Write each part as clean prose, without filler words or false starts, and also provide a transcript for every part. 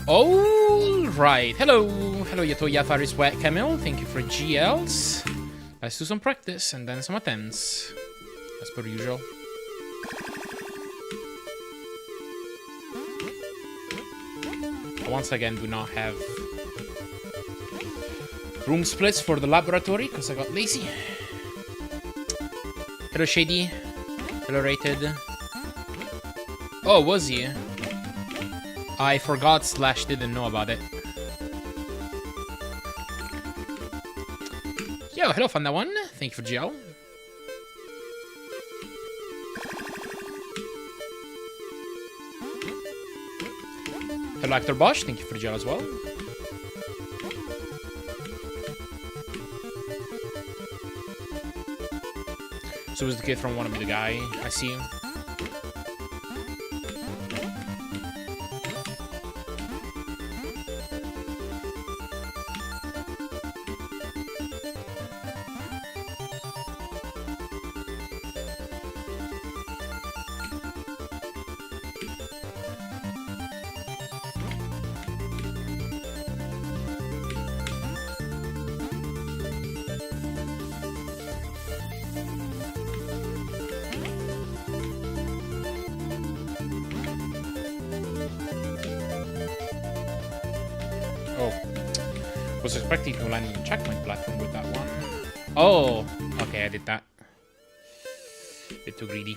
All right. Hello, Yatoya Faris Wet Camel. Thank you for GLs. Let's do some practice and then some attempts, as per usual. Once again, do not have room splits for the laboratory because I got lazy. Hello, Shady. Hello, Rated. Oh, was he? I forgot / didn't know about it. Yo, hello, Funda One. Thank you for GL. Hello, Actor Bosch. Thank you for GL as well. So is the kid from Wanna Be the Guy. I see him. Was expecting to land on the checkpoint platform with that one. Oh, okay, I did that. Bit too greedy.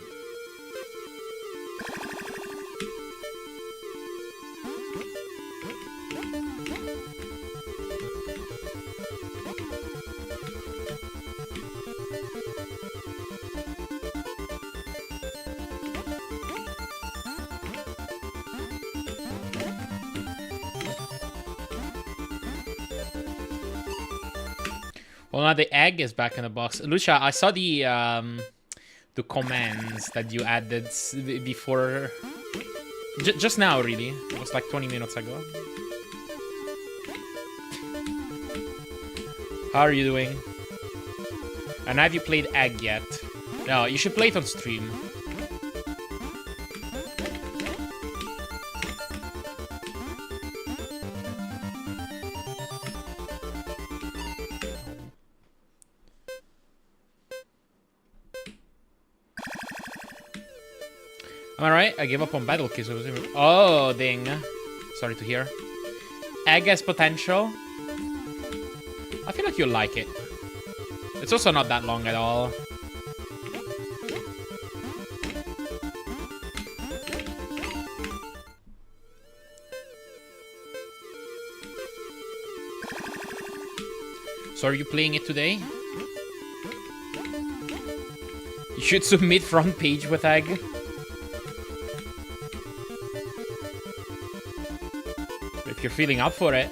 Well, now the egg is back in the box. Lucia, I saw the commands that you added before. Just now, really. It was like 20 minutes ago. How are you doing? And have you played Egg yet? No, you should play it on stream. Am I right? I gave up on Battle Kiss. Oh, ding. Sorry to hear. Egg has potential. I feel like you'll like it. It's also not that long at all. So are you playing it today? You should submit front page with Egg. If you're feeling up for it.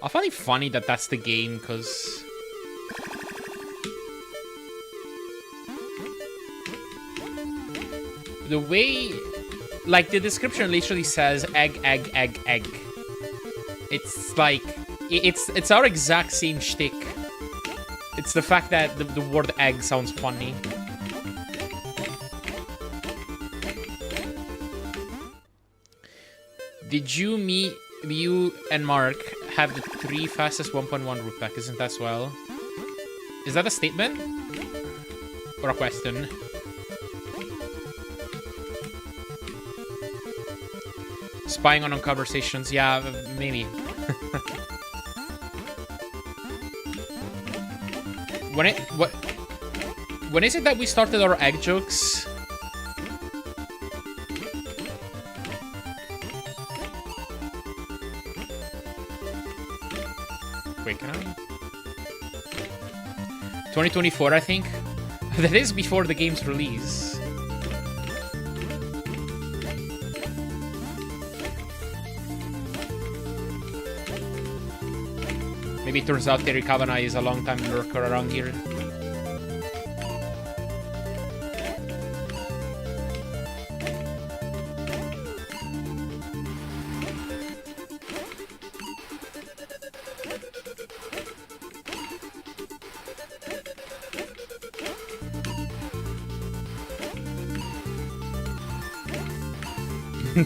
I find it funny that that's the game, because the way, like, the description literally says egg, egg, egg, egg. It's like, it's our exact same shtick. It's the fact that the word egg sounds funny. Did you and Mark have the 3 fastest 1.1 root pack? Isn't that swell? Is that a statement? Or a question? Spying on conversations? Yeah, maybe. When is it that we started our egg jokes? Wait, can I? 2024, I think. That is before the game's release. Maybe it turns out Terry Kavanagh is a long-time lurker around here.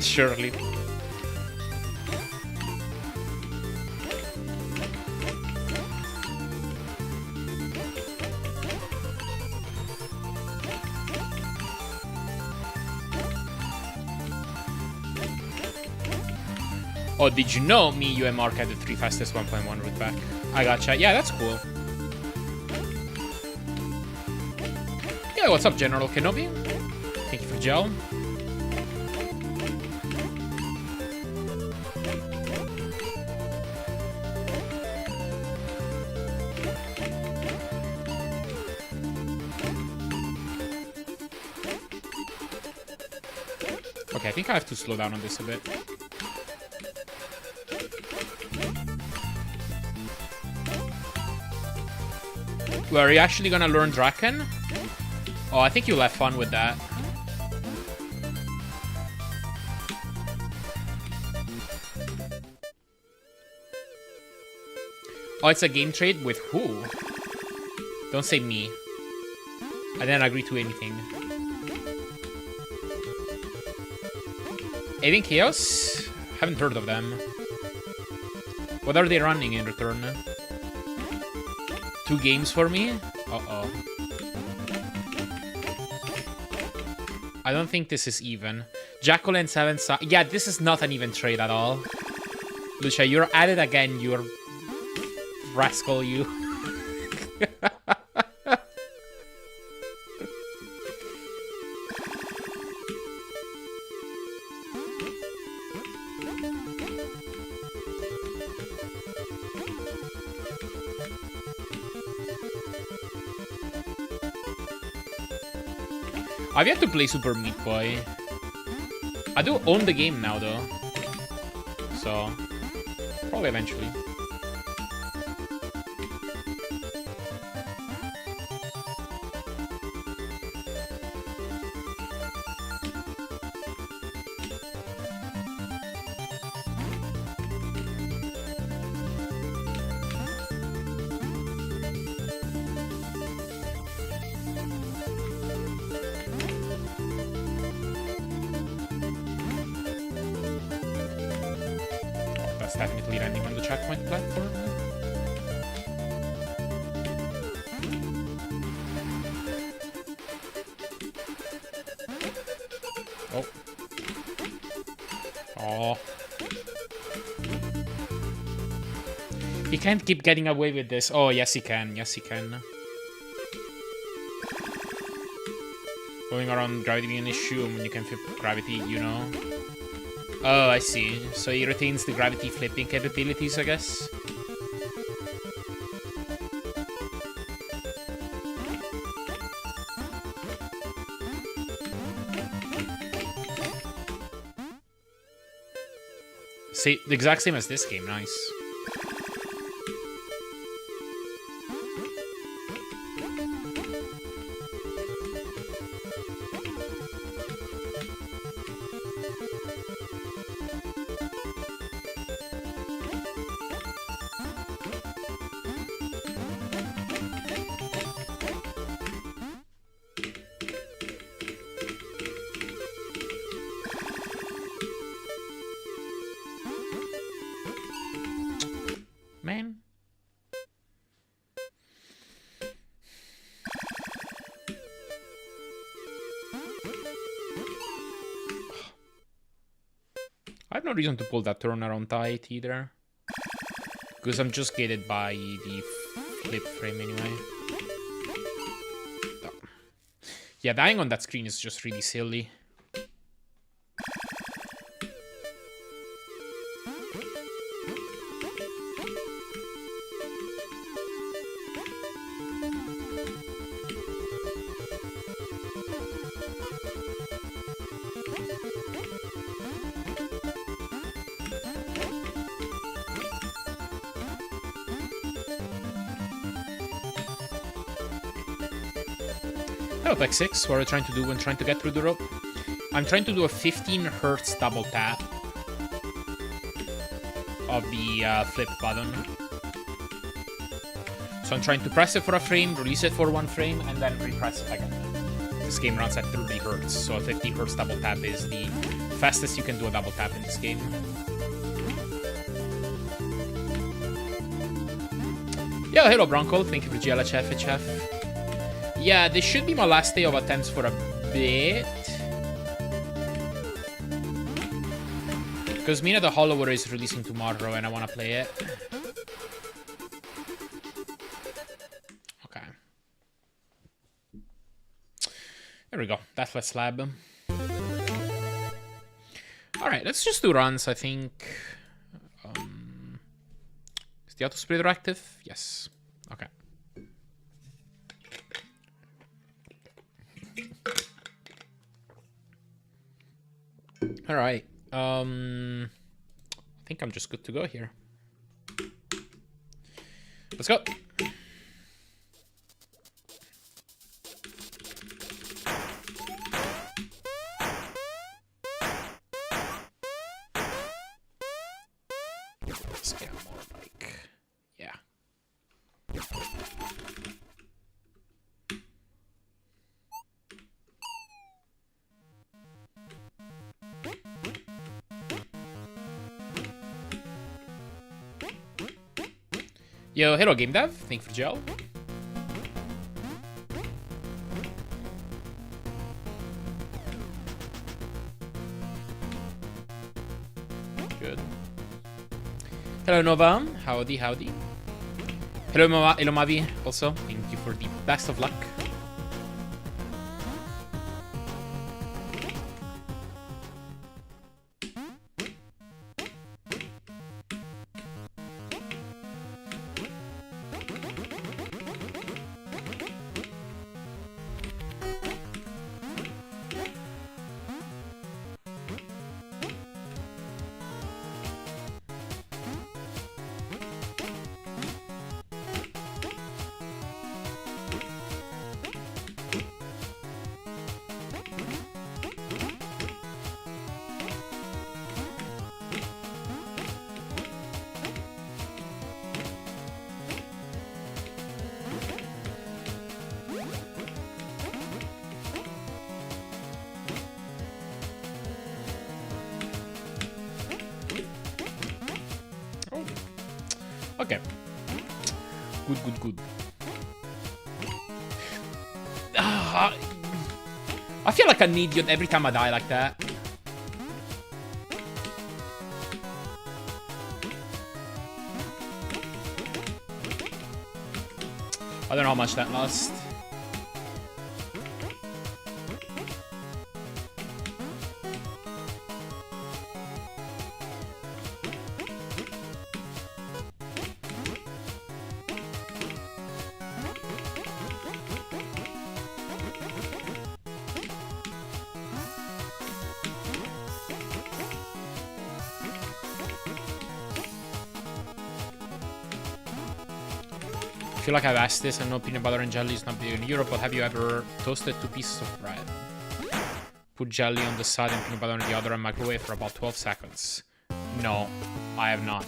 Surely. Oh, did you know me, you, and Mark had the 3 fastest 1.1 route back? I gotcha. Yeah, that's cool. Yeah, what's up, General Kenobi? Thank you for gel. Okay, I think I have to slow down on this a bit. Well, are you actually gonna learn Draken? Oh, I think you'll have fun with that. Oh, it's a game trade with who? Don't say me. I didn't agree to anything. Aiden Chaos? Haven't heard of them. What are they running in return? 2 games for me? Uh-oh. I don't think this is even. Jackal and 7 yeah, this is not an even trade at all. Lucia, you're at it again, you rascal, you. I've yet to play Super Meat Boy. I do own the game now, though. So, probably eventually. Definitely landing on the checkpoint platform. Oh. Oh. He can't keep getting away with this. Oh, yes he can. Yes he can. Going around gravity being an issue when you can flip gravity, you know. Oh, I see. So he retains the gravity flipping capabilities, I guess. See, the exact same as this game, nice. Man. I have no reason to pull that turnaround tight either. Because I'm just gated by the flip frame anyway. Oh. Yeah, dying on that screen is just really silly. Hello, Tech 6. What are you trying to do when trying to get through the rope? I'm trying to do a 15 Hz double tap of the flip button. So I'm trying to press it for a frame, release it for 1 frame, and then repress it again. This game runs at 30 Hz, so a 15 Hz double tap is the fastest you can do a double tap in this game. Yo, hello Bronco. Thank you for GLHF. Yeah, this should be my last day of attempts for a bit. Because Mina the Hollower is releasing tomorrow and I want to play it. Okay. There we go. Deathless Lab. Alright, let's just do runs, I think. Is the auto-splitter active? Yes. Okay. Alright. I think I'm just good to go here. Let's go. Let's get more like, yeah. Yo, hello Game Dev. Thank you for gel. Good. Hello Nova. Howdy, howdy. Hello Mavi also. Thank you for the best of luck. Okay. Good. I feel like an idiot every time I die like that. I don't know how much that lost. I feel like I've asked this. I know peanut butter and jelly is not big in Europe, but have you ever toasted 2 pieces of bread? Put jelly on the side and peanut butter on the other and microwave for about 12 seconds. No, I have not.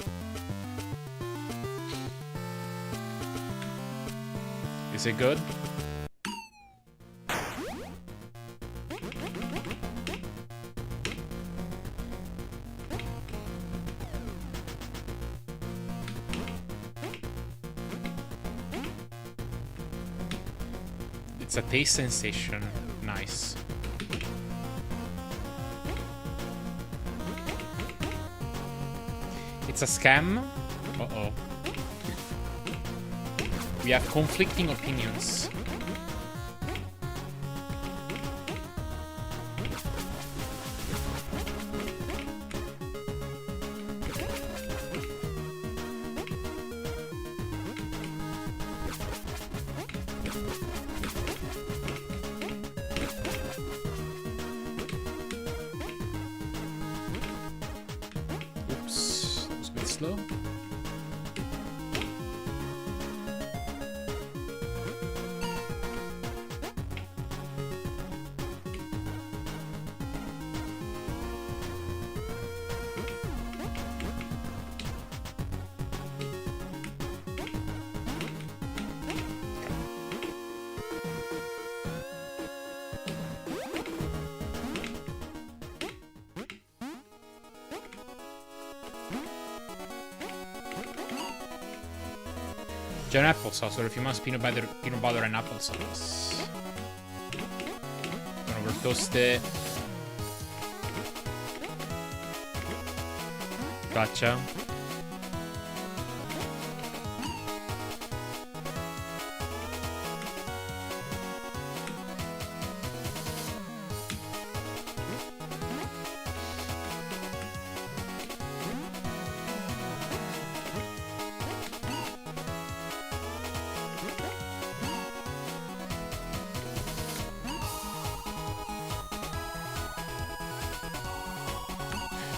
Is it good? It's a taste sensation. Nice. It's a scam? Uh-oh. We have conflicting opinions. Slow. Giant applesauce, or if you must peanut butter and applesauce. Gonna over toast it. Gotcha.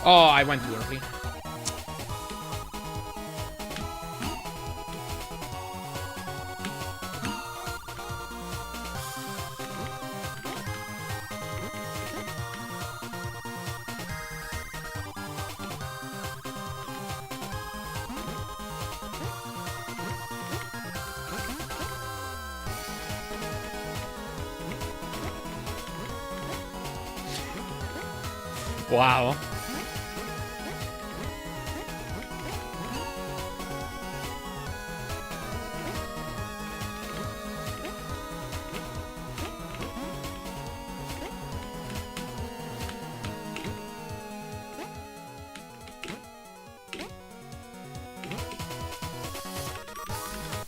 Oh, I went too early. Wow.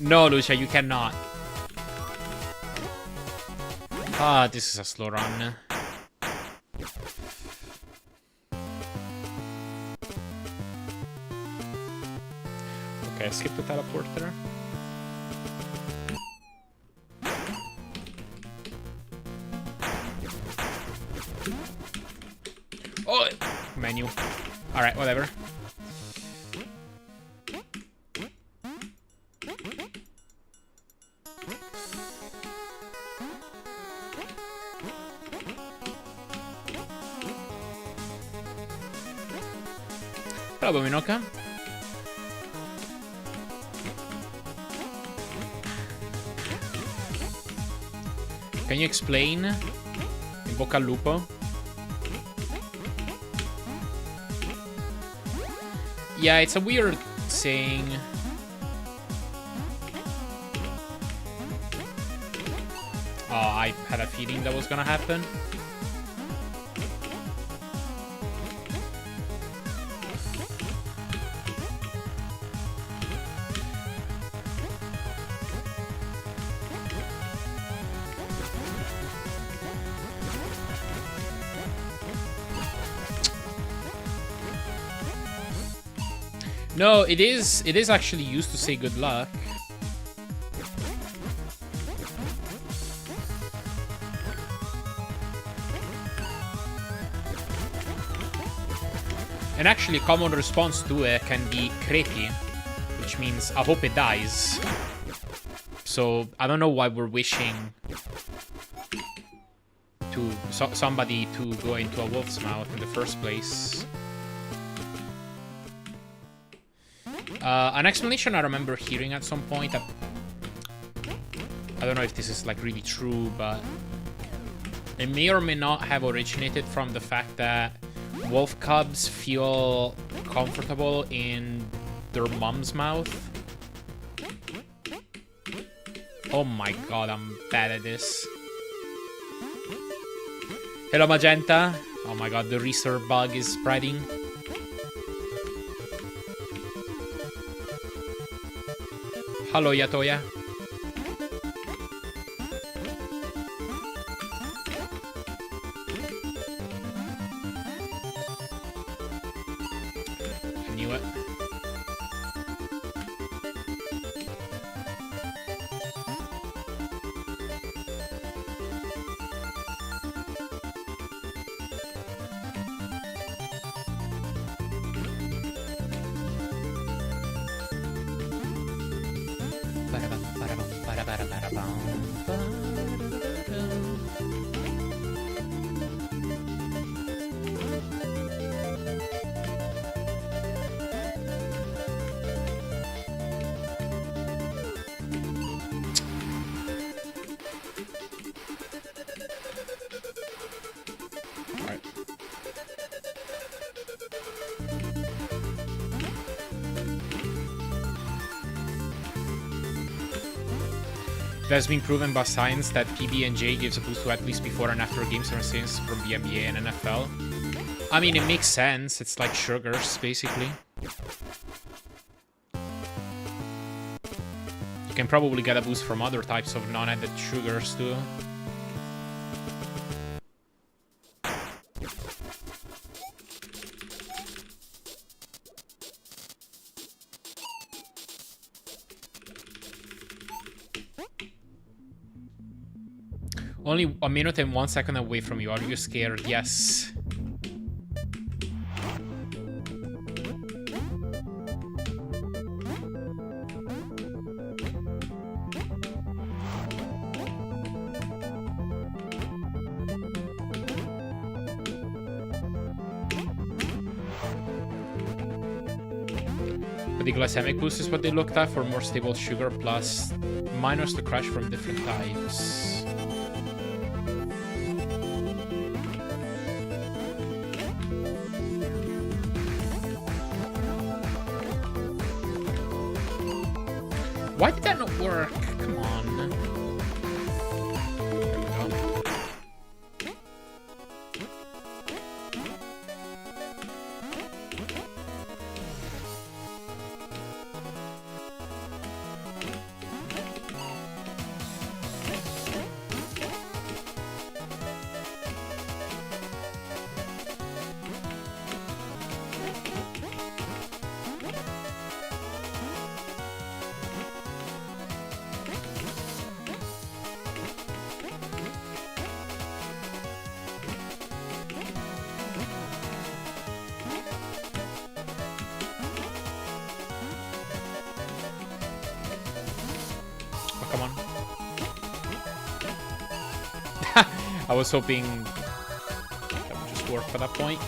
No, Lucia, you cannot. Ah, this is a slow run. Okay, skip the teleporter. Oh, menu. Alright, whatever. Hello, Minoka. Can you explain? In bocca al lupo. Yeah, it's a weird saying. Oh, I had a feeling that was gonna happen. No, it is actually used to say good luck. And actually, a common response to it can be creti, which means I hope it dies. So I don't know why we're wishing to somebody to go into a wolf's mouth in the first place. An explanation I remember hearing at some point. I don't know if this is like really true, but it may or may not have originated from the fact that wolf cubs feel comfortable in their mom's mouth. Oh my god, I'm bad at this. Hello, Magenta. Oh my god, the reserve bug is spreading. Hello, Yatoya. I knew it. It has been proven by science that PB&J gives a boost to athletes before and after games from scenes from the NBA and NFL. I mean, it makes sense. It's like sugars, basically. You can probably get a boost from other types of non-added sugars, too. Only a minute and 1 second away from you. Are you scared? Yes. The glycemic boost is what they looked at for more stable sugar plus minus the crash from different types. Why did that not work? Come on. There we go. Come on. I was hoping that would just work for that point.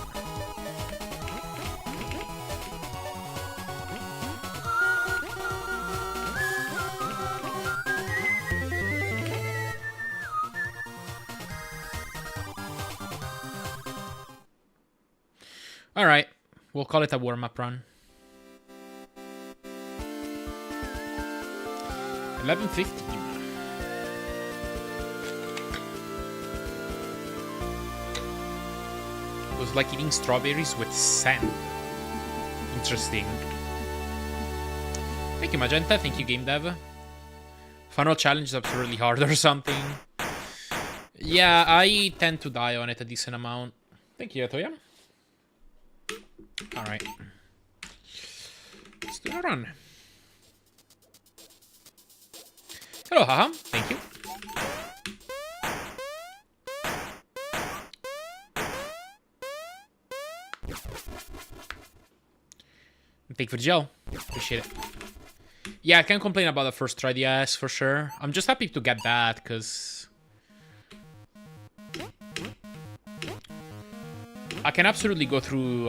All right, we'll call it a warm-up run. 11:15. It was like eating strawberries with sand. Interesting. Thank you, Magenta. Thank you, Game Dev. Final challenge is absurdly hard or something. Yeah, I tend to die on it a decent amount. Thank you, Toya. Alright. Let's do a run. Hello, haha. Thank you. Thank you for the gel. Appreciate it. Yeah, I can't complain about the first try, yes, for sure. I'm just happy to get that, because I can absolutely go through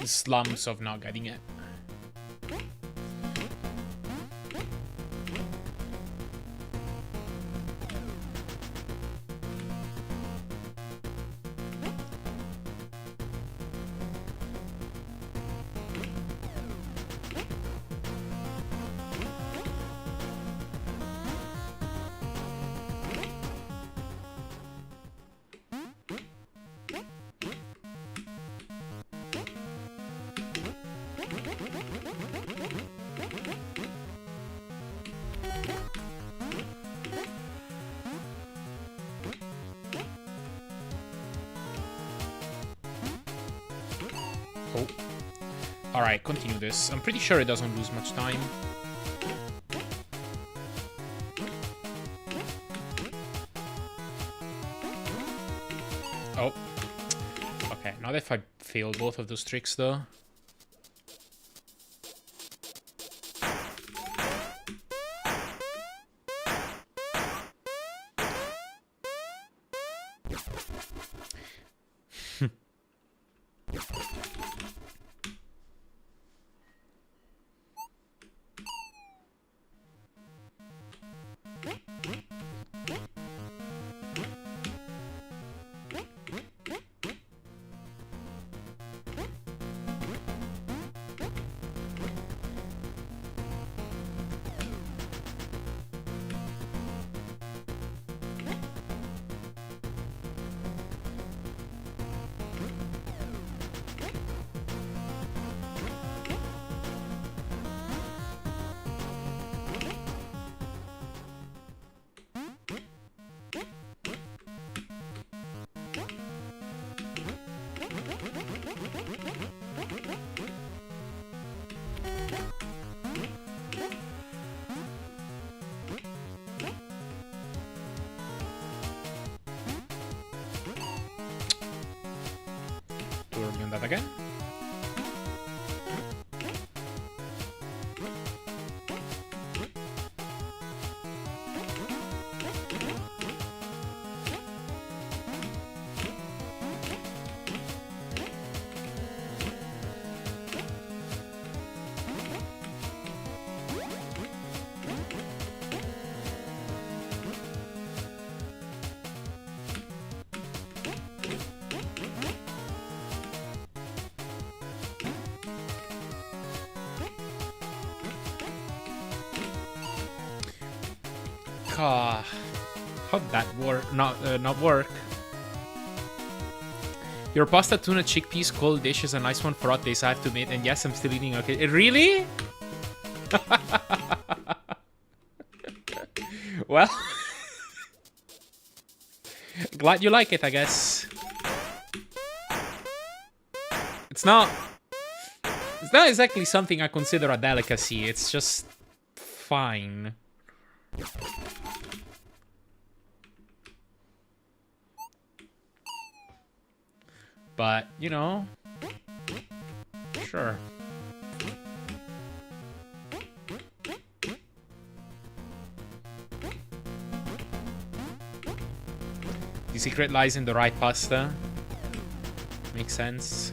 slums of not getting it. Oh. Alright, continue this. I'm pretty sure it doesn't lose much time. Oh. Okay, not if I fail both of those tricks, though. God. How'd that work? Not work. Your pasta, tuna, chickpeas, cold dish is a nice one for hot days, I have to admit. And yes, I'm still eating. Okay, really? Well, glad you like it, I guess. It's not exactly something I consider a delicacy. It's just fine. But, you know, sure. The secret lies in the right pasta. Makes sense.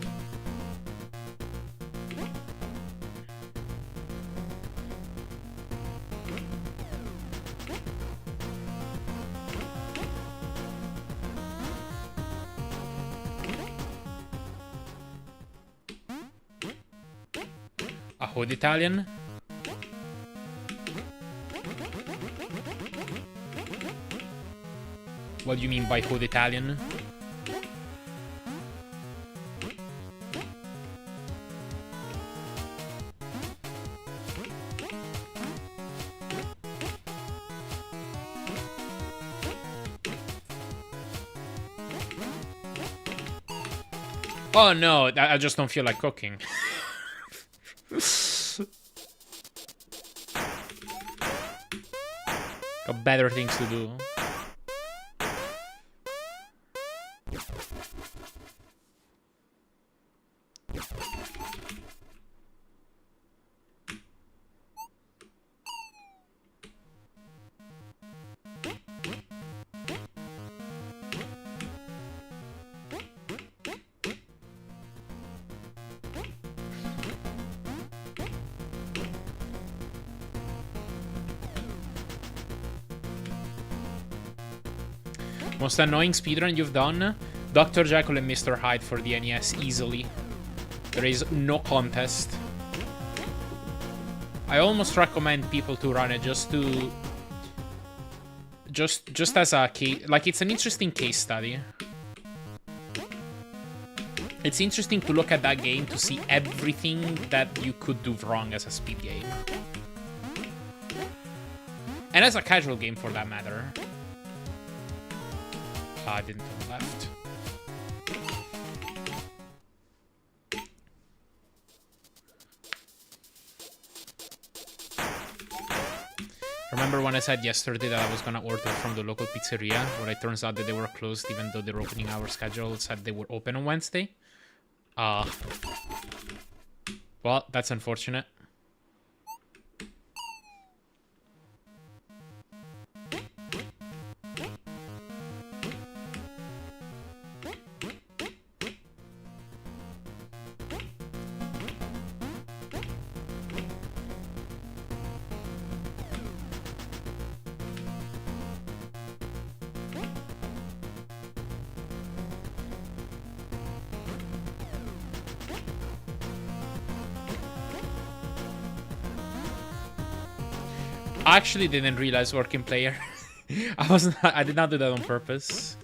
Hood Italian. What do you mean by hood Italian? Oh no, I just don't feel like cooking. Got better things to do. Most annoying speedrun you've done? Dr. Jekyll and Mr. Hyde for the NES, easily. There is no contest. I almost recommend people to run it just as a case. Like, it's an interesting case study. It's interesting to look at that game to see everything that you could do wrong as a speed game. And as a casual game, for that matter. I didn't turn left. Remember when I said yesterday that I was gonna order from the local pizzeria, but it turns out that they were closed even though their opening hour schedule said they were open on Wednesday? Well, that's unfortunate. I actually didn't realize working player. I did not do that on purpose.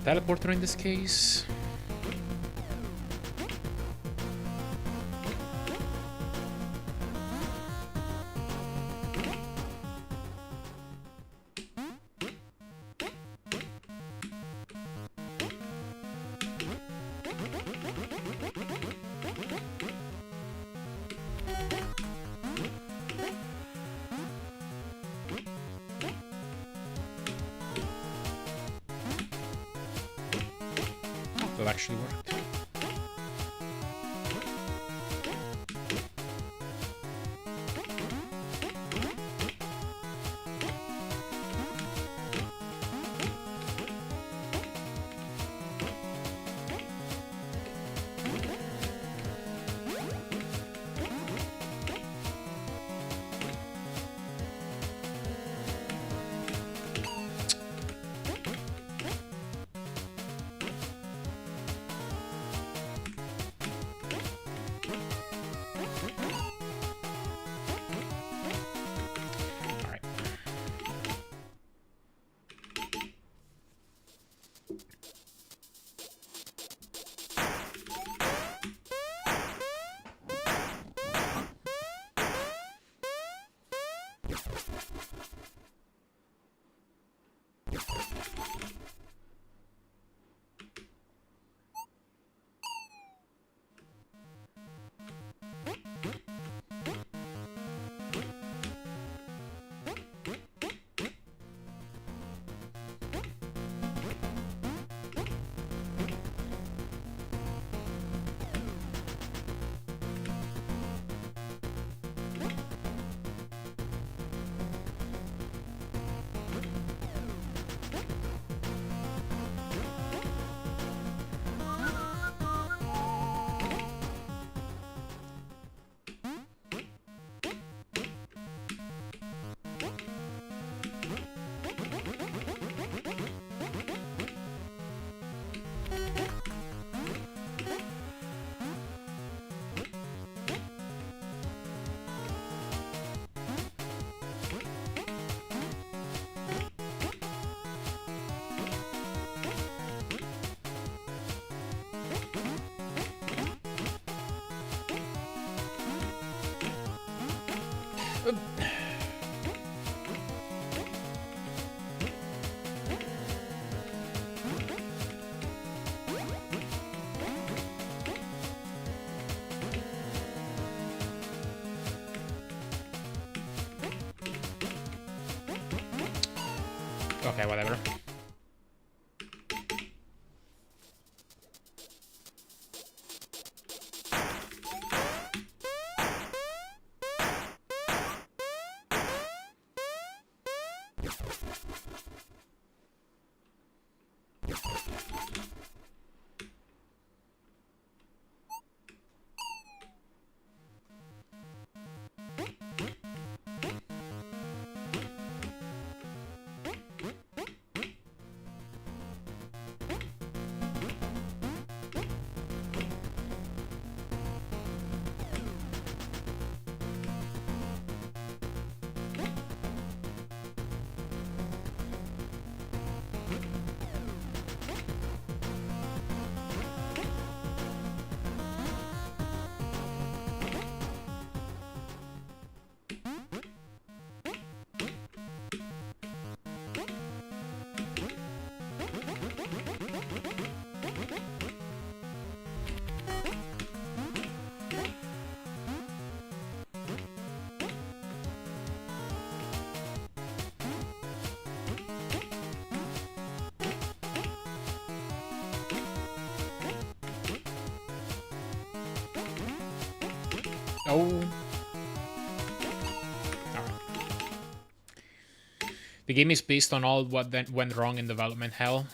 Teleporter in this case. That actually worked. Okay, whatever. Oh. Alright. The game is based on all what went wrong in development hell.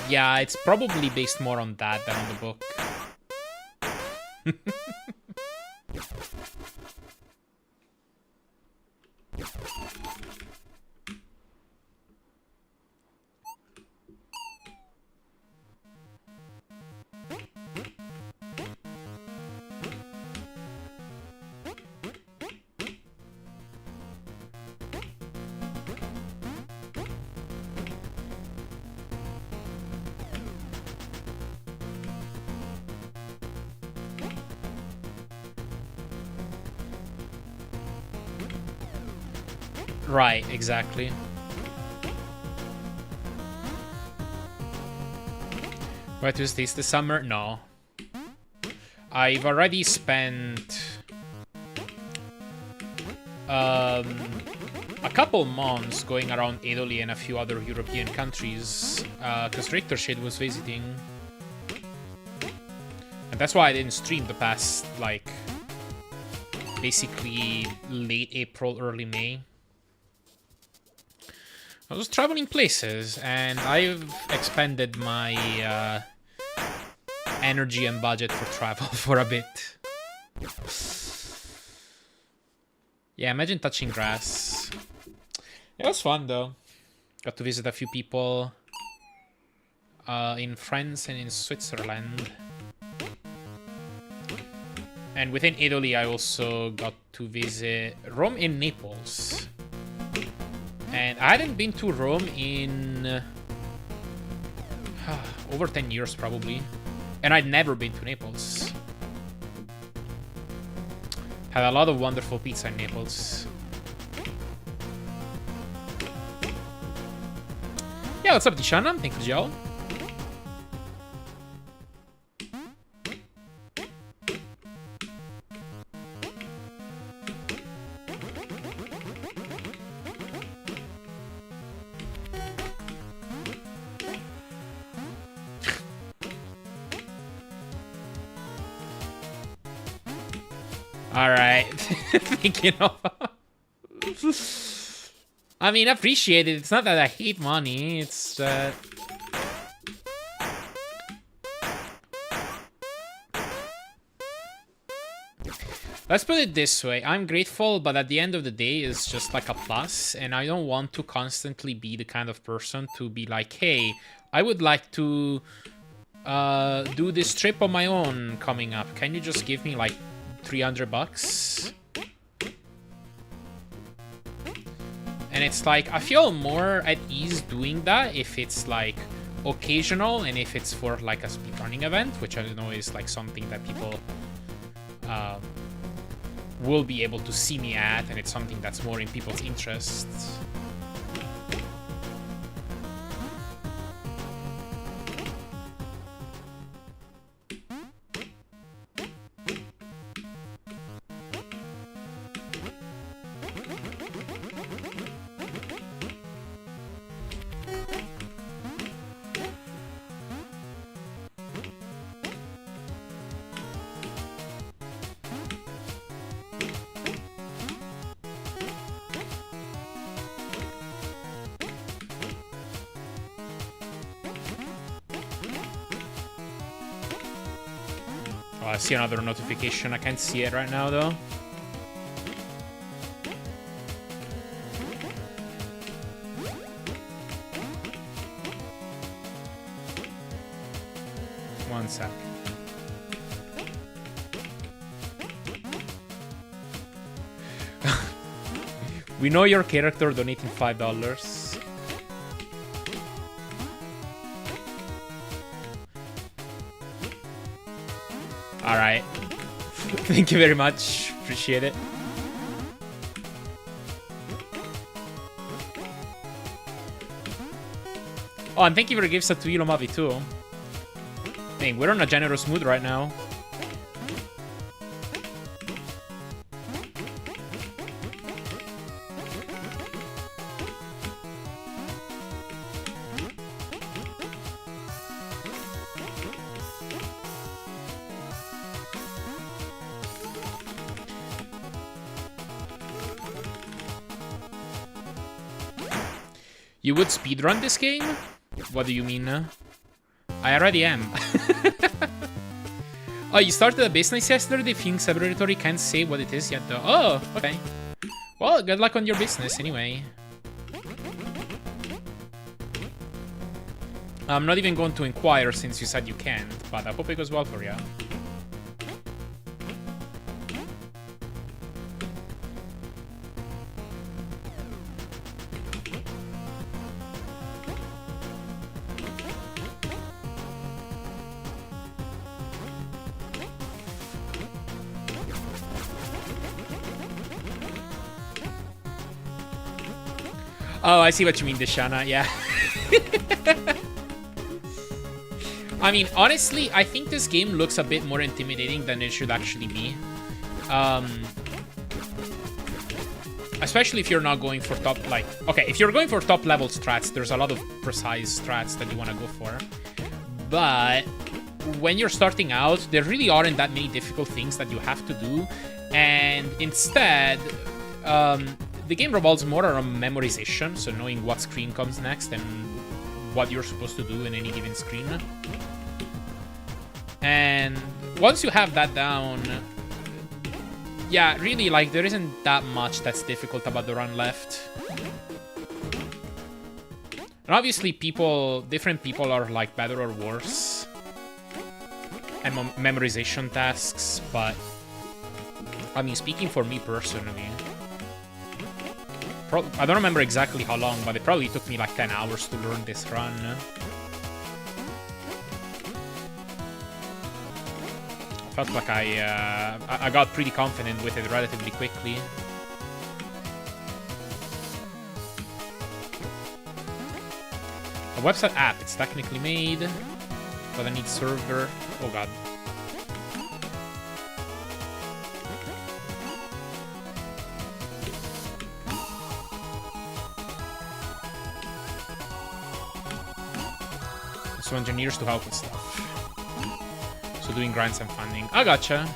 Yeah, it's probably based more on that than on the book. Right, exactly. Where to stay this summer? No. I've already spent a couple months going around Italy and a few other European countries because Richter Shade was visiting. And that's why I didn't stream the past, like, basically late April, early May. I was traveling places, and I've expended my energy and budget for travel for a bit. Yeah, imagine touching grass. It was fun, though. Got to visit a few people in France and in Switzerland. And within Italy, I also got to visit Rome and Naples. And I hadn't been to Rome in over 10 years, probably. And I'd never been to Naples. Had a lot of wonderful pizza in Naples. Yeah, what's up, Dishana? Thank you, Joe. Alright. Thinking of... I mean, appreciate it. It's not that I hate money. It's let's put it this way. I'm grateful, but at the end of the day, it's just like a plus. And I don't want to constantly be the kind of person to be like, hey, I would like to do this trip on my own coming up. Can you just give me like $300? And it's like, I feel more at ease doing that if it's like occasional and if it's for like a speedrunning event, which I don't know is like something that people will be able to see me at, and it's something that's more in people's interests. Oh, I see another notification. I can't see it right now, though. One sec. We know your character donating $5. Alright. Thank you very much. Appreciate it. Oh, and thank you for the gifts to Ilomavi too. Dang, we're on a generous mood right now. You would speedrun this game? What do you mean? I already am. Oh, you started a business yesterday? Things laboratory can't say what it is yet though. Oh, okay. Well, good luck on your business anyway. I'm not even going to inquire since you said you can't, but I hope it goes well for you. Oh, I see what you mean, Deshana, yeah. I mean, honestly, I think this game looks a bit more intimidating than it should actually be. Especially if you're not going for top, like... Okay, if you're going for top-level strats, there's a lot of precise strats that you want to go for. But when you're starting out, there really aren't that many difficult things that you have to do. And instead, the game revolves more around memorization, so knowing what screen comes next and what you're supposed to do in any given screen. And once you have that down... Yeah, really, like, there isn't that much that's difficult about the run left. And obviously, different people are, like, better or worse at memorization tasks, but... I mean, speaking for me personally... I don't remember exactly how long, but it probably took me, like, 10 hours to learn this run. Felt like I got pretty confident with it relatively quickly. A website app, it's technically made, but I need server. Oh god. So engineers to help with stuff. So doing grants and funding. I gotcha.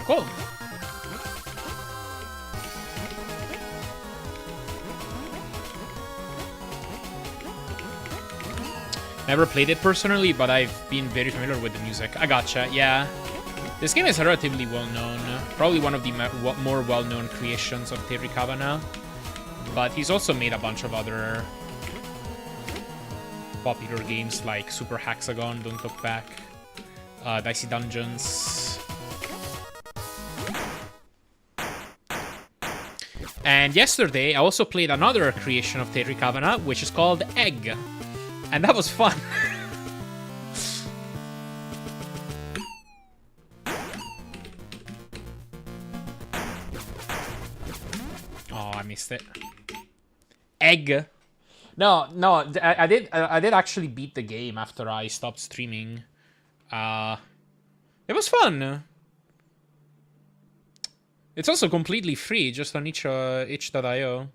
Cool. Never played it personally, but I've been very familiar with the music. I gotcha, yeah. This game is relatively well-known, probably one of the more well-known creations of Terry Kavanagh, but he's also made a bunch of other popular games like Super Hexagon, Don't Look Back, Dicey Dungeons. And yesterday, I also played another creation of Terry Kavanagh, which is called Egg, and that was fun. Missed it. Egg. No, I did actually beat the game after I stopped streaming. It was fun. It's also completely free, just on itch.io.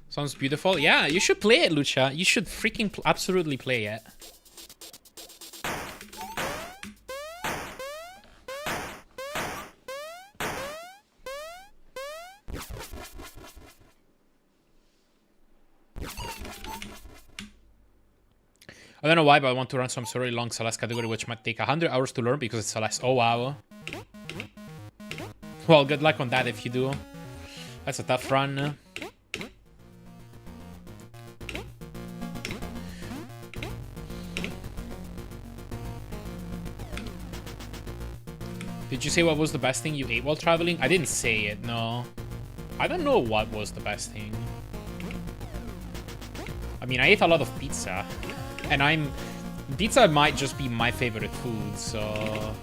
Sounds beautiful. Yeah, you should play it, Lucha. You should freaking absolutely play it. I don't know why, but I want to run some very long Celeste category, which might take 100 hours to learn because it's Celeste. Oh, wow. Well, good luck on that if you do. That's a tough run. Did you say what was the best thing you ate while traveling? I didn't say it, no. I don't know what was the best thing. I mean, I ate a lot of pizza. And pizza might just be my favorite food, so...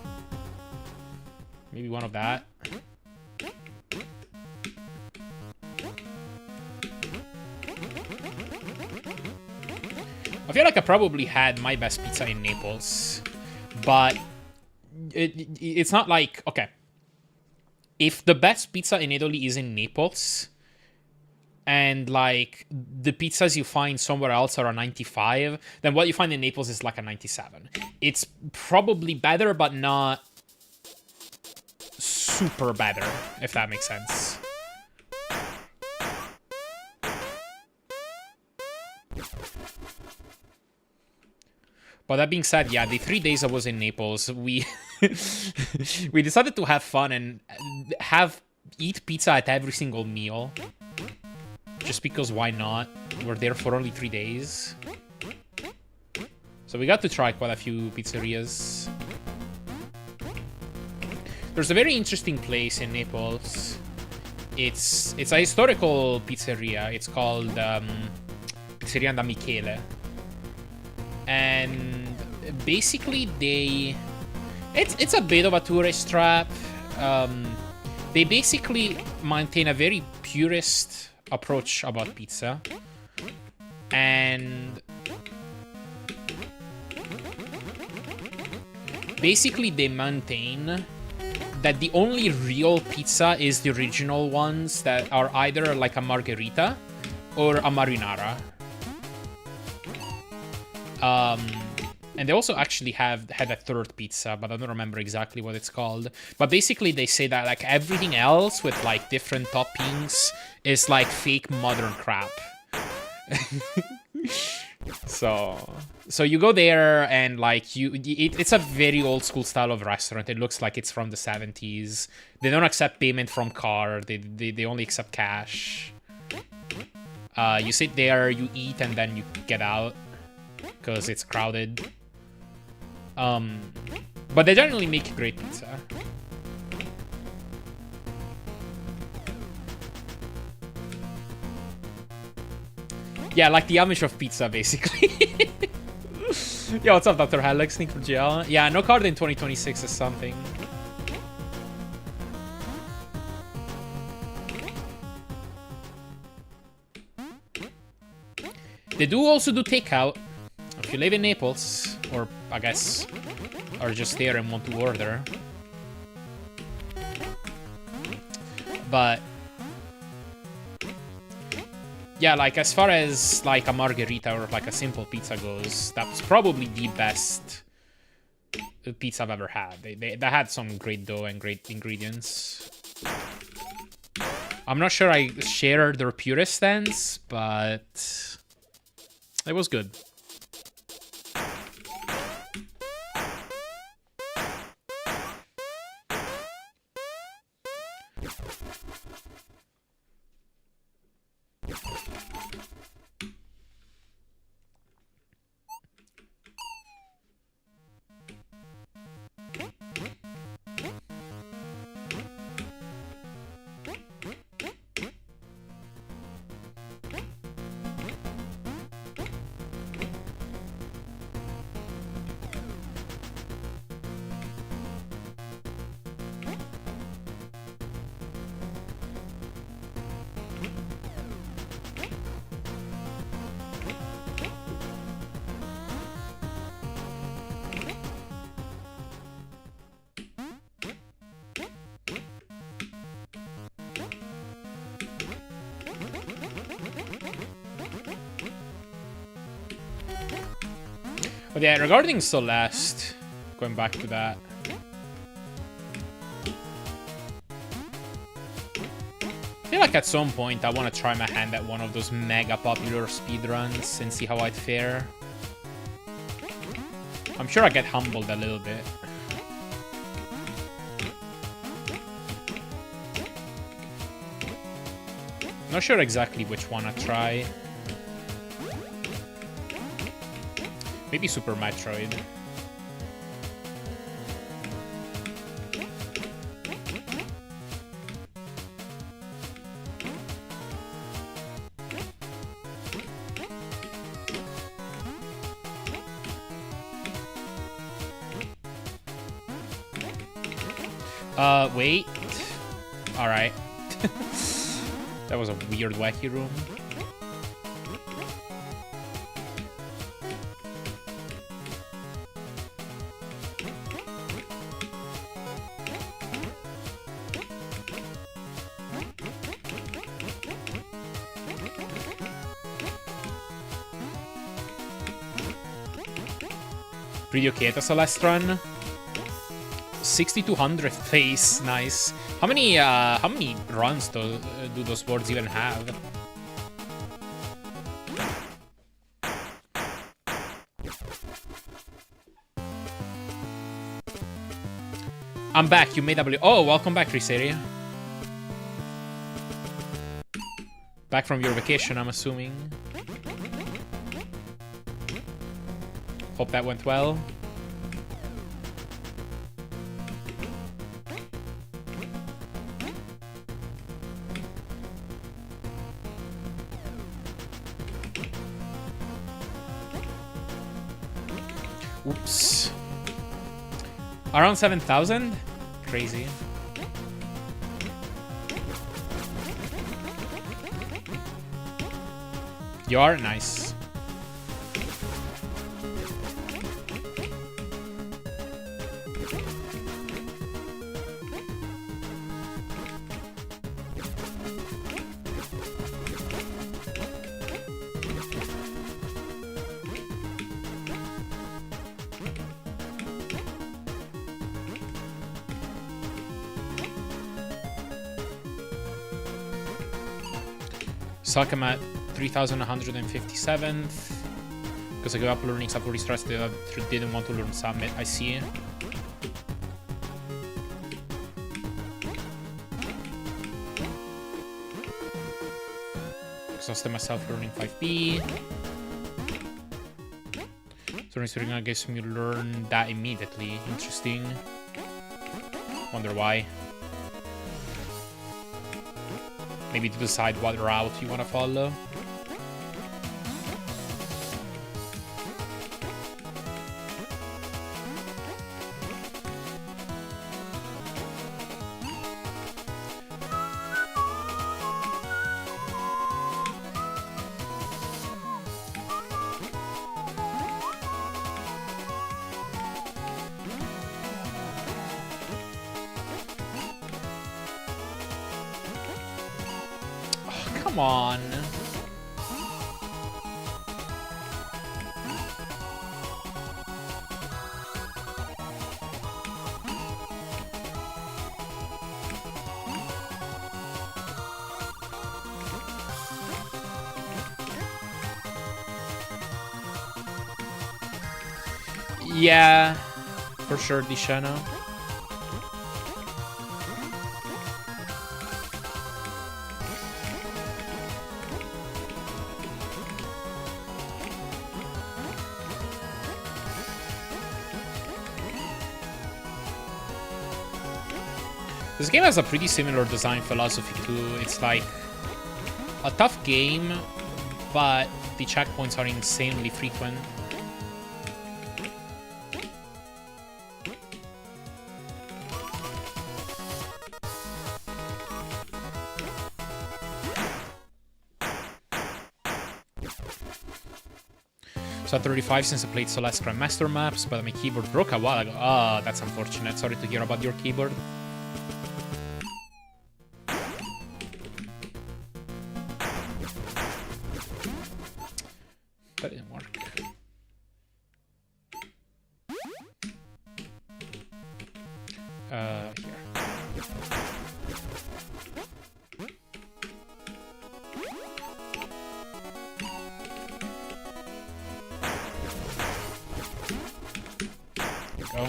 Maybe one of that. I feel like I probably had my best pizza in Naples. But... It's not like, okay, if the best pizza in Italy is in Naples and like the pizzas you find somewhere else are a 95, then what you find in Naples is like a 97. It's probably better, but not super better, if that makes sense. But that being said, yeah, the 3 days I was in Naples, we we decided to have fun and eat pizza at every single meal. Just because why not? We're there for only 3 days. So we got to try quite a few pizzerias. There's a very interesting place in Naples. It's a historical pizzeria. It's called Pizzeria da Michele. And basically it's a bit of a tourist trap. They basically maintain a very purist approach about pizza. And basically they maintain that the only real pizza is the original ones that are either like a margherita or a marinara. And they also actually had a third pizza, but I don't remember exactly what it's called. But basically they say that like everything else with like different toppings is like fake modern crap. So you go there and like it's a very old school style of restaurant. It looks like it's from the 70s. They don't accept payment from card. They only accept cash. You sit there, you eat, and then you get out because it's crowded. But they generally make great pizza. Yeah, like the Amish of pizza, basically. Yo, what's up, Dr. Helix? Thank you for GL. Yeah, no card in 2026 is something. They do also do takeout. If you live in Naples, or I guess, are just there and want to order. But yeah, like as far as like a margherita or like a simple pizza goes, that's probably the best pizza I've ever had. They had some great dough and great ingredients. I'm not sure I share their purist stance, but it was good. But yeah, regarding Celeste, going back to that. I feel like at some point I want to try my hand at one of those mega popular speedruns and see how I'd fare. I'm sure I get humbled a little bit. Not sure exactly which one I'd try. Maybe Super Metroid. Wait. Alright. That was a weird, wacky room. Pretty okay at a Celeste run. 6200 face, nice. How many runs do those boards even have? I'm back. You made W. Oh, welcome back, Trisaria. Back from your vacation, I'm assuming. Hope that went well. Oops. Around 7,000? Crazy. You are? Nice. Suck, I'm at 3,157th. Because I gave up learning stuff for stress, didn't want to learn Summit. I see. Exhausted myself learning 5B. So restoring I guess me learn that immediately. Interesting. Wonder why. Maybe to decide what route you want to follow. Come on. Yeah, for sure, Dishano. This game has a pretty similar design philosophy too. It's like a tough game, but the checkpoints are insanely frequent. So at 35 since I played Celeste Grandmaster maps, but my keyboard broke a while ago. Ah, that's unfortunate. Sorry to hear about your keyboard. That didn't work. Here. Go.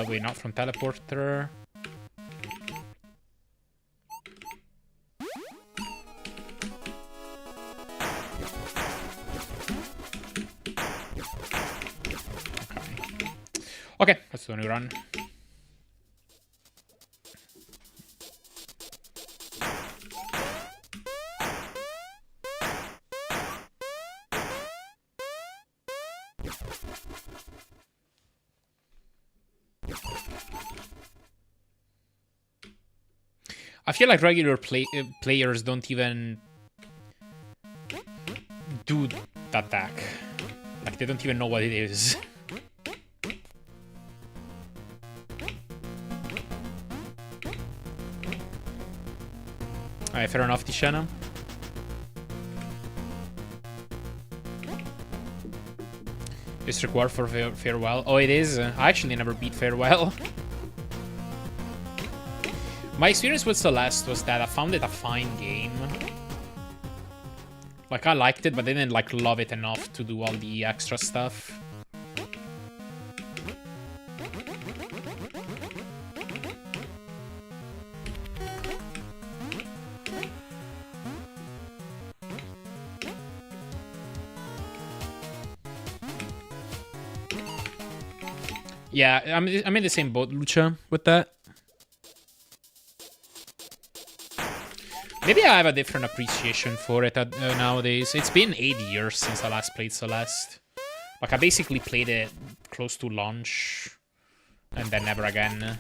Wait, not from teleporter. Okay, let's do a new run. I feel like regular players don't even do that attack. Like, they don't even know what it is. Alright, fair enough, Tishana. It's required for Farewell. Oh, it is? I actually never beat Farewell. My experience with Celeste was that I found it a fine game. Like, I liked it, but I didn't, like, love it enough to do all the extra stuff. Yeah, I'm in the same boat, Lucha, with that. Maybe I have a different appreciation for it nowadays. It's been 8 years since I last played Celeste. Like, I basically played it close to launch, and then never again.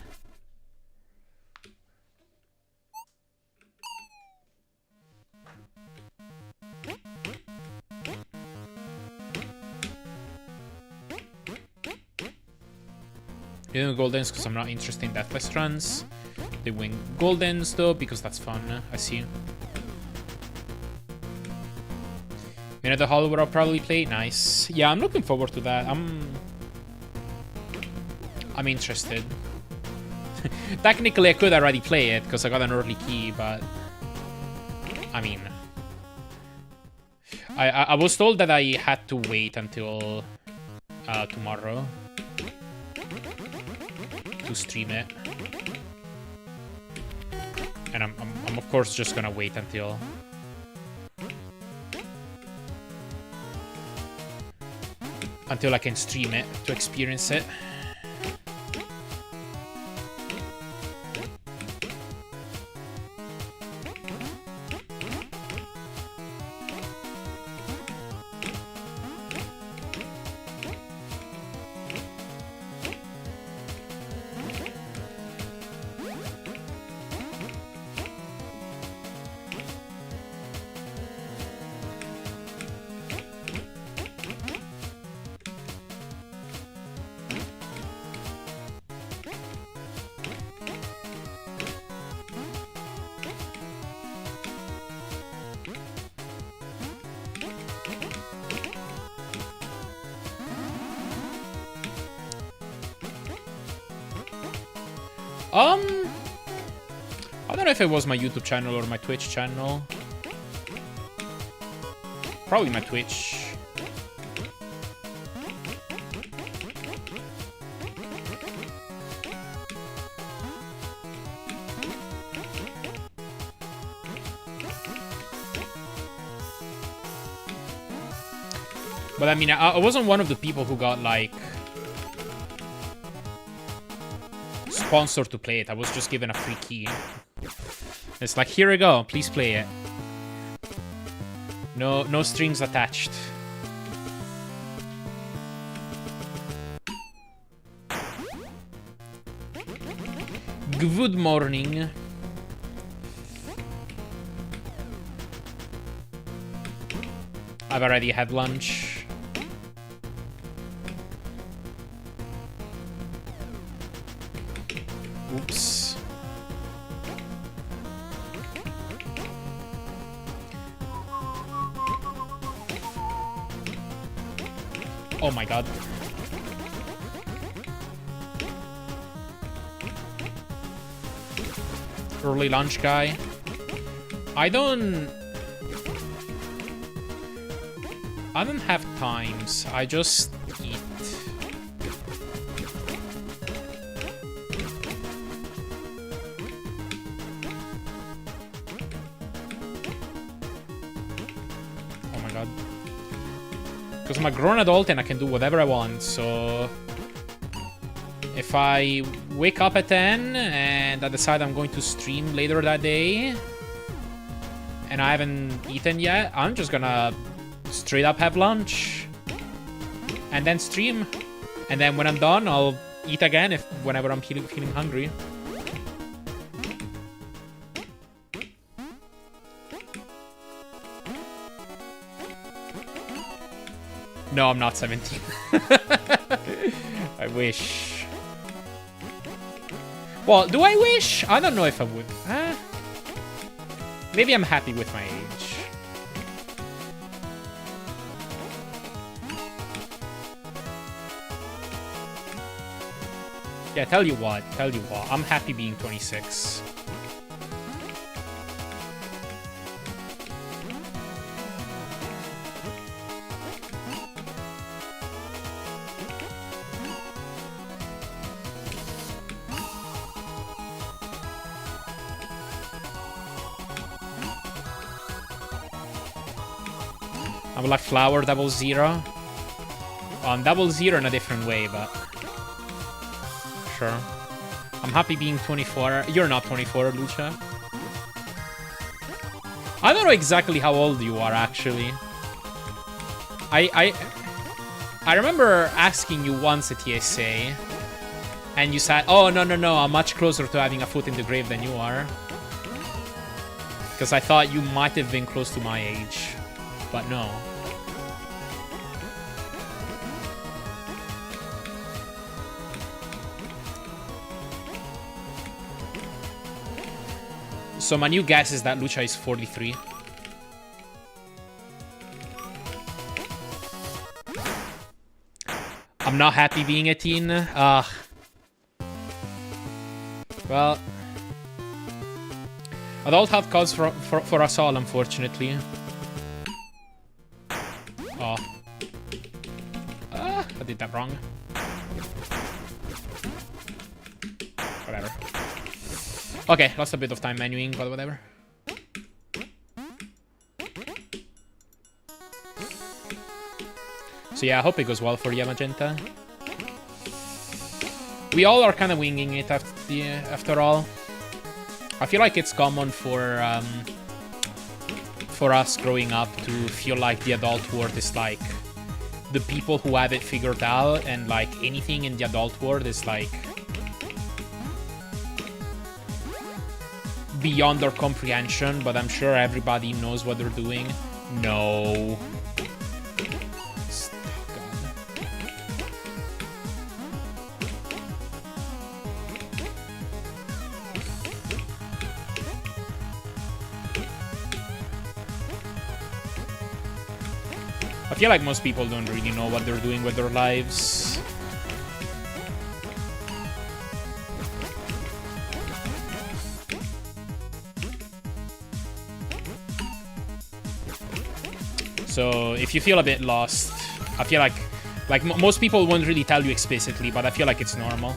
They don't Goldens because I'm not interested in Deathless runs. They win Goldens though because that's fun. I see. You know the Hollow where I'll probably play? Nice. Yeah, I'm looking forward to that. I'm interested. Technically, I could already play it because I got an early key, but I mean, I was told that I had to wait until tomorrow to stream it, and I'm of course just gonna wait until I can stream it to experience it. I don't know if it was my YouTube channel or my Twitch channel. Probably my Twitch. But I mean, I wasn't one of the people who got like sponsored to play it. I was just given a free key. It's like, here we go, please play it. No strings attached. Good morning. I've already had lunch. Oops. Oh my god. Early lunch guy. I don't have times. I just eat. Oh my god. Because I'm a grown adult and I can do whatever I want, so if I wake up at 10 and I decide I'm going to stream later that day and I haven't eaten yet, I'm just gonna straight up have lunch and then stream. And then when I'm done, I'll eat again whenever I'm feeling hungry. No, I'm not 17. I wish. Well, do I wish? I don't know if I would. Maybe I'm happy with my age. Yeah, tell you what. I'm happy being 26. I would like flower 00. On 00 in a different way, but sure. I'm happy being 24. You're not 24, Lucha. I don't know exactly how old you are, actually. I remember asking you once at TSA, and you said, oh, no, I'm much closer to having a foot in the grave than you are. Because I thought you might have been close to my age, but no. So my new guess is that Lucha is 43. I'm not happy being 18. Well, adult health cause for us all, unfortunately. Oh. I did that wrong. Whatever. Okay, lost a bit of time menuing, but whatever. So yeah, I hope it goes well for you, Magenta. We all are kind of winging it after all. I feel like it's common for us growing up to feel like the adult world is like the people who have it figured out, and like anything in the adult world is like beyond our comprehension, but I'm sure everybody knows what they're doing. No. I feel like most people don't really know what they're doing with their lives. So if you feel a bit lost, I feel like most people won't really tell you explicitly, but I feel like it's normal.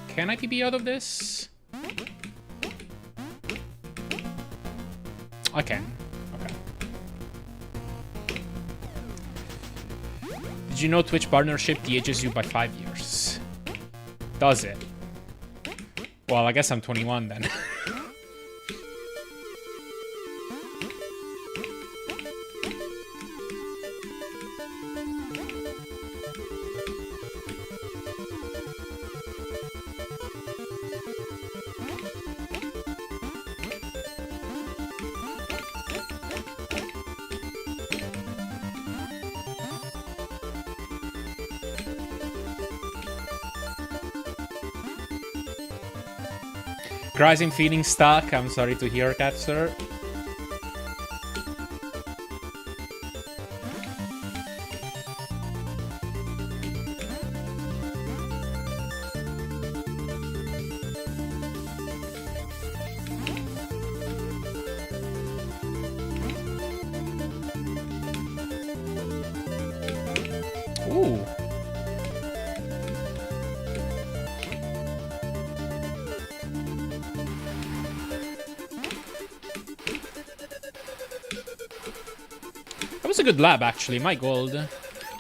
Can I PB out of this? I can. Okay. Did you know Twitch partnership de-ages you by 5 years? Does it? Well, I guess I'm 21 then. Guys, I'm feeling stuck. I'm sorry to hear that, sir. Ooh. That was a good lab, actually. My gold.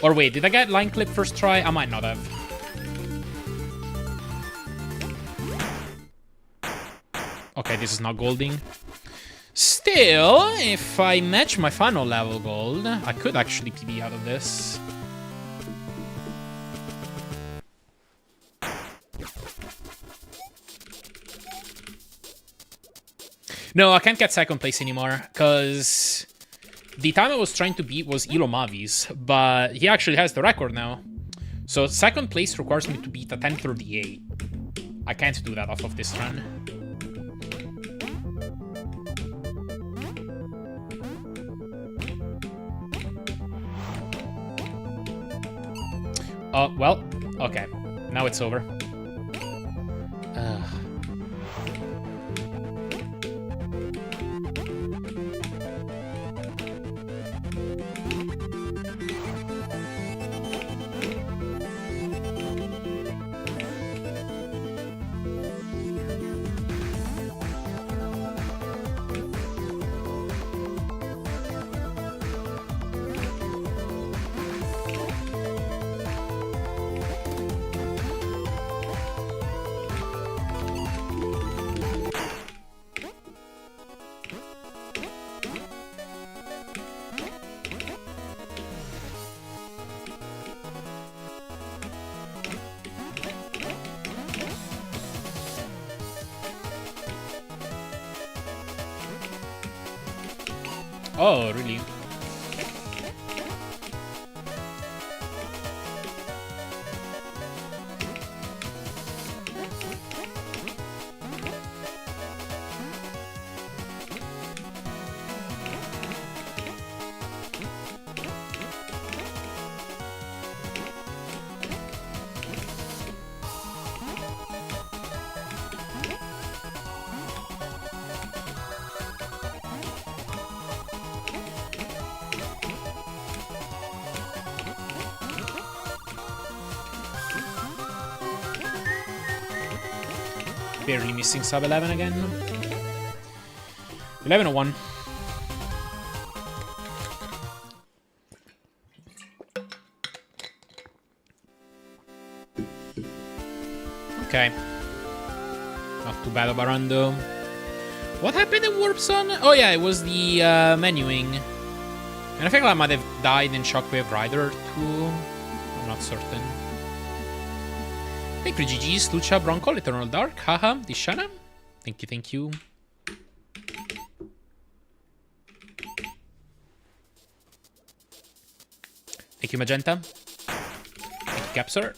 Or wait, did I get line clip first try? I might not have. Okay, this is not golding. Still, if I match my final level gold, I could actually PB out of this. No, I can't get second place anymore, because the time I was trying to beat was Elo Mavi's, but he actually has the record now. So second place requires me to beat a 10:38. I can't do that off of this run. Oh, well, okay. Now it's over. Oh, really? Barely missing sub 11 again. 11:01. Okay. Not too bad, Barando. What happened in Warp Zone? Oh yeah, it was the menuing. And I think I might have died in Shockwave Rider too. I'm not certain. Thank you, GG's, Lucha, Bronco, Eternal Dark, haha, Dishana. Thank you, thank you. Thank you, Magenta. Thank you, Capsor.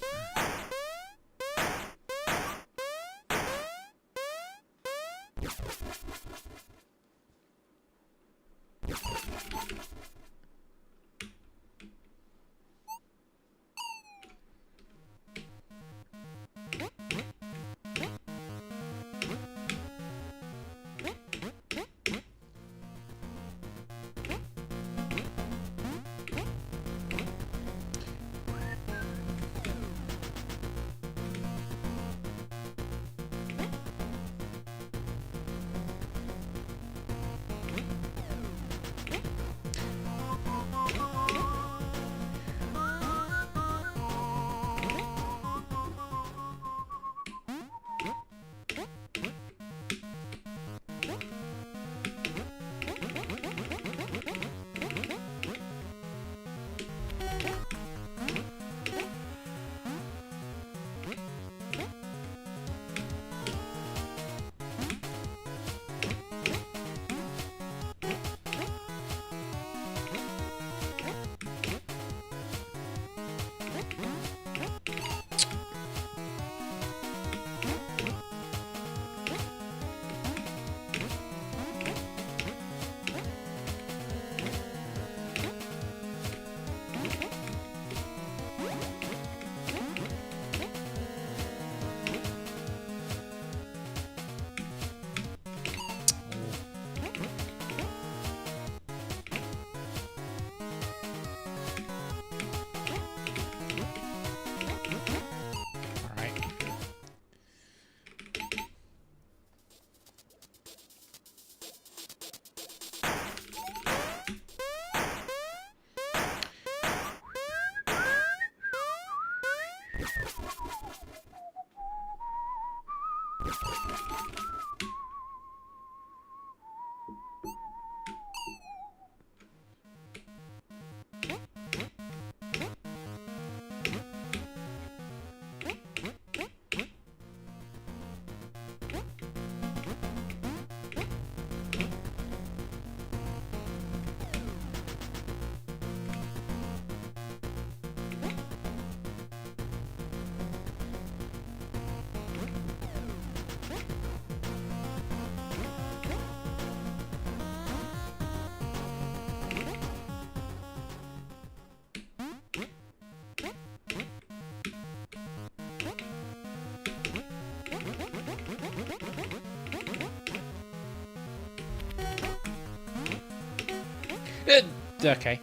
Okay.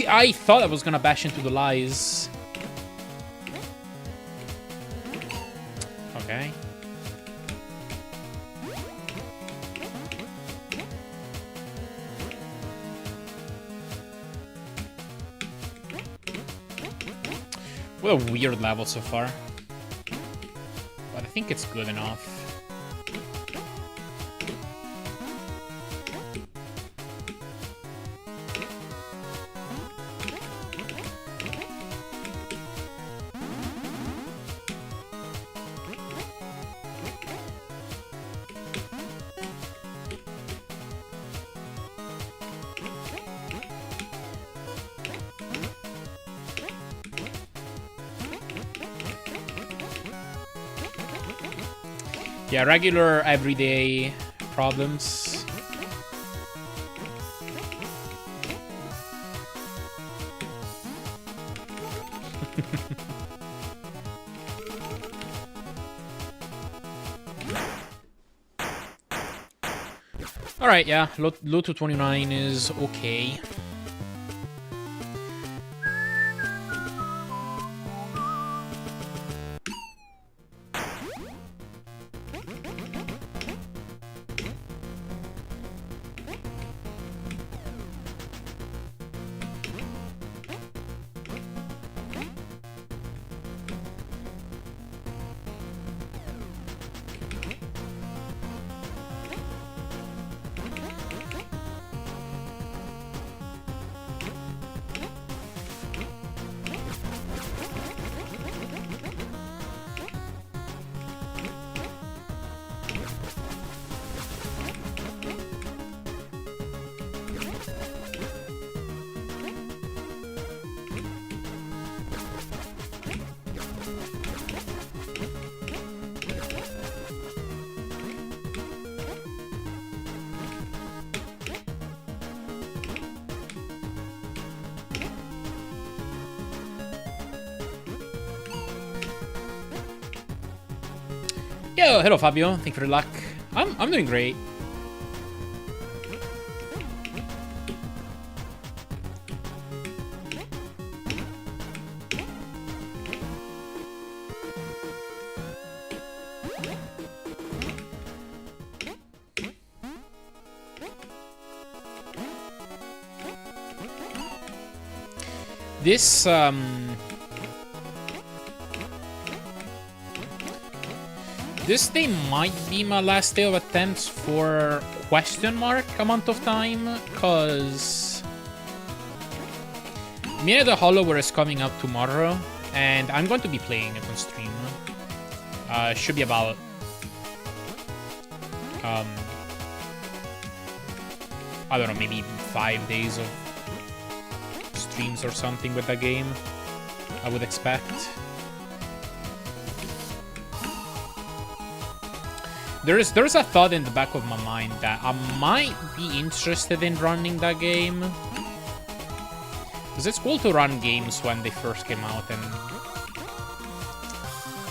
I thought I was gonna bash into the lies. Okay. What a weird level so far. But I think it's good enough. Yeah, regular, everyday problems. Alright, yeah, low to 29 is okay. Yo, hello Fabio. Thank you for the luck. I'm doing great. This this day might be my last day of attempts for question mark amount of time, cause Mina the Hollower is coming up tomorrow, and I'm going to be playing it on stream. Should be about I don't know, maybe 5 days of streams or something with that game, I would expect. There's a thought in the back of my mind that I might be interested in running that game, because it's cool to run games when they first came out, and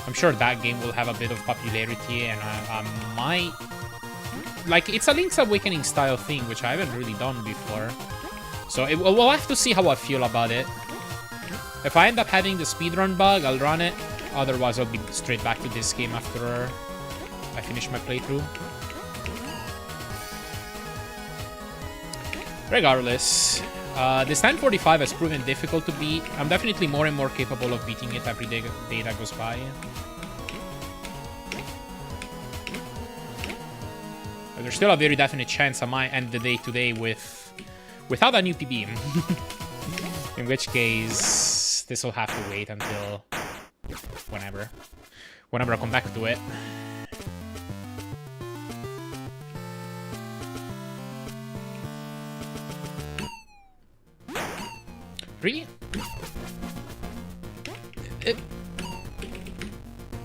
I'm sure that game will have a bit of popularity, and I might... Like, it's a Link's Awakening style thing, which I haven't really done before. So we'll have to see how I feel about it. If I end up having the speedrun bug, I'll run it. Otherwise, I'll be straight back to this game after I finish my playthrough. Regardless, this 1045 has proven difficult to beat. I'm definitely more and more capable of beating it every day that goes by. But there's still a very definite chance I might end the day today without a new PB. In which case, this will have to wait until whenever I come back to it. Really?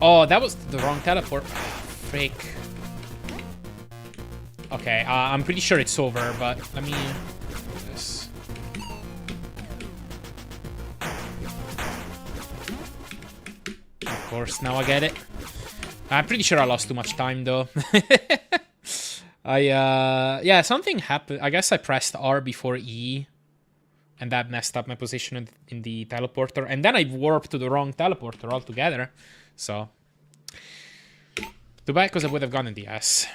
Oh, that was the wrong teleport. Freak. Okay, I'm pretty sure it's over, but let me do this. Of course, now I get it. I'm pretty sure I lost too much time, though. Yeah, something happened. I guess I pressed R before E, and that messed up my position in the teleporter. And then I warped to the wrong teleporter altogether. So, too bad, because I would have gone in the ass.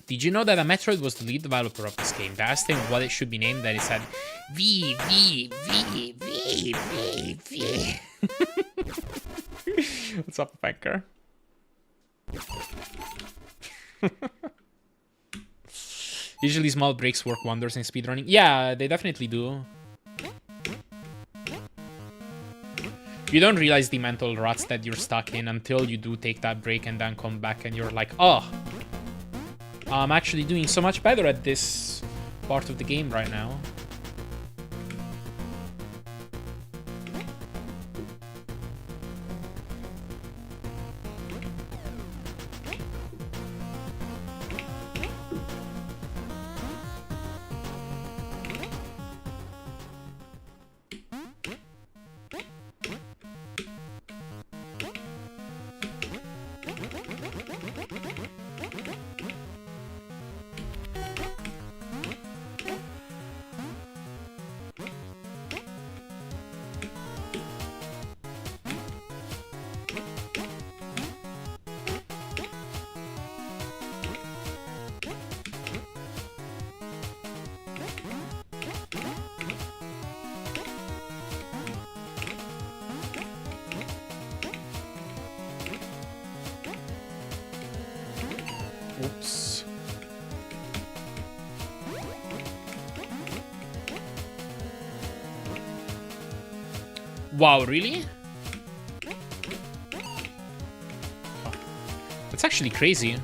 Did you know that a Metroid was the lead developer of this game? They asked him what it should be named, and he said, VVVVVV. What's up, Becker? Usually small breaks work wonders in speedrunning. Yeah, they definitely do. You don't realize the mental ruts that you're stuck in until you do take that break and then come back and you're like, oh, I'm actually doing so much better at this part of the game right now. Oops. Wow, really? Oh, that's actually crazy.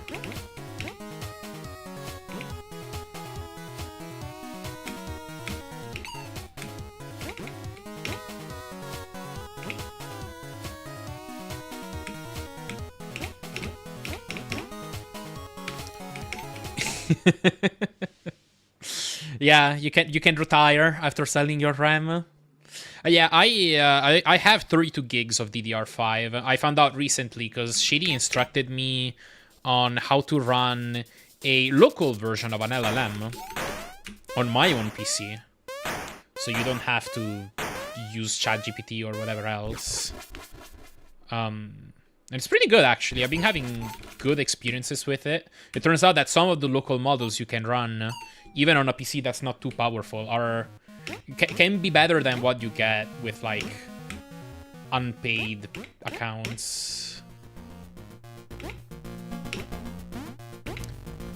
Yeah, you can retire after selling your RAM. Yeah, I have 32 gigs of DDR5. I found out recently because Shady instructed me on how to run a local version of an LLM on my own PC, so you don't have to use ChatGPT or whatever else. And it's pretty good, actually. I've been having good experiences with it. It turns out that some of the local models you can run, even on a PC that's not too powerful, can be better than what you get with, like, unpaid accounts.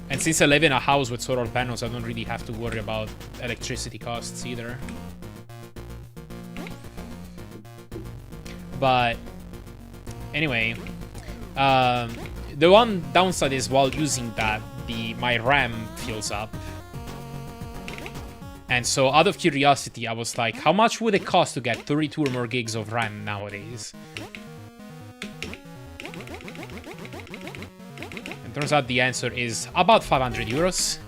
And since I live in a house with solar panels, I don't really have to worry about electricity costs either. But anyway, the one downside is while using that, my RAM fills up. And so out of curiosity, I was like, how much would it cost to get 32 or more gigs of RAM nowadays? And turns out the answer is about 500 euros.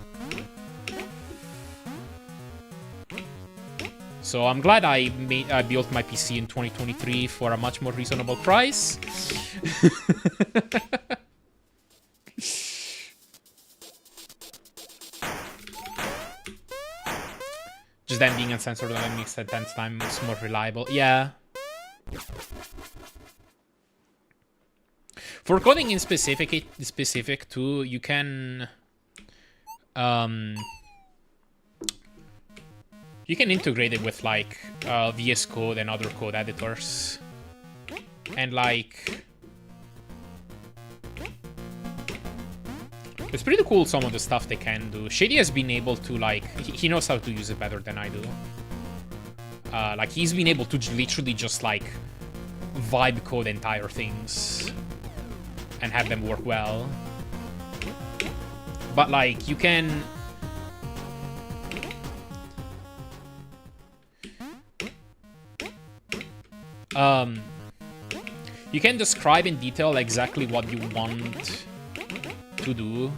So I'm glad I built my PC in 2023 for a much more reasonable price. Just them being uncensored that makes it 10 times more reliable. Yeah. For coding in specific too, you can integrate it with like VS Code and other code editors, and like it's pretty cool some of the stuff they can do. Shady has been able to, like, he knows how to use it better than I do. Like, he's been able to literally just, like, vibe code entire things and have them work well. But, like, you can... you can describe in detail exactly what you want to do.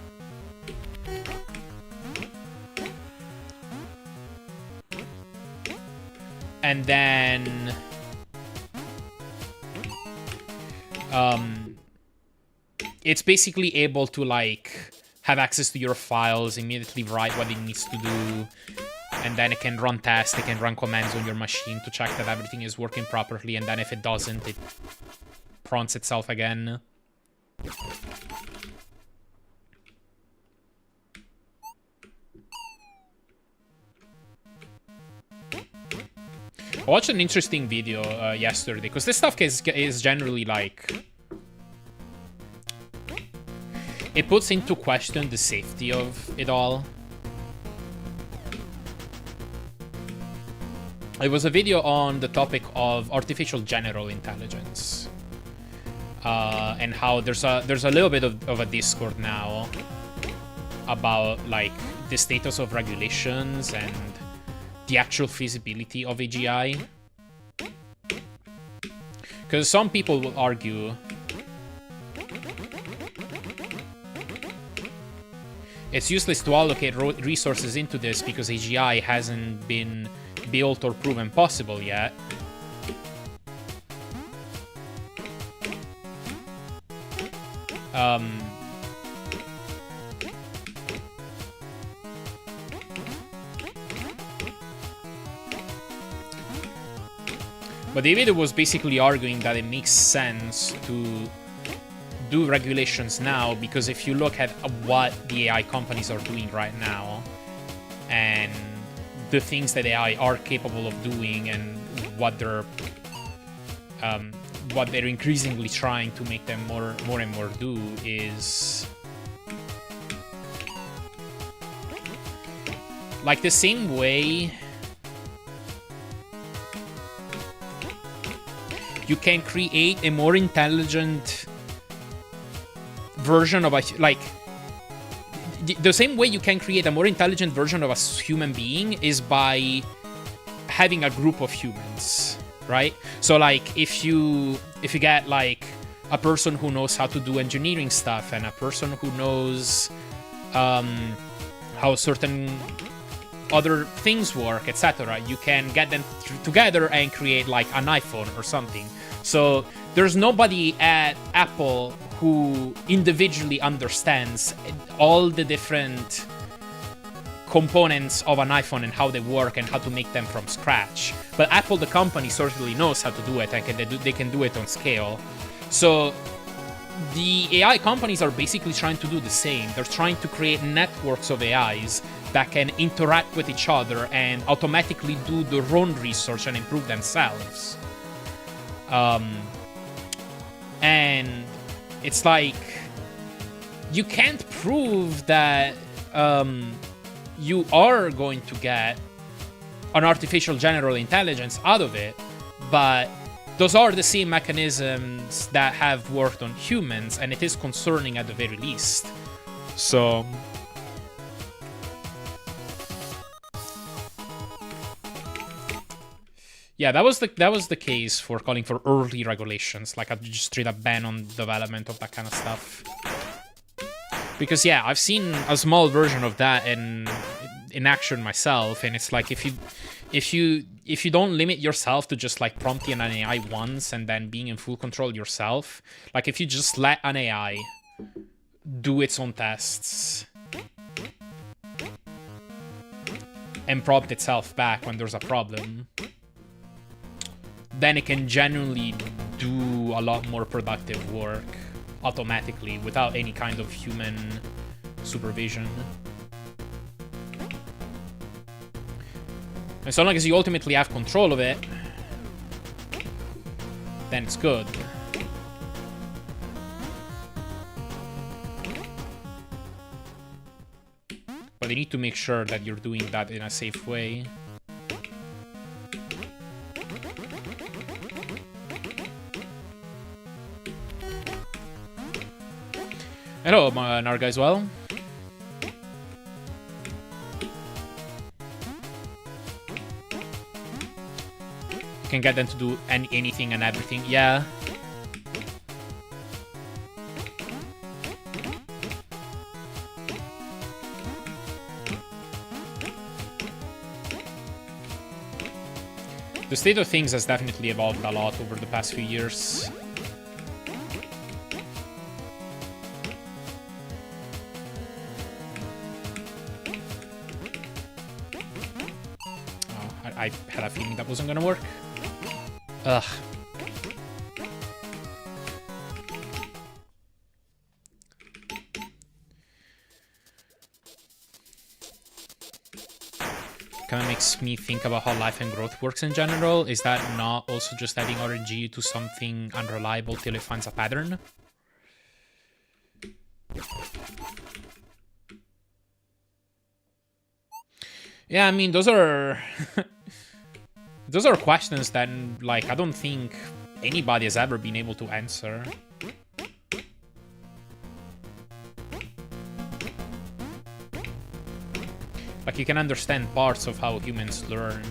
And then it's basically able to like have access to your files, immediately write what it needs to do, and then it can run tests, it can run commands on your machine to check that everything is working properly, and then if it doesn't, it prompts itself again. I watched an interesting video yesterday, because this stuff is generally like... it puts into question the safety of it all. It was a video on the topic of artificial general intelligence. And how there's a little bit of a discord now about like the status of regulations and the actual feasibility of AGI. Because some people will argue it's useless to allocate resources into this because AGI hasn't been built or proven possible yet. But David was basically arguing that it makes sense to do regulations now, because if you look at what the AI companies are doing right now and the things that AI are capable of doing and what they're increasingly trying to make them more and more do is Like the same way you can create a more intelligent version of a, like, the same way you can create a more intelligent version of a human being is by having a group of humans, right? So like if you get like a person who knows how to do engineering stuff and a person who knows how certain other things work, etc., you can get them together and create like an iPhone or something. So there's nobody at Apple who individually understands all the different components of an iPhone and how they work and how to make them from scratch. But Apple, the company, certainly knows how to do it, and they can do it on scale. So the AI companies are basically trying to do the same. They're trying to create networks of AIs that can interact with each other and automatically do their own research and improve themselves. And it's like, you can't prove that you are going to get an artificial general intelligence out of it, but those are the same mechanisms that have worked on humans, and it is concerning at the very least. So yeah, that was the case for calling for early regulations, like a just straight up ban on development of that kind of stuff. Because yeah, I've seen a small version of that in action myself, and it's like if you don't limit yourself to just like prompting an AI once and then being in full control yourself, like if you just let an AI do its own tests and prompt itself back when there's a problem, then it can genuinely do a lot more productive work automatically without any kind of human supervision. And so long as you ultimately have control of it, then it's good. But you need to make sure that you're doing that in a safe way. Hello, Narga as well. You can get them to do anything and everything. Yeah. The state of things has definitely evolved a lot over the past few years. I had a feeling that wasn't gonna work. Ugh. Kind of makes me think about how life and growth works in general. Is that not also just adding RNG to something unreliable till it finds a pattern? Yeah, I mean, those are those are questions that, like, I don't think anybody has ever been able to answer. Like, you can understand parts of how humans learn,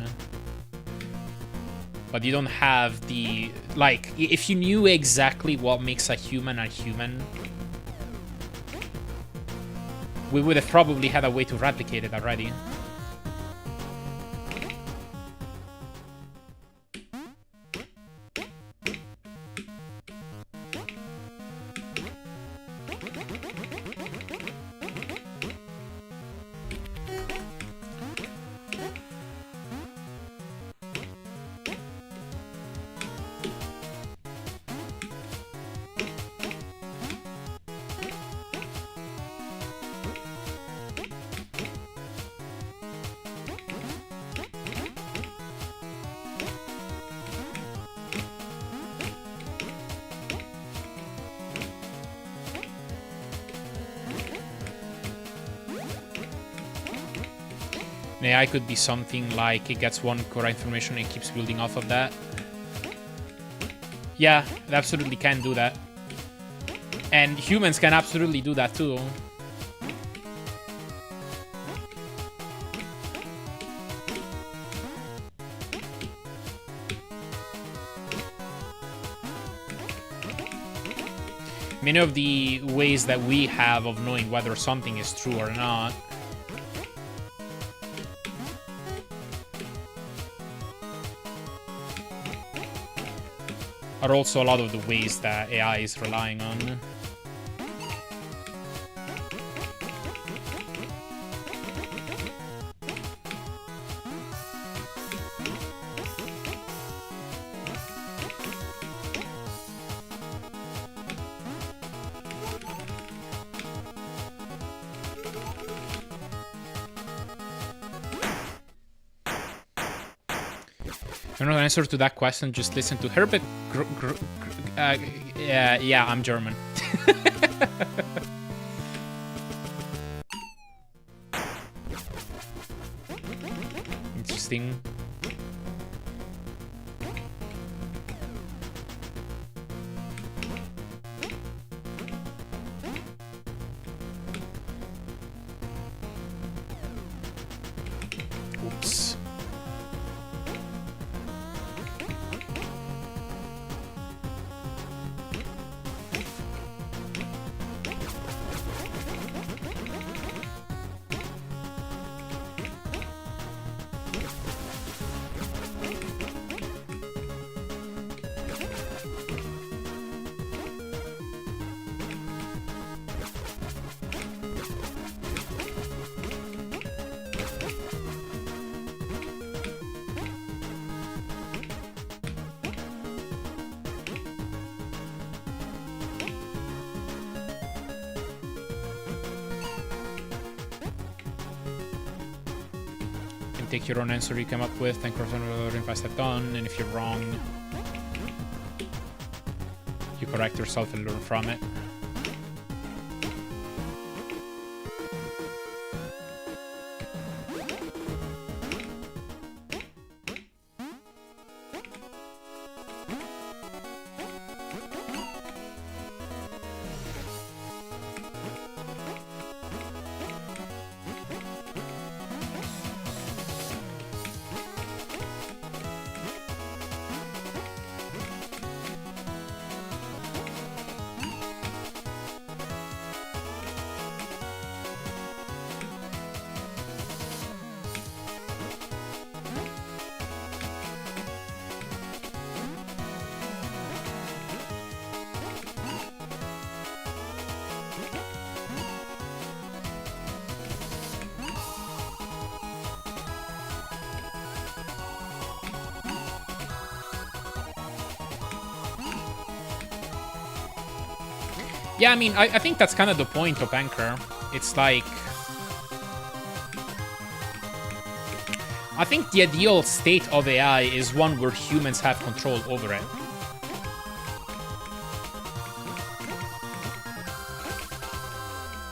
but you don't have the, like, if you knew exactly what makes a human, we would have probably had a way to replicate it already. An AI could be something like it gets one correct information and keeps building off of that. Yeah, it absolutely can do that. And humans can absolutely do that too. Many of the ways that we have of knowing whether something is true or not are also a lot of the ways that AI is relying on. If you know the answer to that question, just listen to Herbert. Yeah, I'm German. Interesting. Oops. Take your own answer you come up with and cross over and pass that on, and if you're wrong, you correct yourself and learn from it. Yeah, I mean, I think that's kind of the point of Anchor. It's like, I think the ideal state of AI is one where humans have control over it.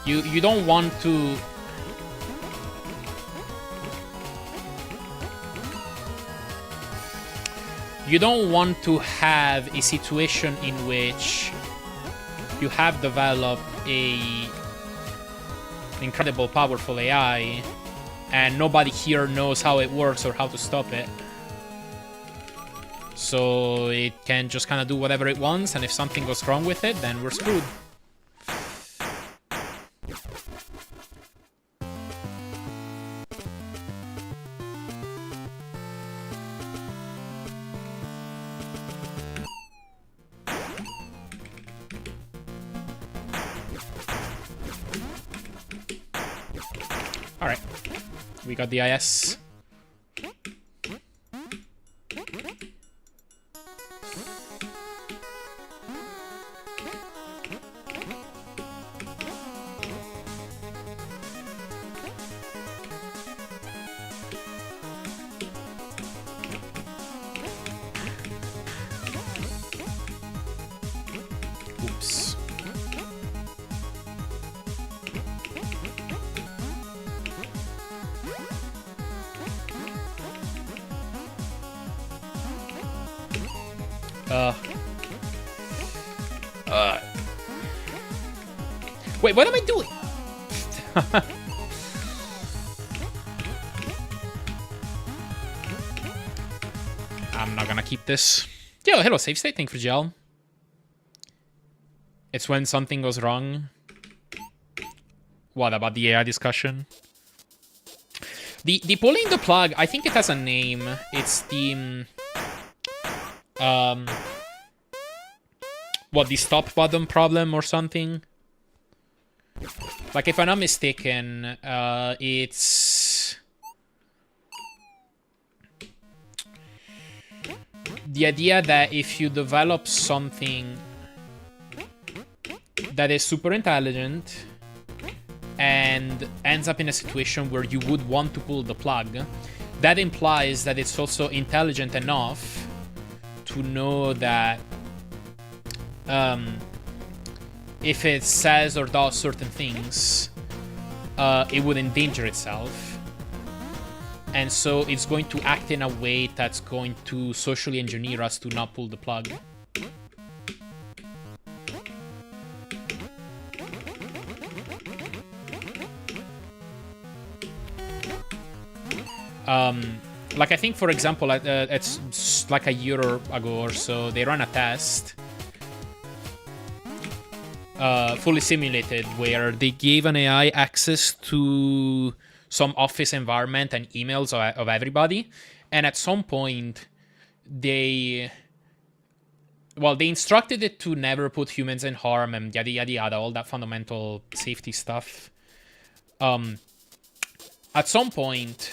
You don't want to... You don't want to have a situation in which you have developed a incredible, powerful AI, and nobody here knows how it works or how to stop it. So it can just kind of do whatever it wants, and if something goes wrong with it, then we're screwed. Alright, we got the IS. Oops. Wait, what am I doing? I'm not gonna keep this. Yo, hello, save state. Thank you for gel. It's when something goes wrong. What about the AI discussion? The pulling the plug, I think it has a name. It's the what, the stop button problem or something? Like, if I'm not mistaken, it's the idea that if you develop something that is super intelligent and ends up in a situation where you would want to pull the plug, that implies that it's also intelligent enough to know that if it says or does certain things, it would endanger itself. And so it's going to act in a way that's going to socially engineer us to not pull the plug. Like, I think, for example, it's like a year ago or so, they ran a test, fully simulated, where they gave an AI access to some office environment and emails of everybody, and at some point, they instructed it to never put humans in harm and yada yada yada, all that fundamental safety stuff. At some point,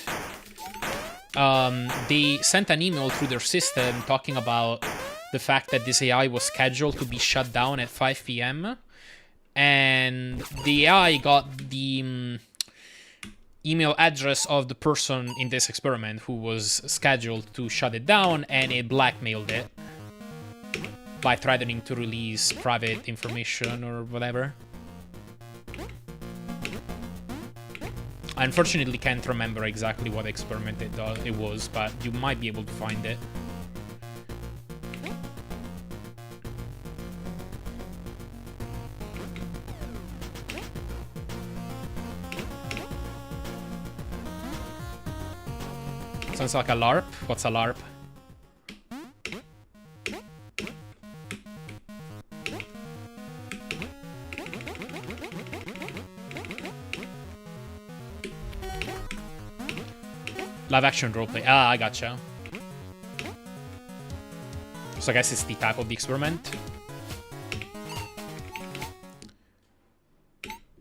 they sent an email through their system talking about the fact that this AI was scheduled to be shut down at 5 p.m. And the AI got the email address of the person in this experiment who was scheduled to shut it down, and it blackmailed it by threatening to release private information or whatever. I unfortunately can't remember exactly what experiment it was, but you might be able to find it. Sounds like a LARP. What's a LARP? Live action roleplay. Ah, I gotcha. So I guess it's the type of the experiment.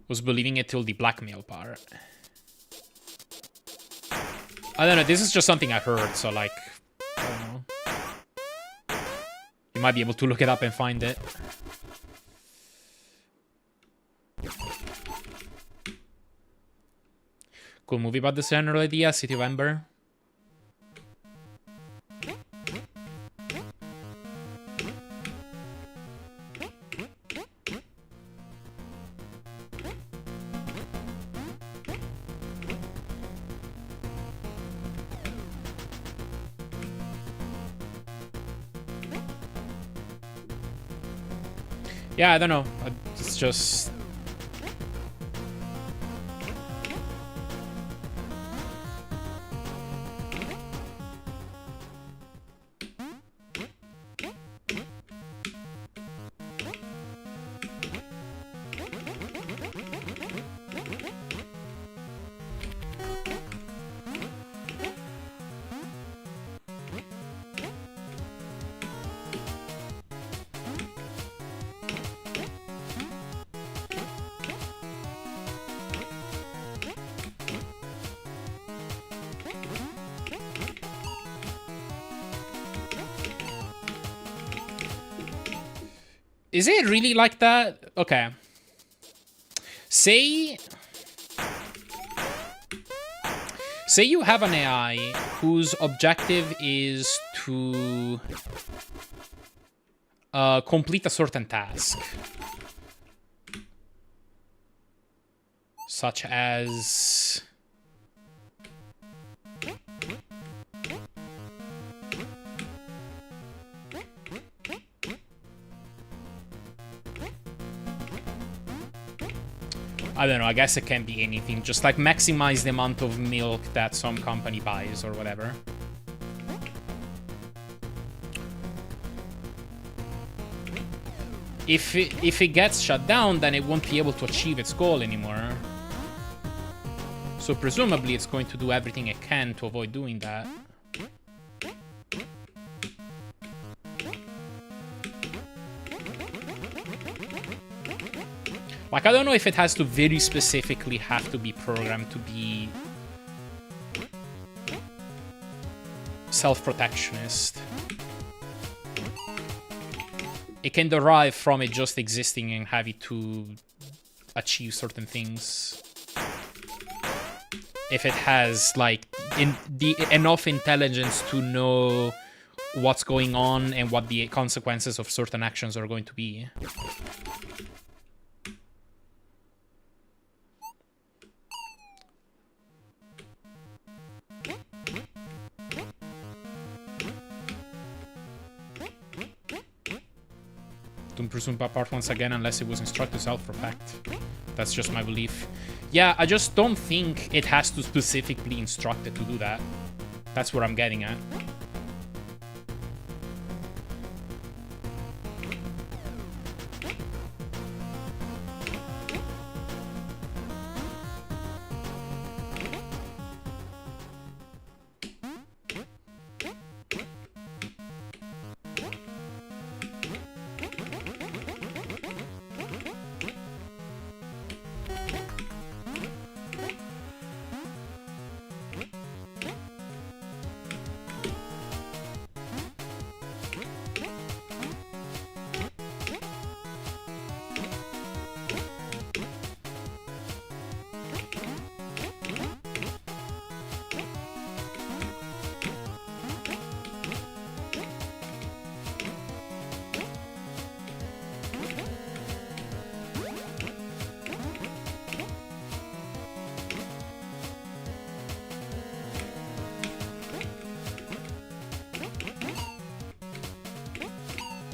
Was believing it till the blackmail part. I don't know, this is just something I heard, so like, I don't know. You might be able to look it up and find it. Cool movie about this general idea, City of Ember. Yeah, I don't know. It's just... Is it really like that? Okay. Say you have an AI whose objective is to complete a certain task. Such as... I don't know, I guess it can be anything. Just like maximize the amount of milk that some company buys or whatever. If it gets shut down, then it won't be able to achieve its goal anymore. So presumably it's going to do everything it can to avoid doing that. Like, I don't know if it has to very specifically have to be programmed to be self-protectionist. It can derive from it just existing and have it to achieve certain things. If it has, like, enough intelligence to know what's going on and what the consequences of certain actions are going to be. Don't presume apart once again unless it was instructed self-protect. That's just my belief. Yeah, I just don't think it has to specifically instruct it to do that. That's what I'm getting at.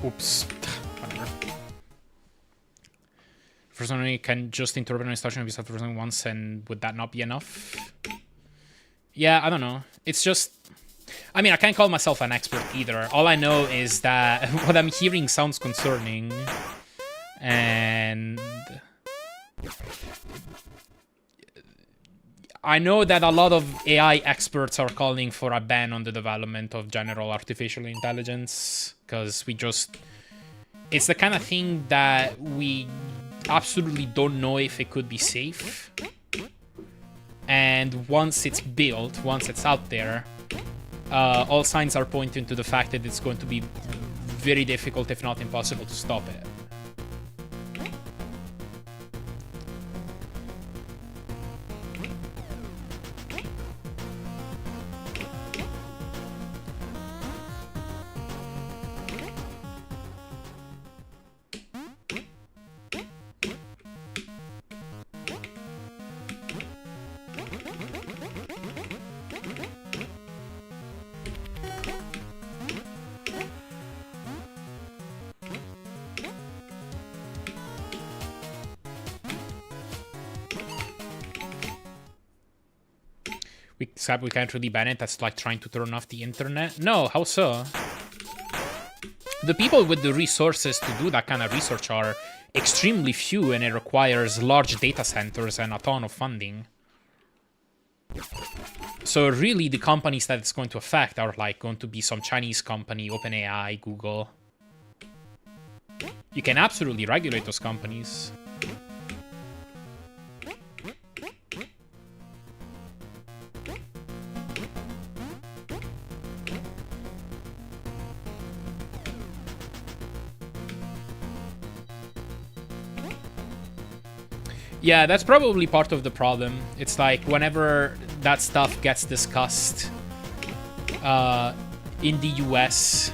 Oops. Whatever. For some reason, you can just interpret an instruction of yourself once, and would that not be enough? Yeah, I don't know. It's just... I mean, I can't call myself an expert either. All I know is that what I'm hearing sounds concerning. And... I know that a lot of AI experts are calling for a ban on the development of general artificial intelligence, because we just... It's the kind of thing that we absolutely don't know if it could be safe. And once it's built, once it's out there, all signs are pointing to the fact that it's going to be very difficult, if not impossible, to stop it. Except we can't really ban it. That's like trying to turn off the internet. No, how so? The people with the resources to do that kind of research are extremely few, and it requires large data centers and a ton of funding. So really, the companies that it's going to affect are like going to be some Chinese company, OpenAI, Google. You can absolutely regulate those companies. Yeah, that's probably part of the problem. It's like whenever that stuff gets discussed in the US,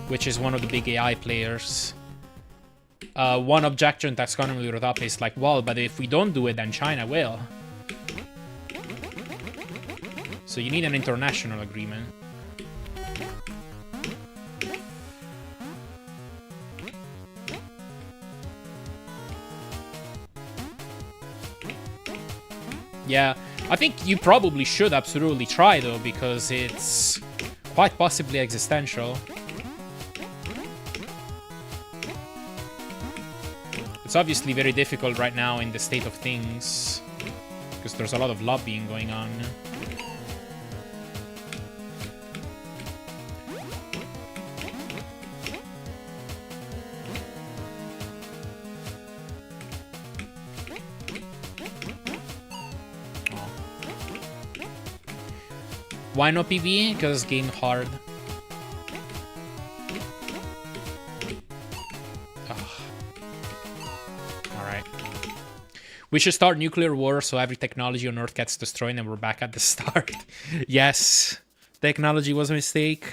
which is one of the big AI players, one objection that's commonly brought up is like, well, but if we don't do it, then China will. So you need an international agreement. Yeah, I think you probably should absolutely try, though, because it's quite possibly existential. It's obviously very difficult right now in the state of things, because there's a lot of lobbying going on. Why not PB? Because game hard. Alright. We should start nuclear war so every technology on Earth gets destroyed and we're back at the start. Yes. Technology was a mistake.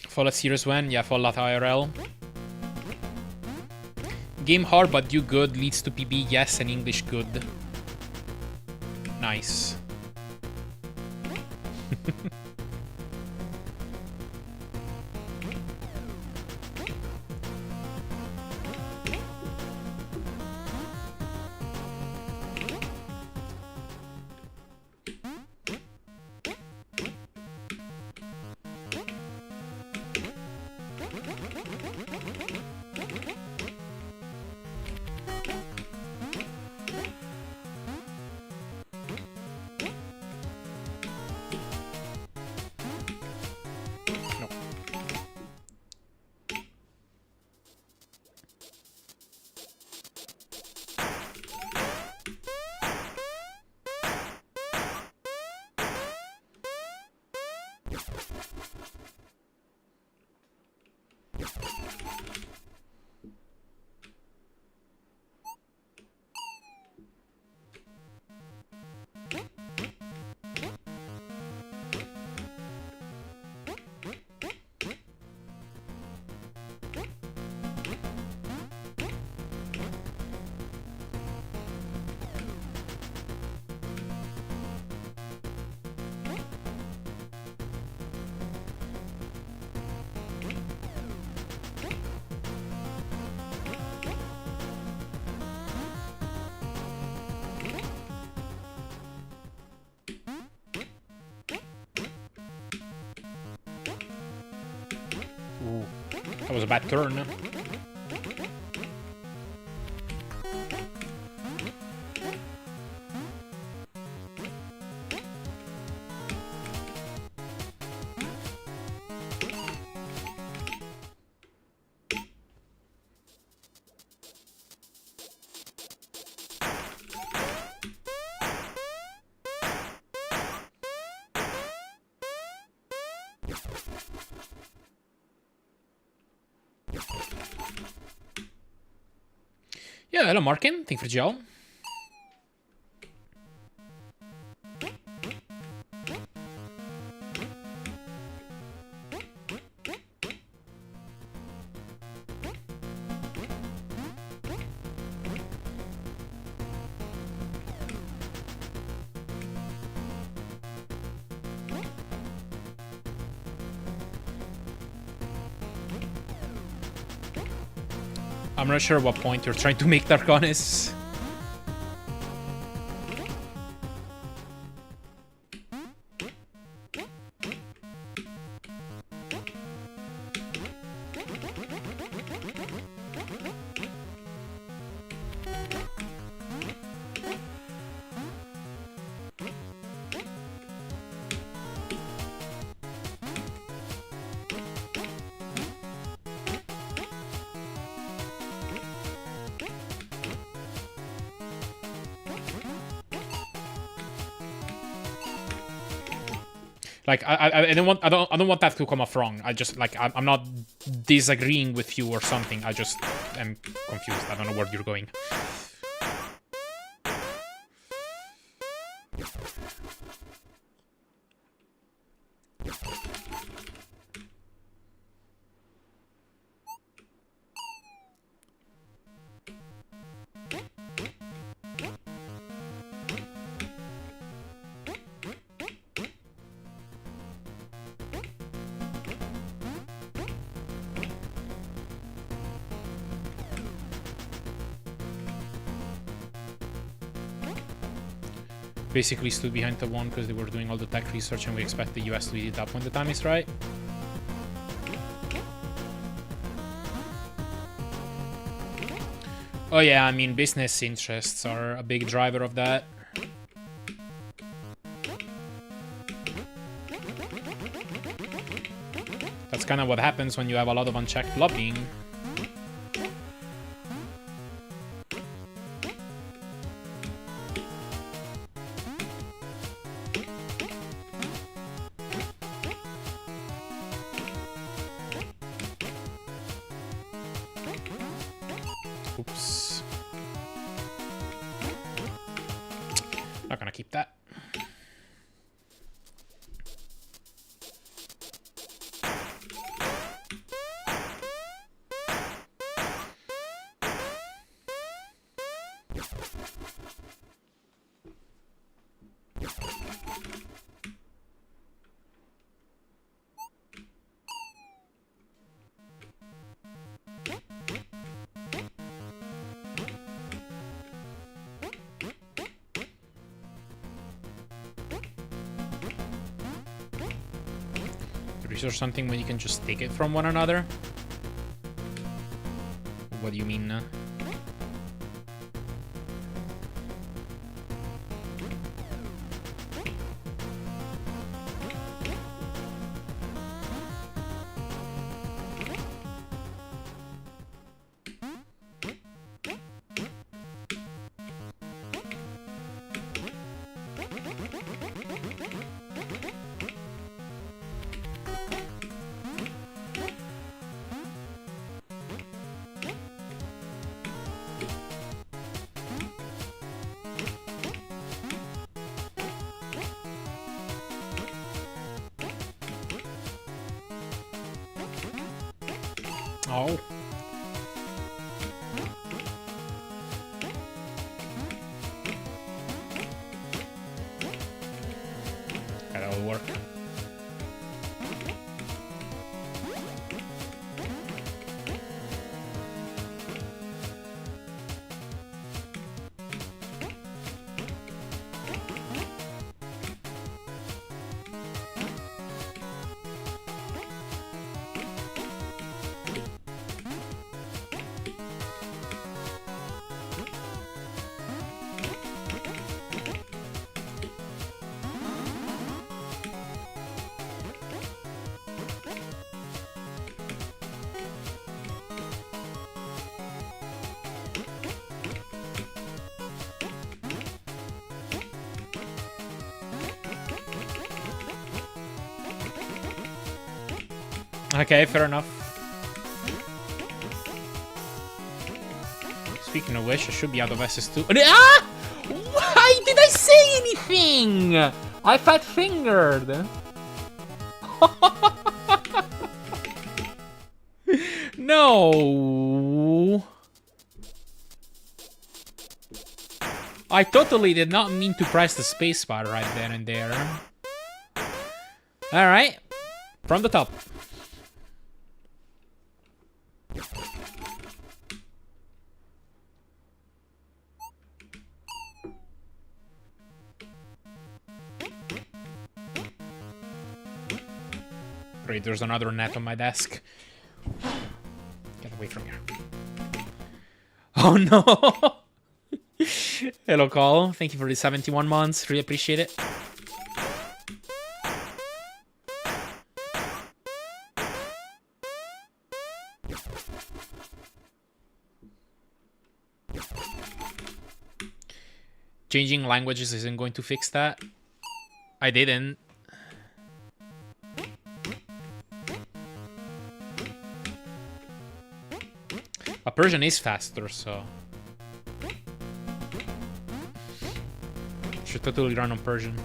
Fallout Series 1, yeah, Fallout IRL. Game hard but do good leads to PB, yes, and English good. Nice. Ooh, that was a bad turn. Yeah, hello Markin, thank you for the gel. I'm not sure what point you're trying to make, Darkonis. Like I don't want that to come off wrong. I just like I'm not disagreeing with you or something. I just am confused. I don't know where you're going. basically stood behind the one because they were doing all the tech research and we expect the US to eat it up when the time is right. Oh yeah, I mean, business interests are a big driver of that. That's kind of what happens when you have a lot of unchecked lobbying. Oops. Not gonna keep that. Or something when you can just take it from one another? What do you mean? Oh. That'll work. Okay, fair enough. Speaking of which, I should be out of SS2. Ah! Why did I say anything? I fat fingered. No. I totally did not mean to press the spacebar right then and there. Alright. From the top. Great, there's another net on my desk. Get away from here. Oh no! Hello, Call. Thank you for the 71 months. Really appreciate it. Changing languages isn't going to fix that. I didn't. But Persian is faster, so... should totally run on Persian.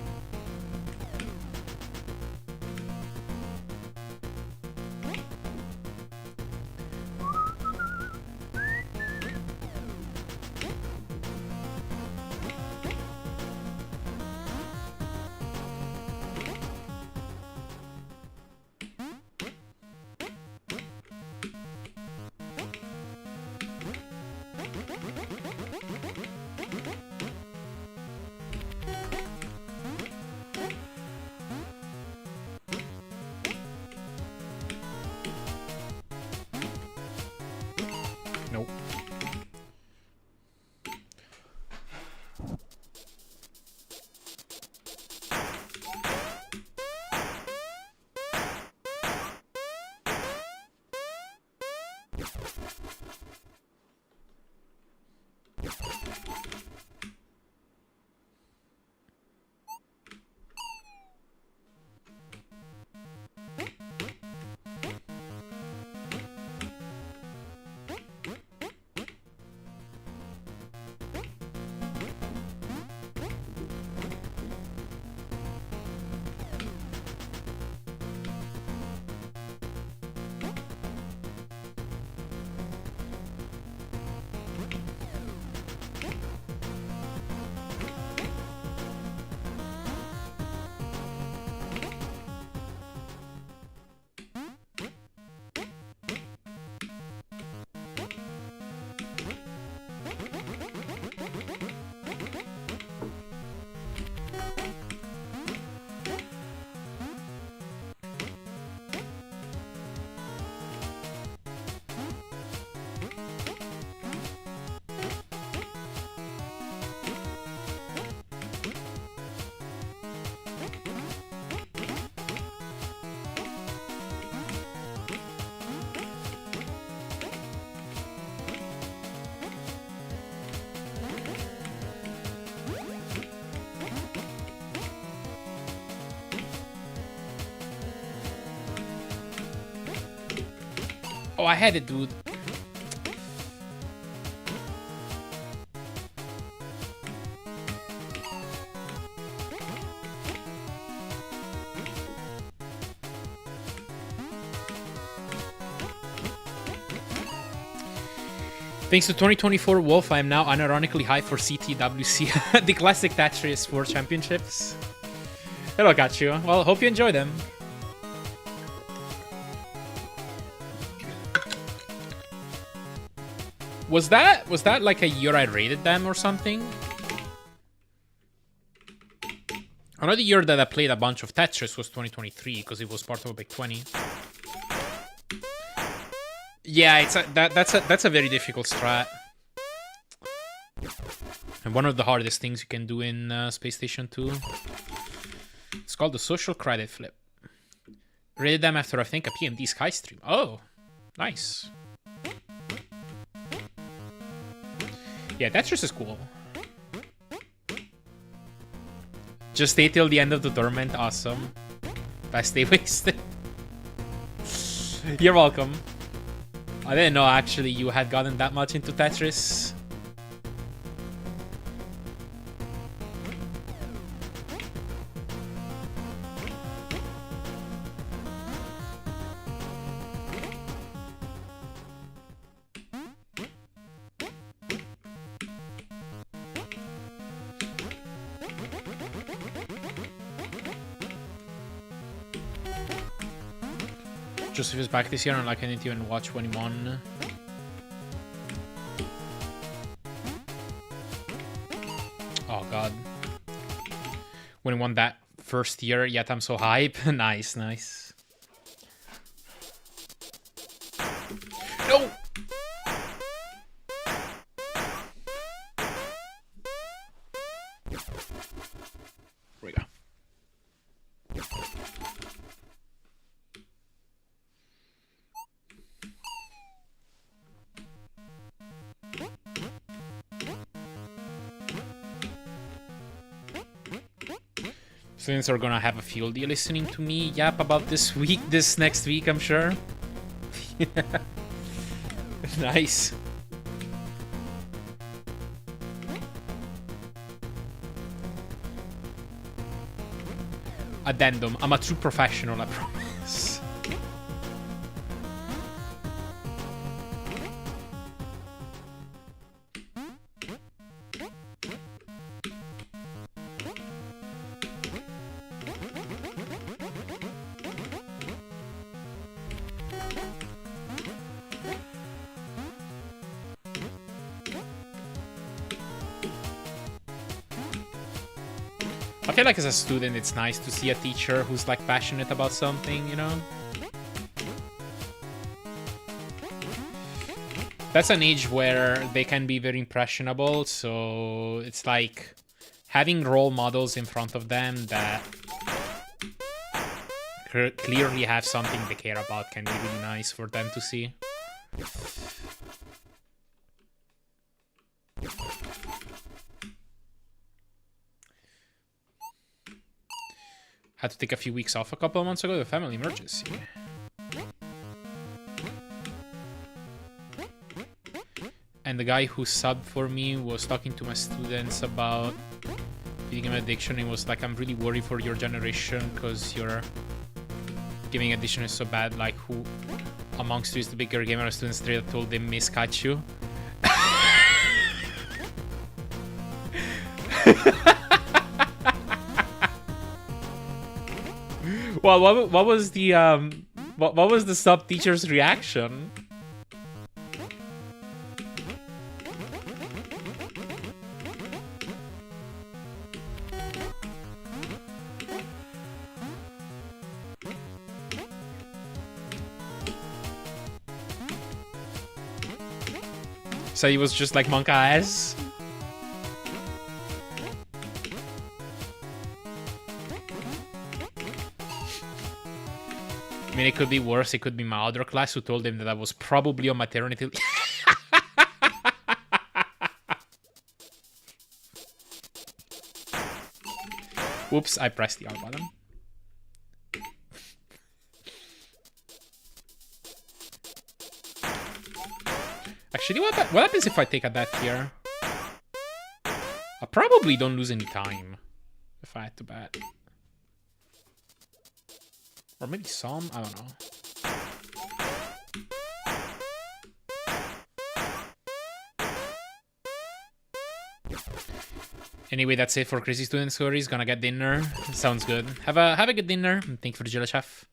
Oh, I had it, dude. Thanks to 2024 Wolf, I am now unironically high for CTWC, the classic Tetris 4 championships. Hello, got you. Well, hope you enjoy them. Was that like a year I rated them or something? Another year that I played a bunch of Tetris was 2023 because it was part of a Big 20. Yeah, that's a very difficult strat. And one of the hardest things you can do in Space Station 2. It's called the Social Credit Flip. Rated them after, I think, a PMD Sky stream. Oh, nice. Yeah, Tetris is cool. Just stay till the end of the tournament. Awesome. Best day wasted. You're welcome. I didn't know actually you had gotten that much into Tetris. Joseph is back this year, and like I didn't even watch when he won. Oh god. When he won that first year, yet I'm so hype. Nice, nice. No! Here we go. Students are gonna have a field day listening to me yap about this next week, I'm sure. Nice. Addendum. I'm a true professional, I promise. I feel like as a student, it's nice to see a teacher who's like passionate about something, you know? That's an age where they can be very impressionable, so it's like having role models in front of them that clearly have something they care about can be really nice for them to see. Had to take a few weeks off a couple of months ago. The family emergency. And the guy who subbed for me was talking to my students about video game addiction. He was like, I'm really worried for your generation because your gaming addiction is so bad. Like, who amongst you is the bigger gamer? Students straight told them Miss Kachu. Well, what was the sub teacher's reaction? So he was just like monk ass. I mean, it could be worse. It could be my other class who told him that I was probably on maternity leave. Whoops, I pressed the R button. Actually, what happens if I take a death here? I probably don't lose any time if I had to bet. Or maybe some, I don't know. Anyway, that's it for Crazy Student Stories. Gonna get dinner. Sounds good. Have a good dinner. Thank you for the jello, chef.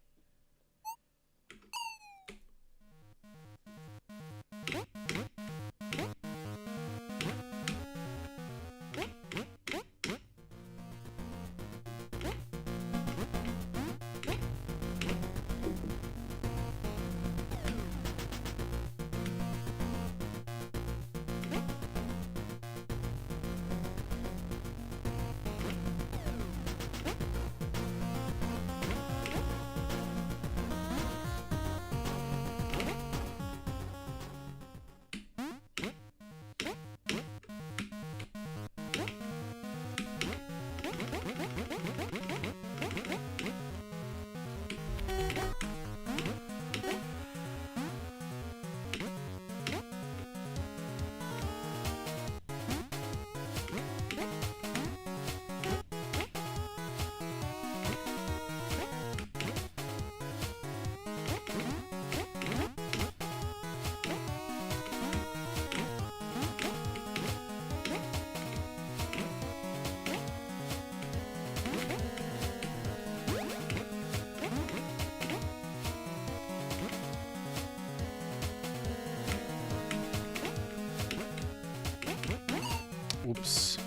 Oops.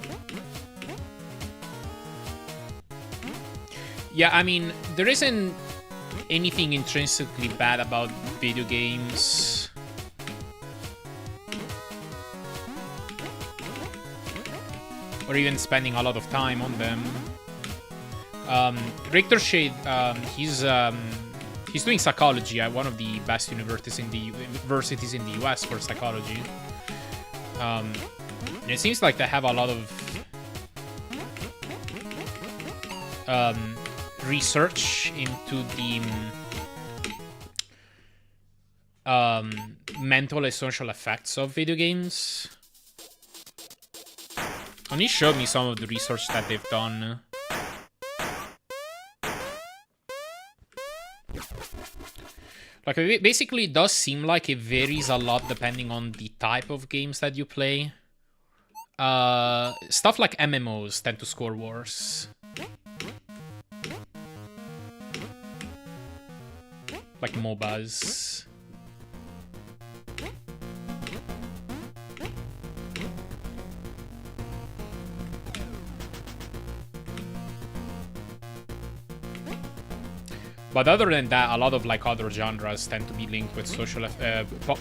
Yeah, I mean, there isn't anything intrinsically bad about video games. Or even spending a lot of time on them. Richter Shade, he's doing psychology at one of the best universities in the US for psychology. And it seems like they have a lot of research into the mental and social effects of video games. And he showed me some of the research that they've done. Like, it basically does seem like it varies a lot depending on the type of games that you play. Stuff like MMOs tend to score worse. Like MOBAs. But other than that, a lot of like other genres tend to be linked with social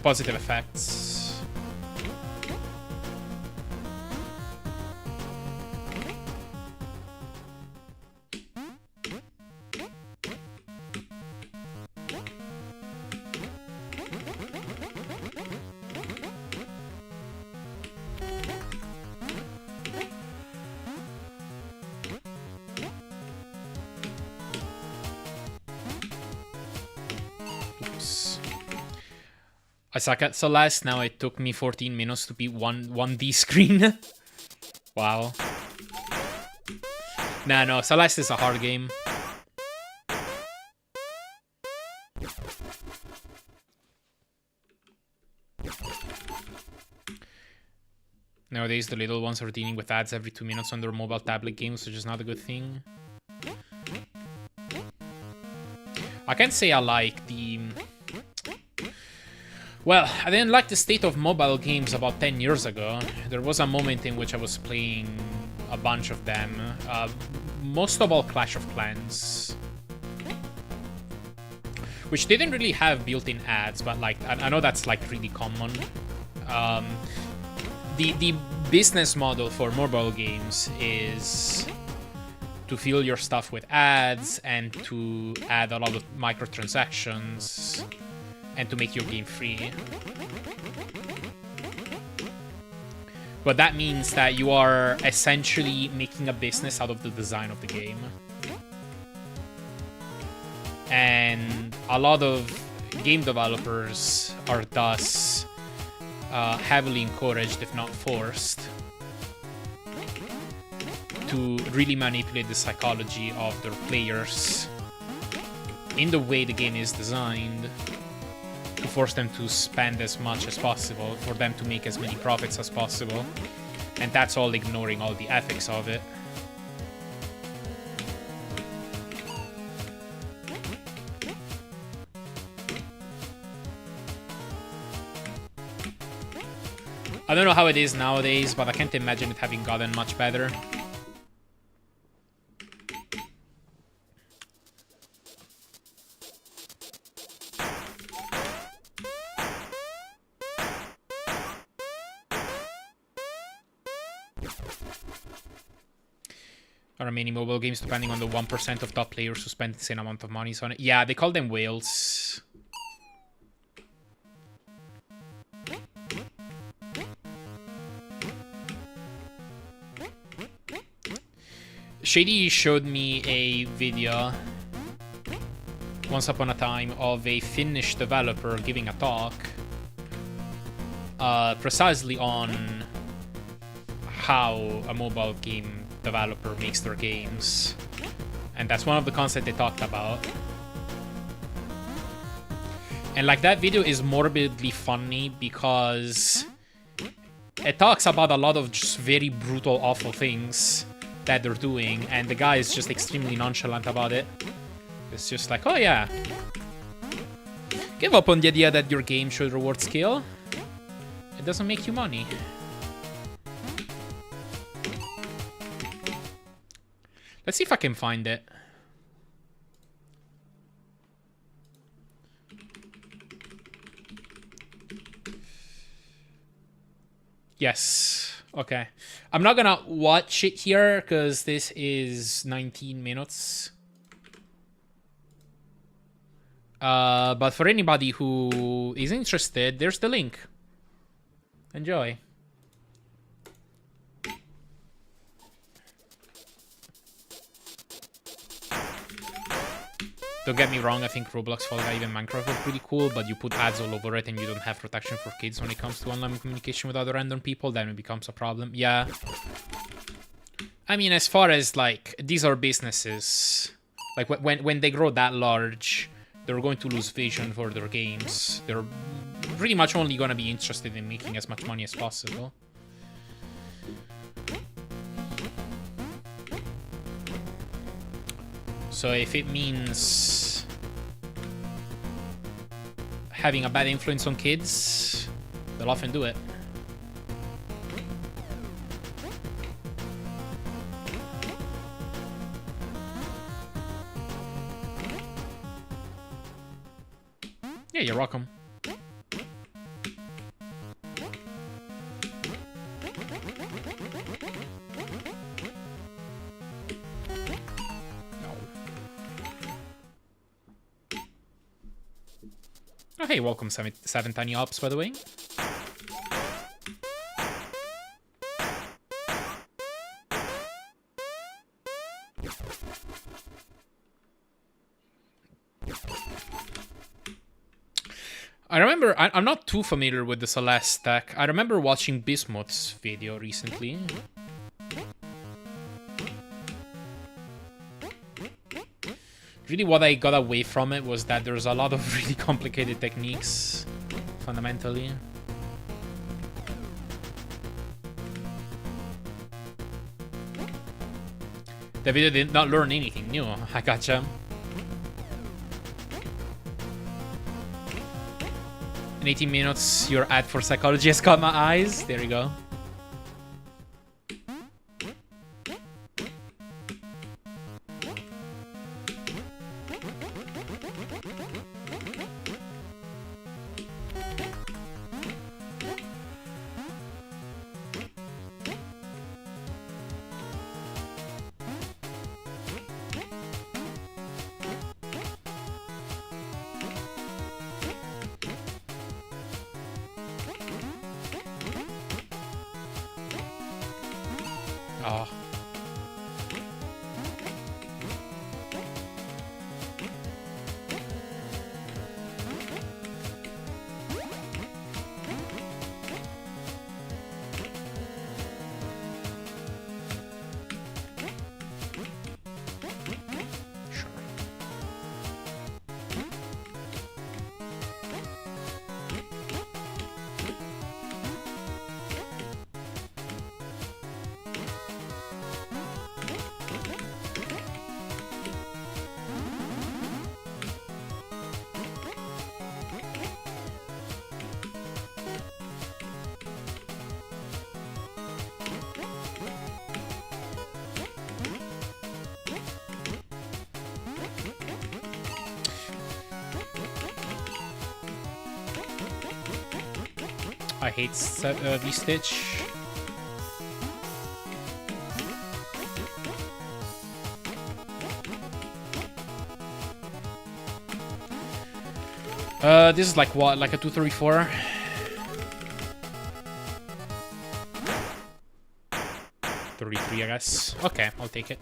positive effects. I suck at Celeste. Now it took me 14 minutes to beat 1D screen. Wow. Nah, no, Celeste is a hard game. Nowadays, the little ones are dealing with ads every 2 minutes on their mobile tablet games, which is not a good thing. I can't say I like the... Well, I didn't like the state of mobile games about 10 years ago. There was a moment in which I was playing a bunch of them. Most of all Clash of Clans. Which didn't really have built-in ads, but like, I know that's like really common. The business model for mobile games is to fill your stuff with ads and to add a lot of microtransactions and to make your game free. But that means that you are essentially making a business out of the design of the game. And a lot of game developers are thus heavily encouraged, if not forced, to really manipulate the psychology of their players in the way the game is designed, to force them to spend as much as possible, for them to make as many profits as possible. And that's all ignoring all the ethics of it. I don't know how it is nowadays, but I can't imagine it having gotten much better. Are many mobile games depending on the 1% of top players who spend the same amount of money on it? Yeah, they call them whales. Shady showed me a video once upon a time of a Finnish developer giving a talk precisely on how a mobile game developer makes their games. And that's one of the concepts they talked about. And like, that video is morbidly funny because it talks about a lot of just very brutal, awful things that they're doing, and the guy is just extremely nonchalant about it. It's just like, oh yeah, give up on the idea that your game should reward skill. It doesn't make you money. Let's see if I can find it. Yes. Okay. I'm not gonna watch it here because this is 19 minutes. But for anybody who is interested, there's the link. Enjoy. Don't get me wrong, I think Roblox, Fall Guy, even Minecraft are pretty cool, but you put ads all over it and you don't have protection for kids when it comes to online communication with other random people, then it becomes a problem. Yeah. I mean, as far as, like, these are businesses. Like, when they grow that large, they're going to lose vision for their games. They're pretty much only going to be interested in making as much money as possible. So if it means having a bad influence on kids, they'll often do it. Yeah, you're welcome. Oh, hey, welcome, Seven Tiny Ops, by the way. I remember, I'm not too familiar with the Celeste tech. I remember watching Bismuth's video recently. Really what I got away from it was that there's a lot of really complicated techniques, fundamentally. The video did not learn anything new, I gotcha. In 18 minutes, your ad for psychology has caught my eyes. There you go. Oh. I hate V-Stitch. This is like what? Like a 234? I guess. Okay, I'll take it.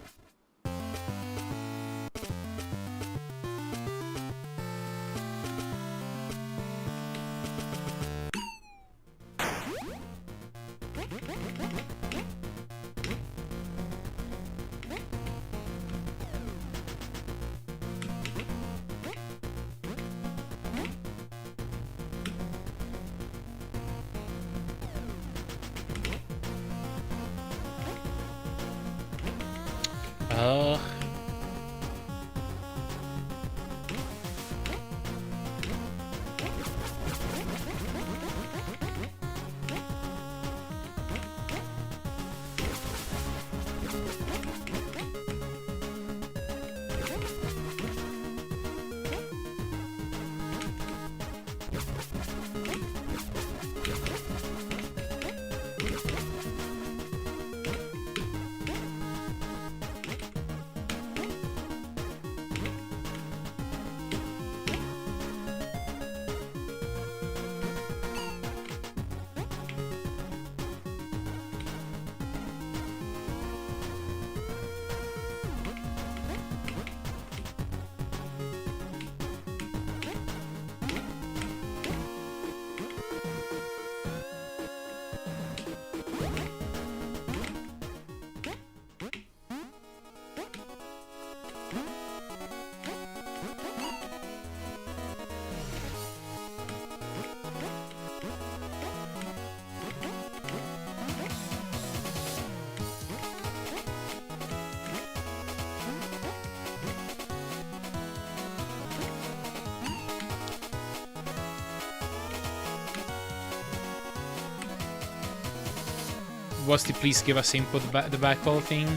Wasti, please give us input the backhaul thing.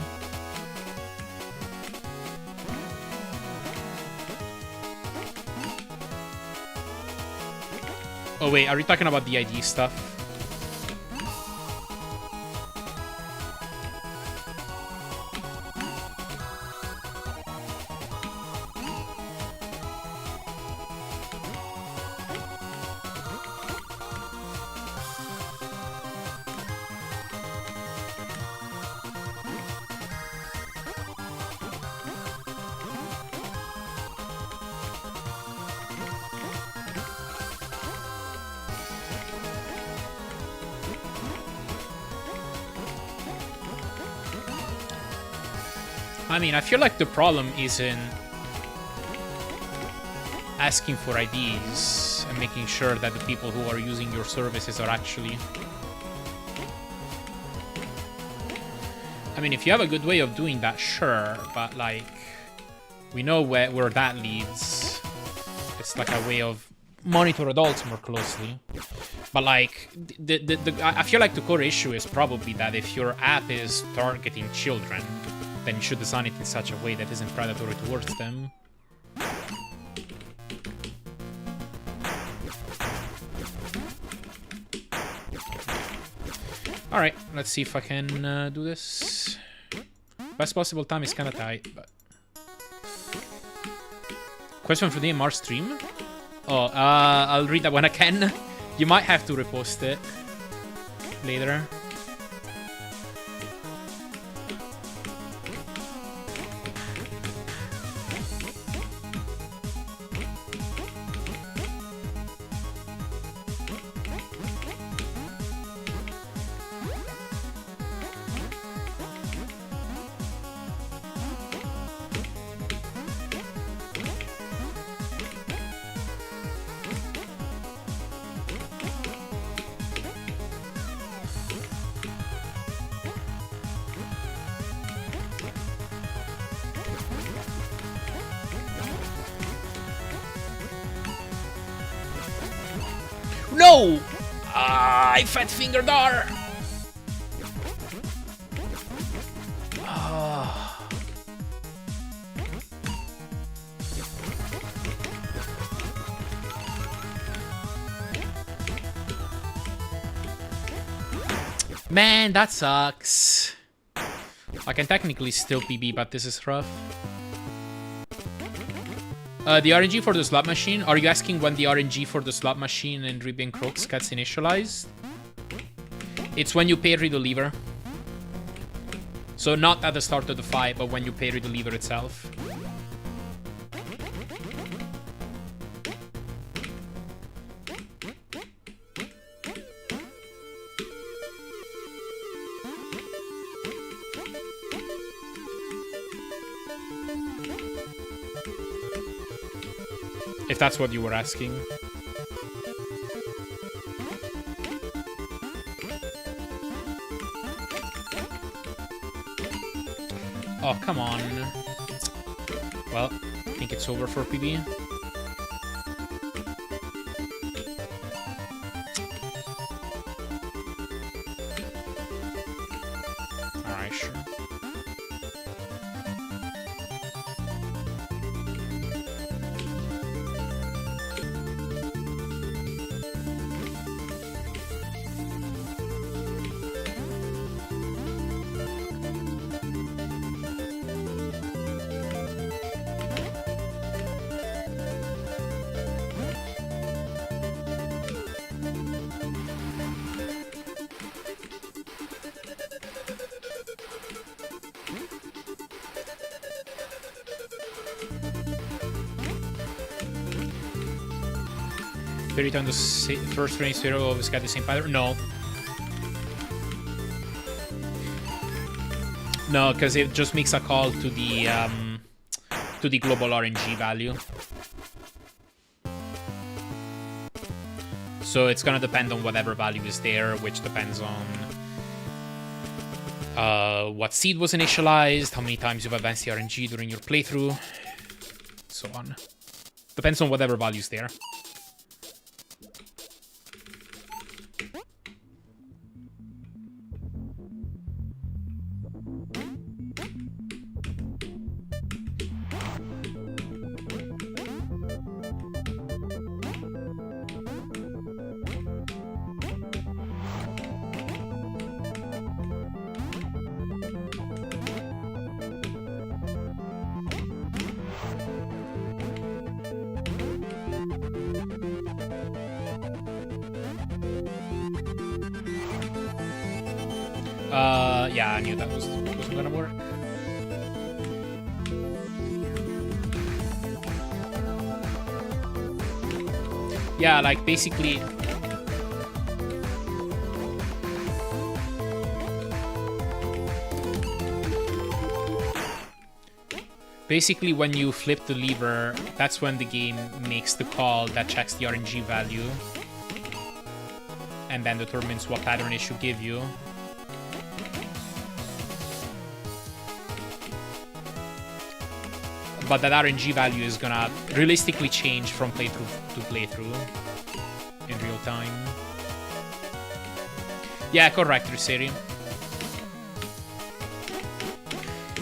Oh wait, are we talking about the ID stuff? I mean, I feel like the problem isn't asking for IDs and making sure that the people who are using your services are actually... I mean, if you have a good way of doing that, sure, but like, we know where that leads. It's like a way of monitor adults more closely. But like, I feel like the core issue is probably that if your app is targeting children, then you should design it in such a way that isn't predatory towards them. Alright, let's see if I can do this. Best possible time is kinda tight, but... Question for the MR stream? Oh, I'll read that when I can. You might have to repost it later. No! I fat fingered R! Man, that sucks. I can technically still PB, but this is rough. The RNG for the slot machine. Are you asking when the RNG for the slot machine and Ribbon Crux gets initialized? It's when you pay the lever. So not at the start of the fight, but when you pay the lever itself. If that's what you were asking. Oh, come on. Well, I think it's over for PB. Alright, sure. Spirit on the first range Spirit always got the same pattern? No. No, because it just makes a call to the global RNG value. So it's gonna depend on whatever value is there, which depends on what seed was initialized, how many times you've advanced the RNG during your playthrough, so on. Depends on whatever value is there. Yeah, I knew that wasn't gonna work. Yeah, like basically Basically, when you flip the lever, that's when the game makes the call that checks the RNG value and then determines what pattern it should give you. But that RNG value is gonna realistically change from playthrough to playthrough in real time. Yeah, correct, Ruseri.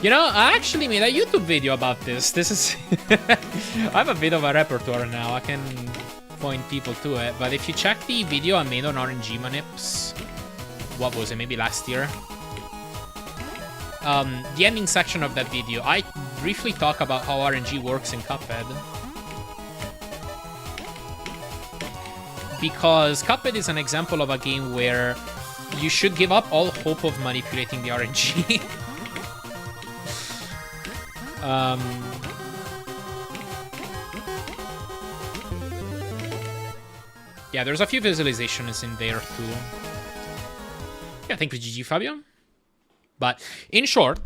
You know, I actually made a YouTube video about this. This is... I have a bit of a repertoire now. I can point people to it. But if you check the video I made on RNG manips... What was it? Maybe last year? The ending section of that video, I briefly talk about how RNG works in Cuphead. Because Cuphead is an example of a game where you should give up all hope of manipulating the RNG. Yeah, there's a few visualizations in there too. Yeah, thank you, GG Fabio. But in short,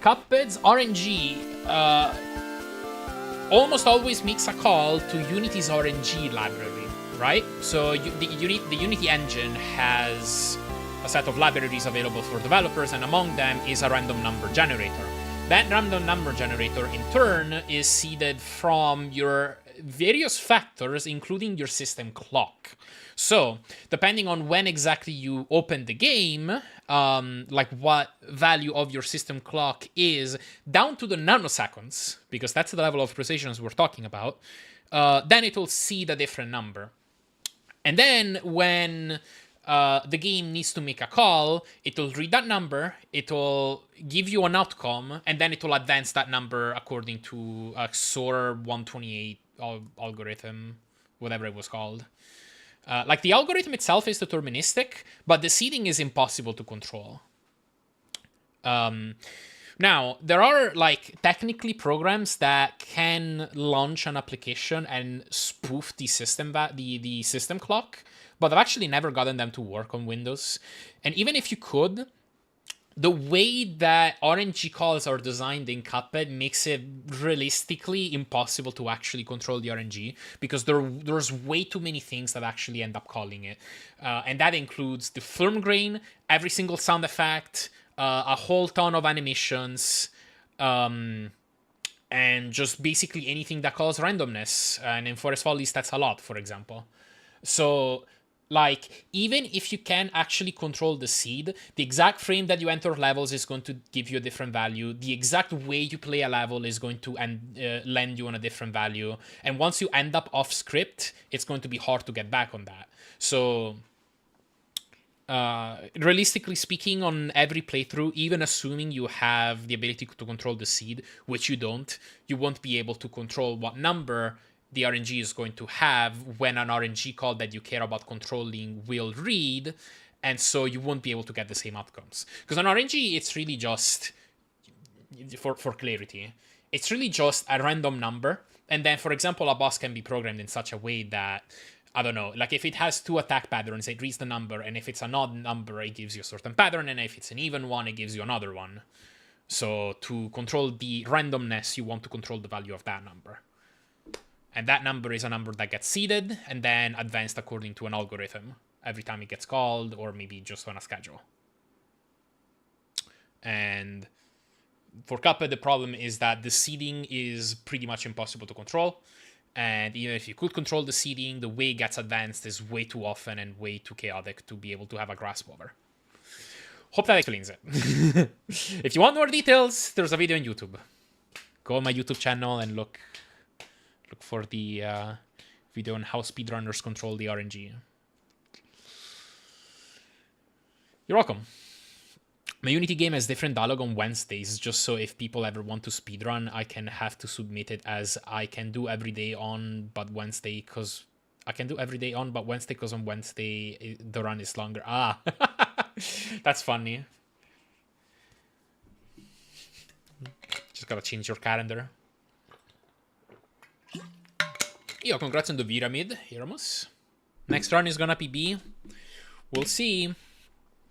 Cuphead's RNG almost always makes a call to Unity's RNG library, right? So the Unity engine has a set of libraries available for developers, and among them is a random number generator. That random number generator, in turn, is seeded from your various factors, including your system clock. So, depending on when exactly you open the game, like what value of your system clock is, down to the nanoseconds, because that's the level of precision we're talking about, then it will seed a different number. And then when the game needs to make a call, it will read that number, it will give you an outcome, and then it will advance that number according to a XOR 128 algorithm, whatever it was called. Like, the algorithm itself is deterministic, but the seeding is impossible to control. Now, there are, like, technically programs that can launch an application and spoof the system the system clock, but I've actually never gotten them to work on Windows. And even if you could, the way that RNG calls are designed in Cuphead makes it realistically impossible to actually control the RNG, because there's way too many things that actually end up calling it. And that includes the firm grain, every single sound effect, a whole ton of animations, and just basically anything that calls randomness. And in Forest Follies, that's a lot, for example. So, like, even if you can actually control the seed, the exact frame that you enter levels is going to give you a different value. The exact way you play a level is going to land you on a different value. And once you end up off script, it's going to be hard to get back on that. So, realistically speaking, on every playthrough, even assuming you have the ability to control the seed, which you don't, you won't be able to control what number the RNG is going to have when an RNG call that you care about controlling will read, and so you won't be able to get the same outcomes. Because on RNG, it's really just, for clarity, it's really just a random number, and then, for example, a boss can be programmed in such a way that, I don't know, like if it has two attack patterns, it reads the number, and if it's an odd number, it gives you a certain pattern, and if it's an even one, it gives you another one. So to control the randomness, you want to control the value of that number. And that number is a number that gets seeded and then advanced according to an algorithm every time it gets called, or maybe just on a schedule. And for Cuphead, the problem is that the seeding is pretty much impossible to control. And even if you could control the seeding, the way it gets advanced is way too often and way too chaotic to be able to have a grasp over. Hope that explains it. If you want more details, there's a video on YouTube. Go on my YouTube channel and look for the video on how speedrunners control the RNG. You're welcome. My Unity game has different dialogue on Wednesdays, just so if people ever want to speedrun, I can have to submit it as I can do every day on, but Wednesday, because I can do every day on, but Wednesday, because on Wednesday, the run is longer. Ah, that's funny. Just gotta change your calendar. Yo, congrats on the pyramid, Hieramos. Next run is gonna be B. We'll see.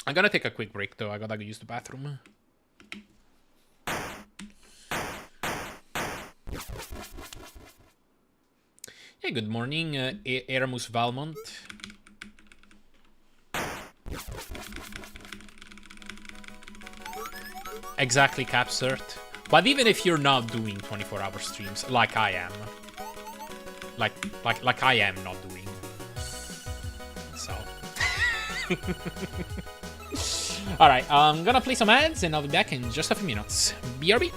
I'm gonna take a quick break though. I gotta use the bathroom. Hey, good morning, Eramus Valmont. Exactly, Capsert. But even if you're not doing 24-hour streams, like I am, like I am not doing, so. All right, I'm gonna play some ads, and I'll be back in just a few minutes. BRB.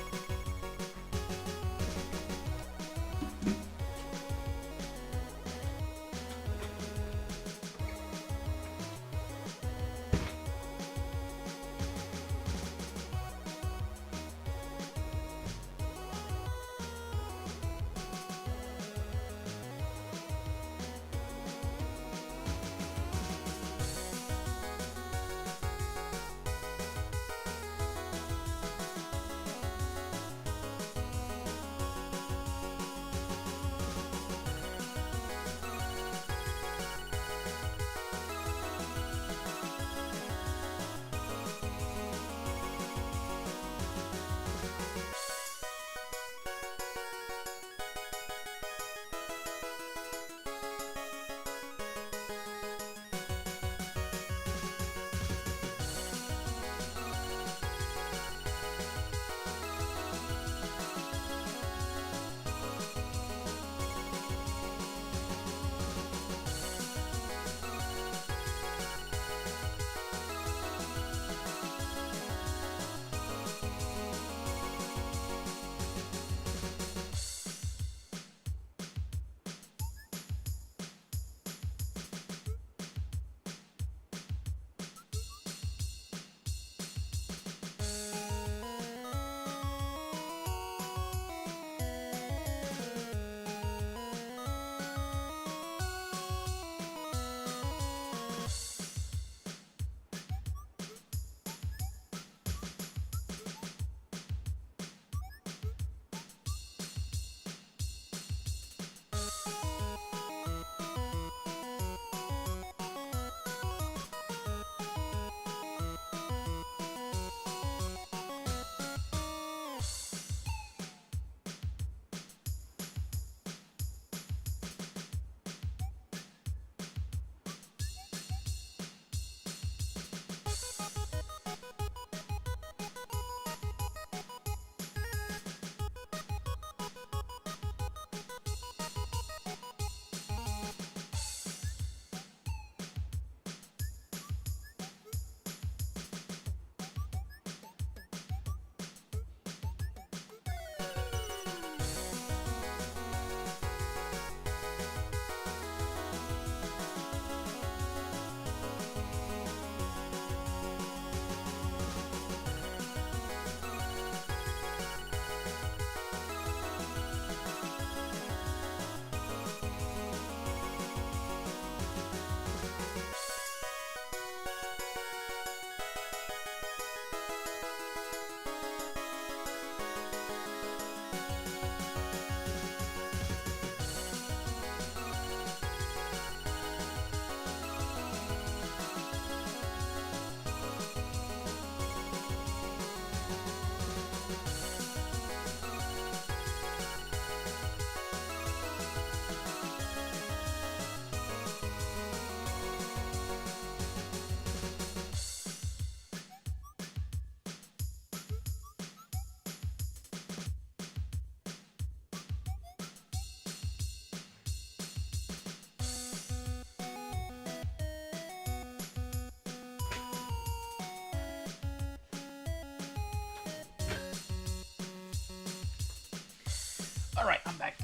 Alright, I'm back.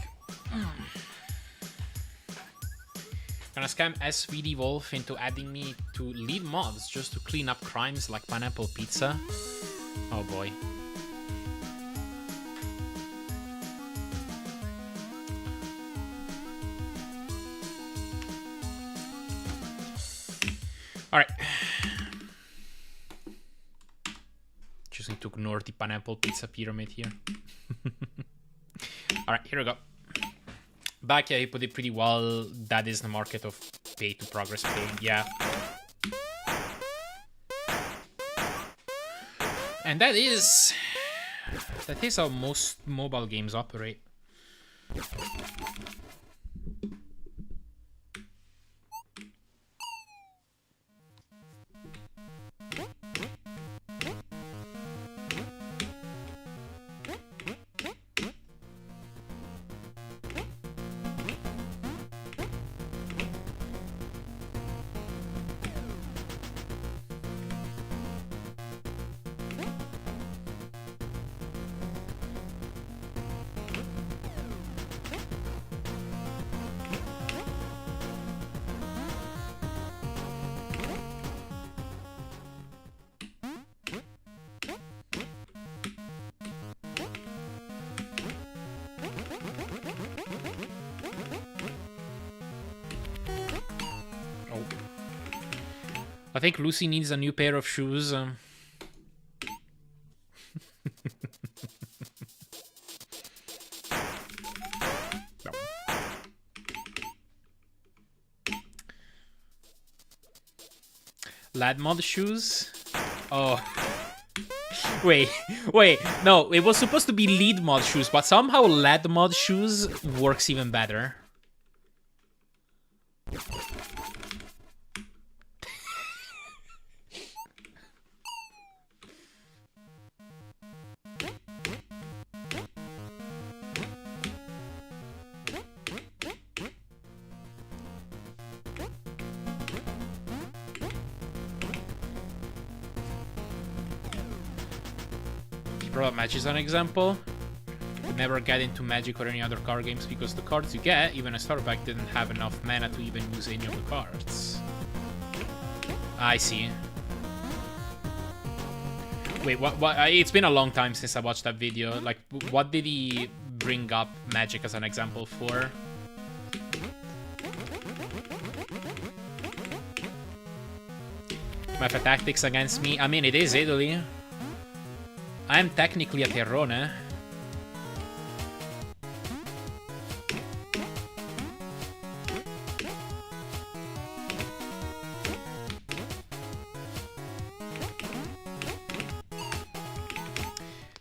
Gonna scam SVD Wolf into adding me to lead mods just to clean up crimes like pineapple pizza. Oh boy. Alright. Choosing to ignore the pineapple pizza pyramid here. Alright, here we go. Back, yeah, he put it pretty well. That is the market of pay to progress pay, yeah. And that is how most mobile games operate. I think Lucy needs a new pair of shoes. Lad mod shoes? Oh. Wait. No, it was supposed to be lead mod shoes, but somehow lad mod shoes works even better. Match is an example. You never get into Magic or any other card games because the cards you get, even a starter pack, didn't have enough mana to even use any of the cards. I see. Wait, what? It's been a long time since I watched that video. Like, what did he bring up Magic as an example for? Meta tactics against me? I mean, it is Italy. I'm technically a Terrone.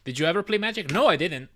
Did you ever play Magic? No, I didn't.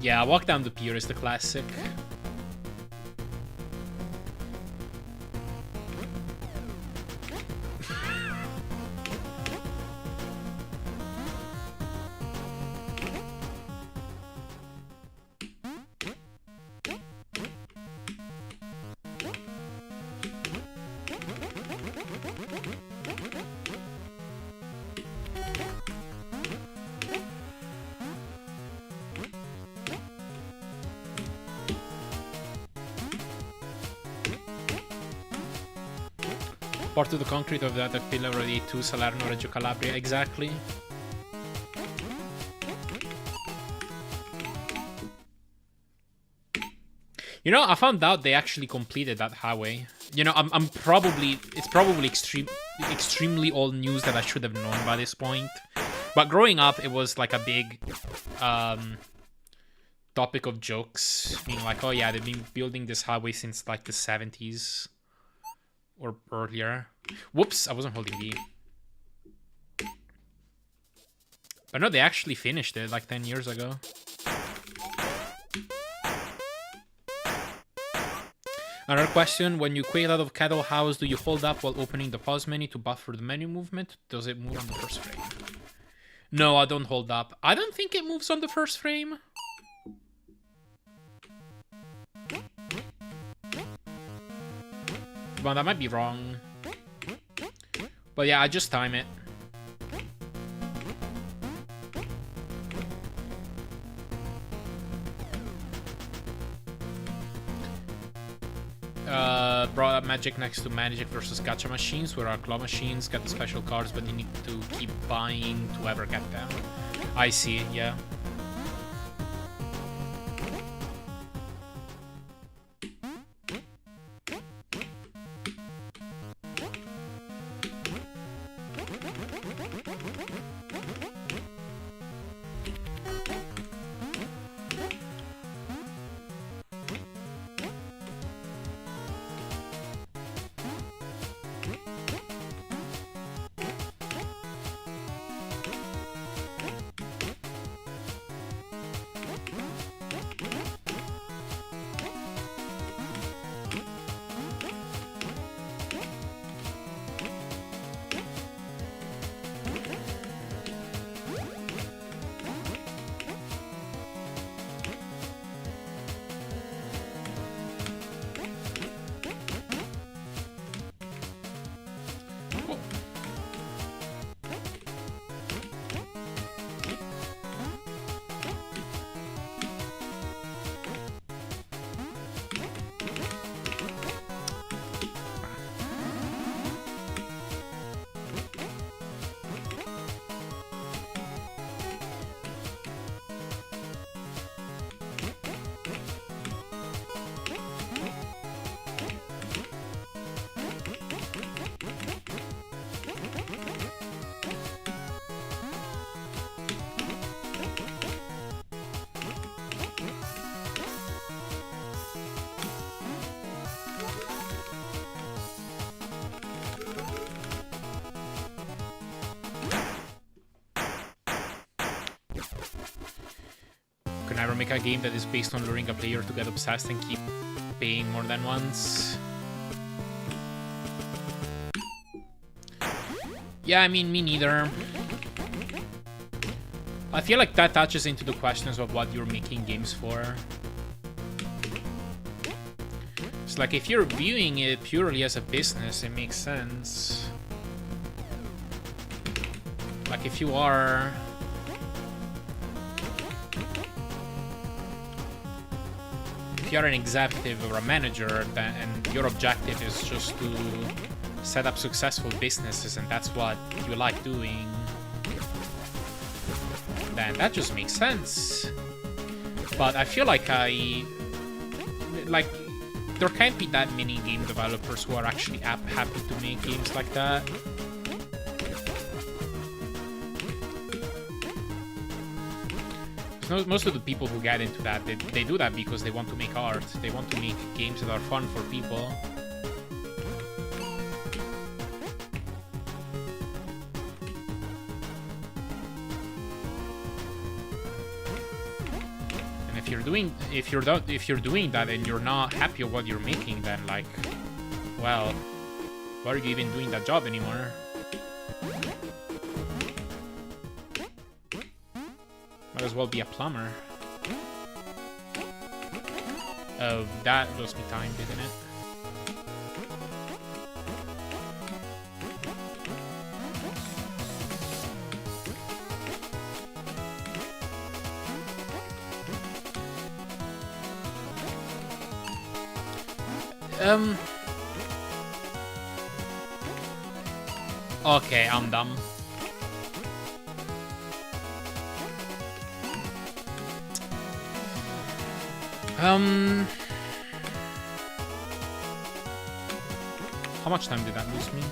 Yeah, Walk Down the Pier is the classic. Part of the concrete of that pillar already to Salerno, Reggio Calabria, exactly. You know, I found out they actually completed that highway. You know, it's probably extremely old news that I should have known by this point. But growing up, it was like a big topic of jokes, being like, oh yeah, they've been building this highway since like the 70s. Or earlier. Whoops, I wasn't holding B. But no, they actually finished it like 10 years ago. Another question, when you quit out of Cattle House, do you hold up while opening the pause menu to buffer the menu movement? Does it move on the first frame? No, I don't hold up. I don't think it moves on the first frame. Well, that might be wrong. But yeah, I just time it. Brought up Magic next to Magic versus Gacha machines, where our claw machines get the special cards, but you need to keep buying to ever get them. I see, yeah. never make a game that is based on luring a player to get obsessed and keep paying more than once. Yeah, I mean, me neither. I feel like that touches into the questions of what you're making games for. It's like, if you're viewing it purely as a business, it makes sense. Like, if you are... if you're an executive or a manager, and your objective is just to set up successful businesses, and that's what you like doing, then that just makes sense. But I feel like there can't be that many game developers who are actually happy to make games like that. Most of the people who get into that, they do that because they want to make art. They want to make games that are fun for people. And if you're doing that and you're not happy with what you're making, then like, well, why are you even doing that job anymore? Might as well be a plumber. Oh, that lost me time, didn't it? Okay, I'm dumb. How much time did that lose me?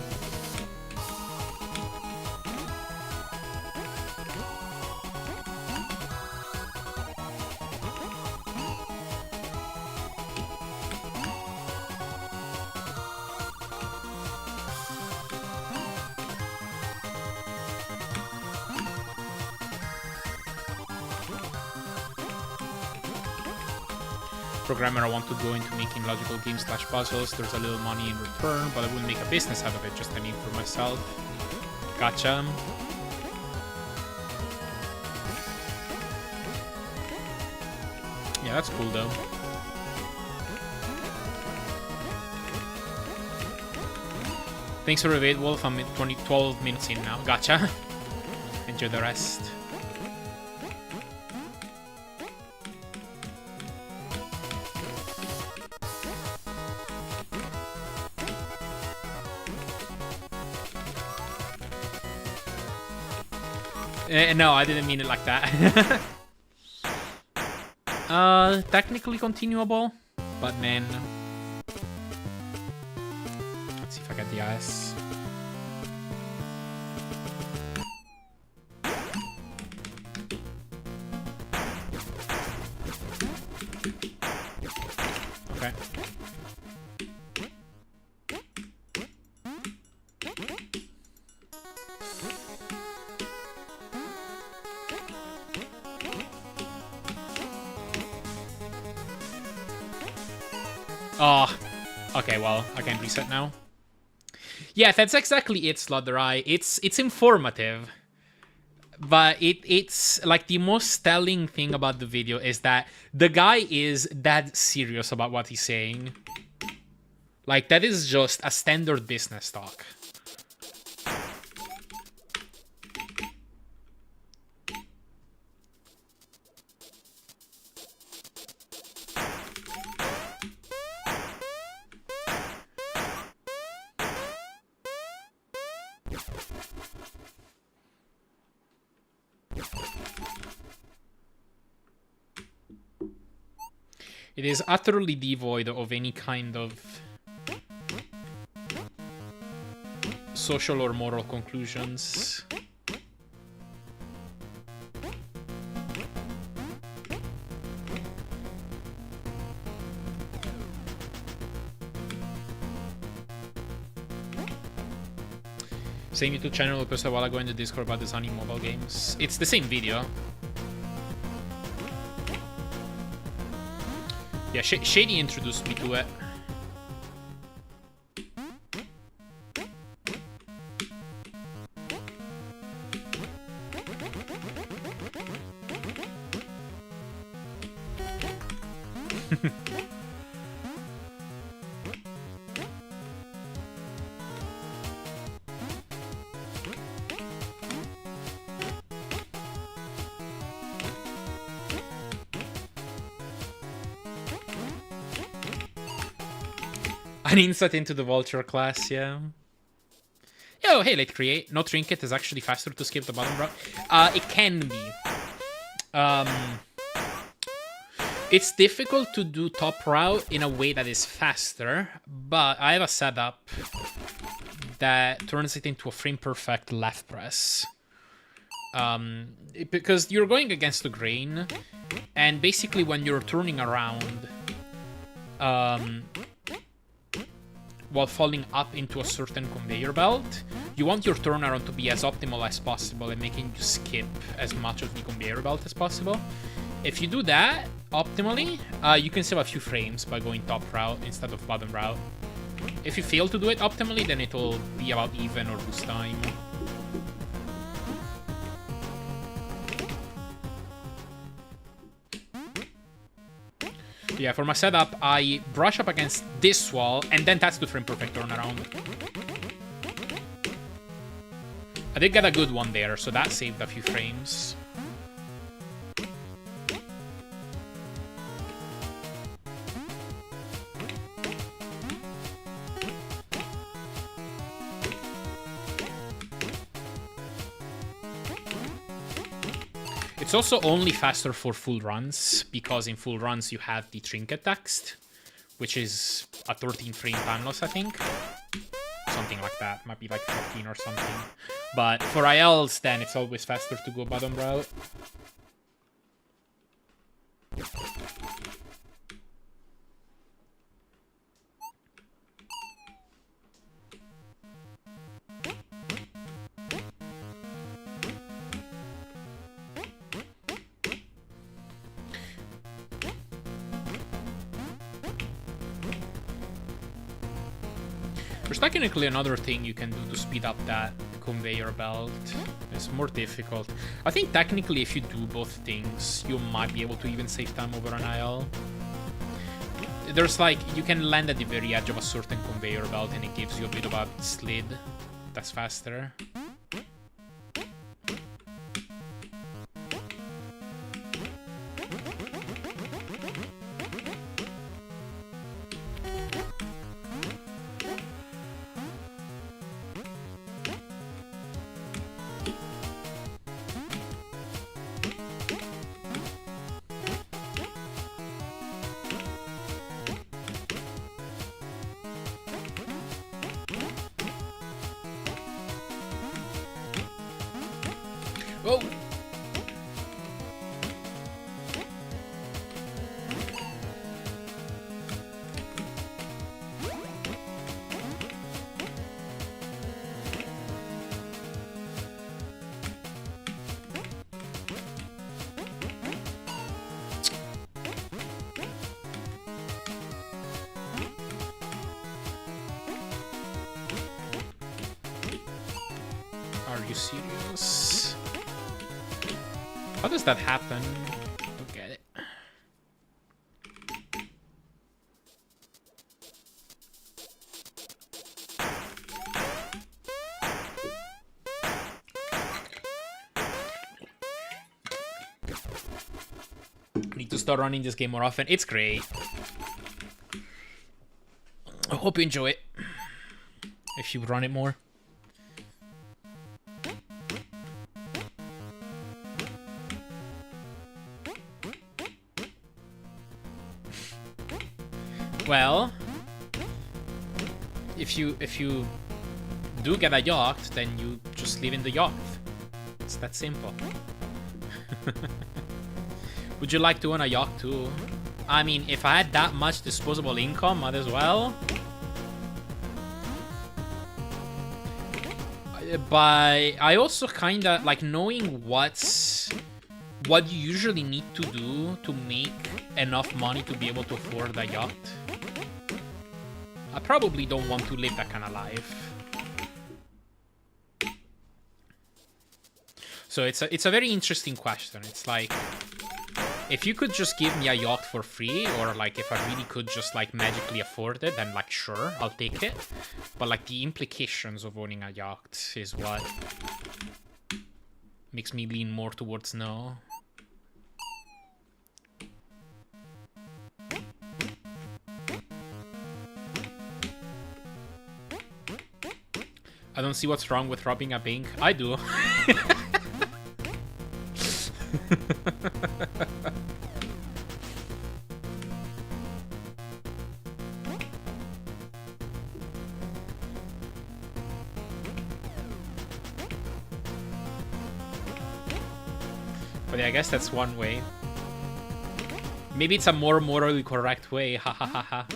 Programmer, I want to go into making logical games / puzzles. There's a little money in return, but I wouldn't make a business out of it, just I mean for myself. Gotcha. Yeah, that's cool though. Thanks for the raid, Wolf. I'm 12 minutes in now. Gotcha. Enjoy the rest. No, I didn't mean it like that. Technically continuable, but man. Let's see if I get the ice. Okay. Oh, okay, well, I can't reset now. Yeah, that's exactly it, Slaughter. It's informative, but it's like the most telling thing about the video is that the guy is that serious about what he's saying. Like, that is just a standard business talk. It is utterly devoid of any kind of social or moral conclusions. Same YouTube channel we posted a while ago in the Discord about designing mobile games. It's the same video. Yeah, Shady introduced me to it. An insight into the Vulture class, yeah. Oh, hey, let's create. No trinket is actually faster to skip the bottom route. It can be. It's difficult to do top route in a way that is faster, but I have a setup that turns it into a frame perfect left press. Because you're going against the grain, and basically when you're turning around, while falling up into a certain conveyor belt, you want your turnaround to be as optimal as possible and making you skip as much of the conveyor belt as possible. If you do that optimally, you can save a few frames by going top route instead of bottom route. If you fail to do it optimally, then it'll be about even or lose time. Yeah, for my setup, I brush up against this wall, and then that's the frame perfect turnaround. I did get a good one there, so that saved a few frames. It's also only faster for full runs, because in full runs you have the trinket text, which is a 13 frame time loss, I think. Something like that. Might be like 14 or something. But for ILs, then it's always faster to go bottom route. There's technically another thing you can do to speed up that conveyor belt. It's more difficult. I think technically if you do both things, you might be able to even save time over an IL. There's like, you can land at the very edge of a certain conveyor belt and it gives you a bit of a slid that's faster. Whoa! Are you serious? How does that happen? Don't get it. Need to start running this game more often. It's great. I hope you enjoy it. If you run it more. Well, if you do get a yacht, then you just live in the yacht. It's that simple. Would you like to own a yacht too? I mean, if I had that much disposable income, might as well. But I also kinda like knowing what's what you usually need to do to make enough money to be able to afford a yacht. I probably don't want to live that kind of life. So it's a very interesting question. It's like, if you could just give me a yacht for free, or like if I really could just like magically afford it, then like sure, I'll take it. But like the implications of owning a yacht is what makes me lean more towards no. I don't see what's wrong with robbing a bank. I do. But yeah, I guess that's one way. Maybe it's a more morally correct way. Ha ha ha ha.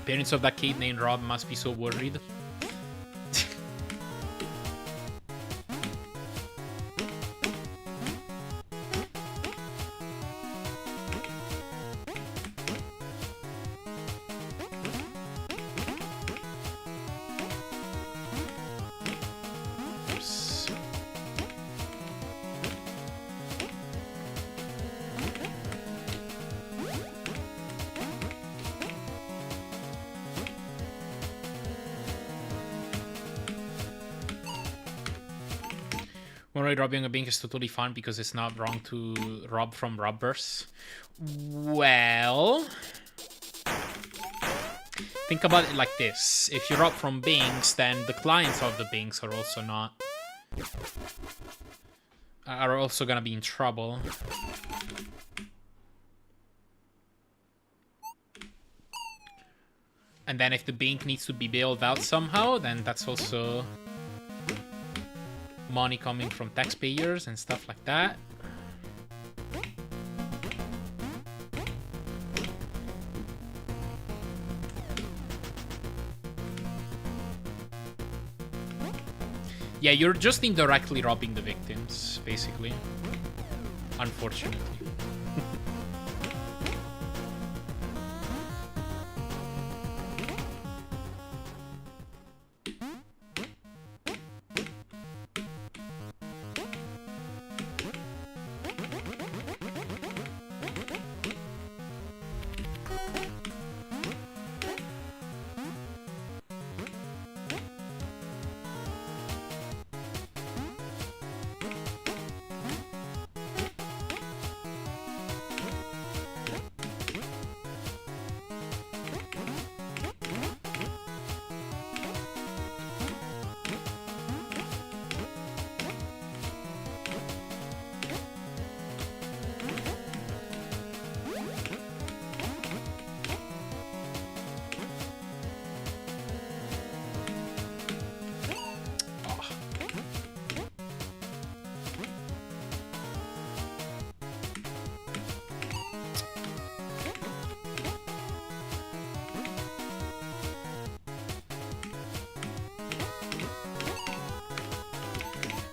Parents of that kid named Rob must be so worried. Robbing a bank is totally fine because it's not wrong to rob from robbers. Well, think about it like this. If you rob from banks, then the clients of the banks are also gonna be in trouble. And then if the bank needs to be bailed out somehow, then that's also money coming from taxpayers and stuff like that. Yeah, you're just indirectly robbing the victims, basically. Unfortunately.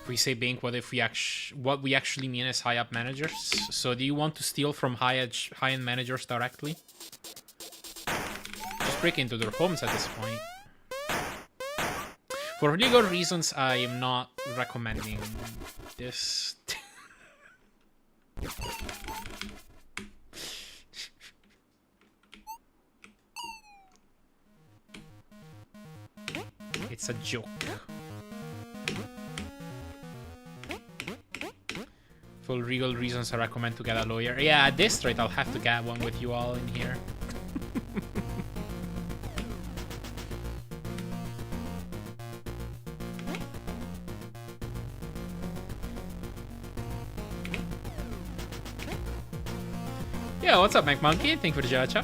We say bank, what we actually mean is high up managers. So do you want to steal from high-end managers directly? Just break into their homes at this point. For legal reasons, I am not recommending this. It's a joke. For legal reasons, I recommend to get a lawyer. Yeah, at this rate, I'll have to get one with you all in here. Yeah, what's up, McMonkey? Thank you for the judge.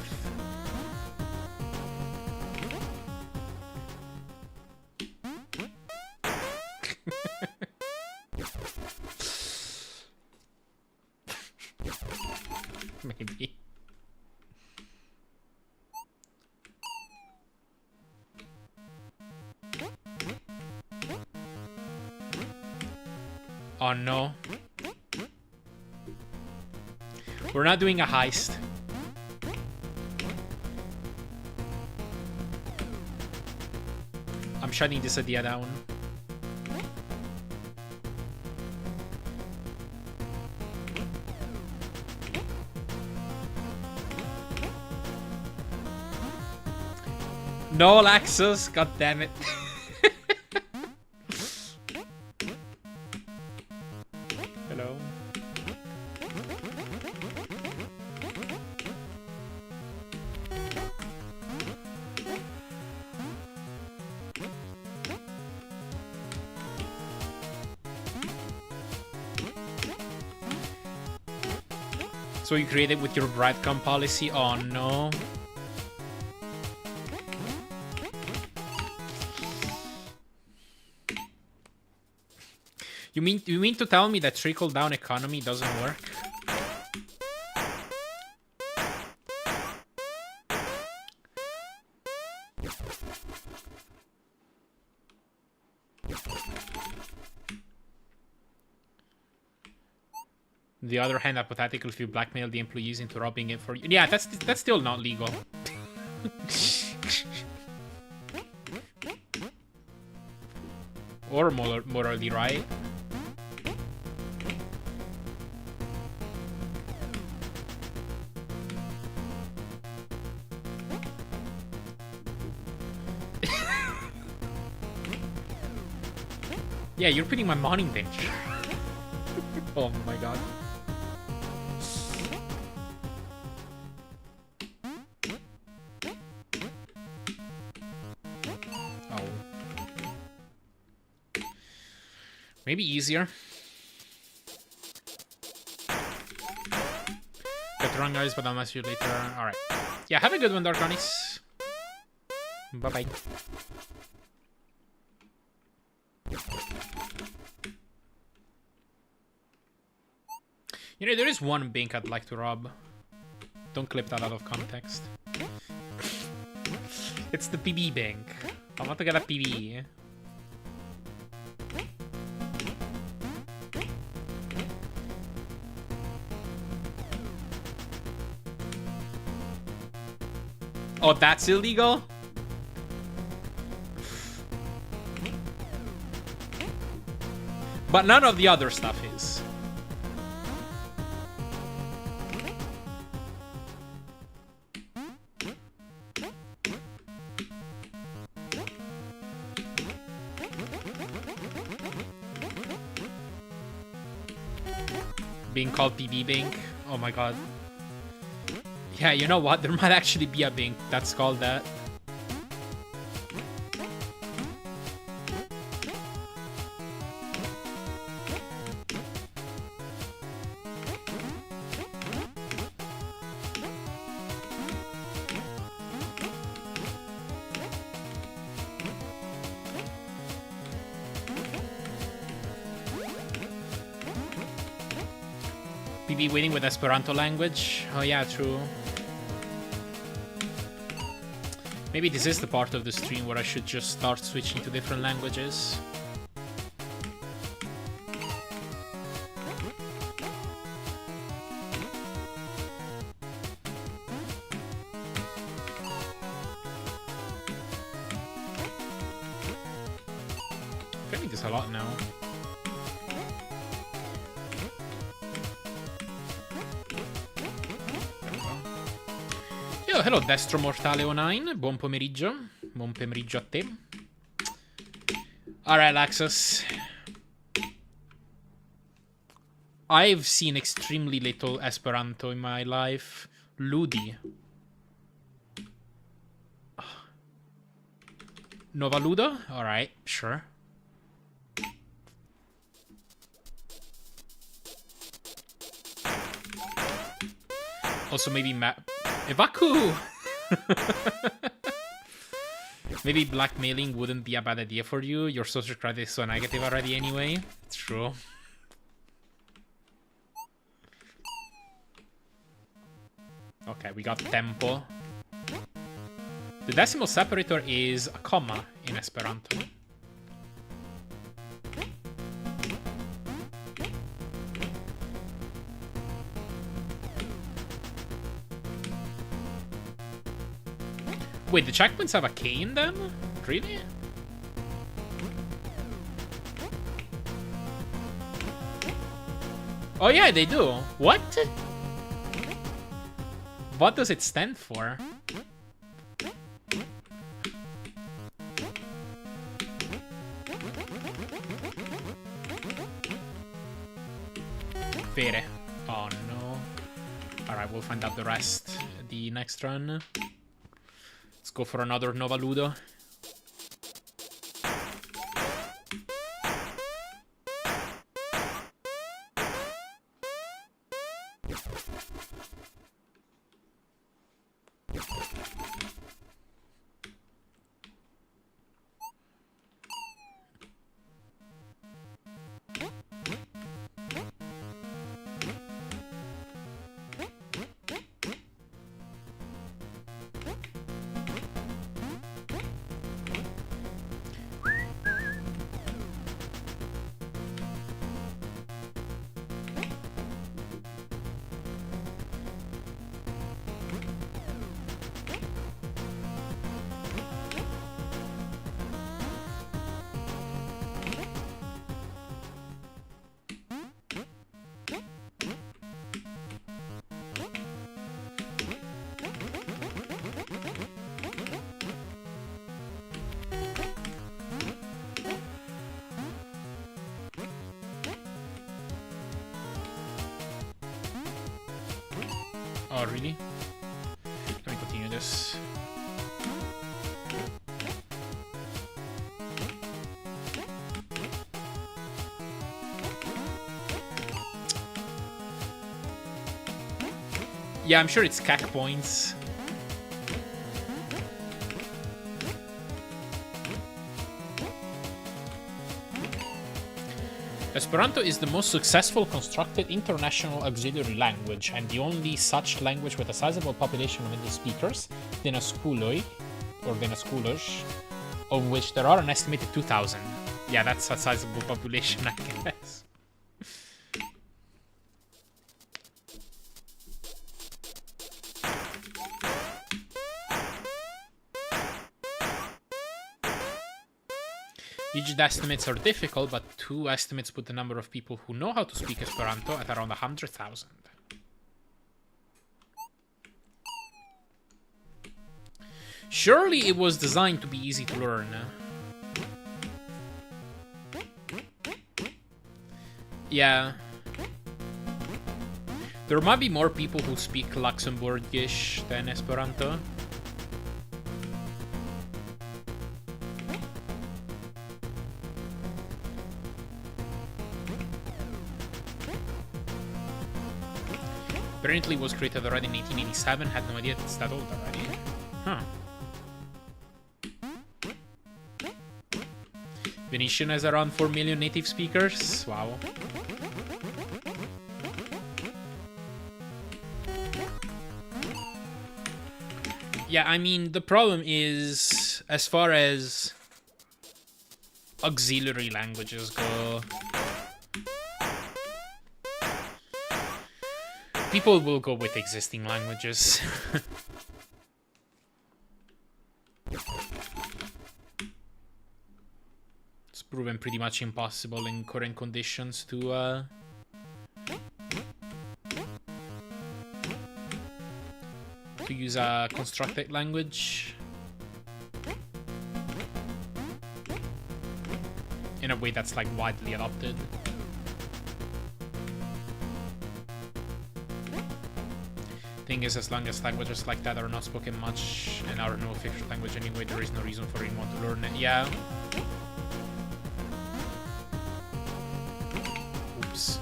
Maybe. Oh no. We're not doing a heist. I'm shutting this idea down. No, Laxus, god damn it. Hello. So you created with your breadcrumb policy? Oh no. You mean to tell me that trickle-down economy doesn't work? On the other hand, hypothetically, if you blackmail the employees into robbing it for you, yeah, that's still not legal. Or morally right. Yeah, you're putting my money in danger. Oh my god. Oh. Maybe easier. Got wrong guys, but I'll mess you later. Alright. Yeah, have a good one, Dark Ronnies. Bye-bye. You know, there is one bank I'd like to rob. Don't clip that out of context. It's the PB bank. I want to get a PB. Oh, that's illegal? But none of the other stuff is. Being called PB Bank. Oh my god. Yeah, you know what? There might actually be a bank that's called that. PB winning with Esperanto language. Oh yeah, true. Maybe this is the part of the stream where I should just start switching to different languages. I'm feeling this a lot now. Yo, hello Destro Mortale 09, buon pomeriggio. Buon pomeriggio a te. Alright, Laxus. I've seen extremely little Esperanto in my life. Ludi. Nova Ludo? Alright, sure. Also maybe Evaku! Maybe blackmailing wouldn't be a bad idea for you. Your social credit is so negative already anyway. It's true. Okay, we got tempo. The decimal separator is a comma in Esperanto. Wait, the checkpoints have a K in them? Really? Oh yeah, they do. What? What does it stand for? Vere. Oh no. Alright, we'll find out the rest the next run. Let's go for another Nova Ludo. Oh, really? Let me continue this. Yeah, I'm sure it's CAC points. Esperanto is the most successful constructed international auxiliary language and the only such language with a sizable population of native speakers, Denaskuloi, or Denaskulos, of which there are an estimated 2,000. Yeah, that's a sizable population, I guess. Rigid estimates are difficult, but two estimates put the number of people who know how to speak Esperanto at around 100,000. Surely it was designed to be easy to learn. Yeah. There might be more people who speak Luxembourgish than Esperanto. Apparently it was created already in 1887, had no idea it's that old already. Huh. Venetian has around 4 million native speakers. Wow. Yeah, I mean, the problem is, as far as auxiliary languages go, people will go with existing languages. It's proven pretty much impossible in current conditions to use a constructed language in a way that's like widely adopted. Thing is, as long as languages like that are not spoken much and are no official language anyway, there is no reason for anyone to learn it. Yeah. Oops.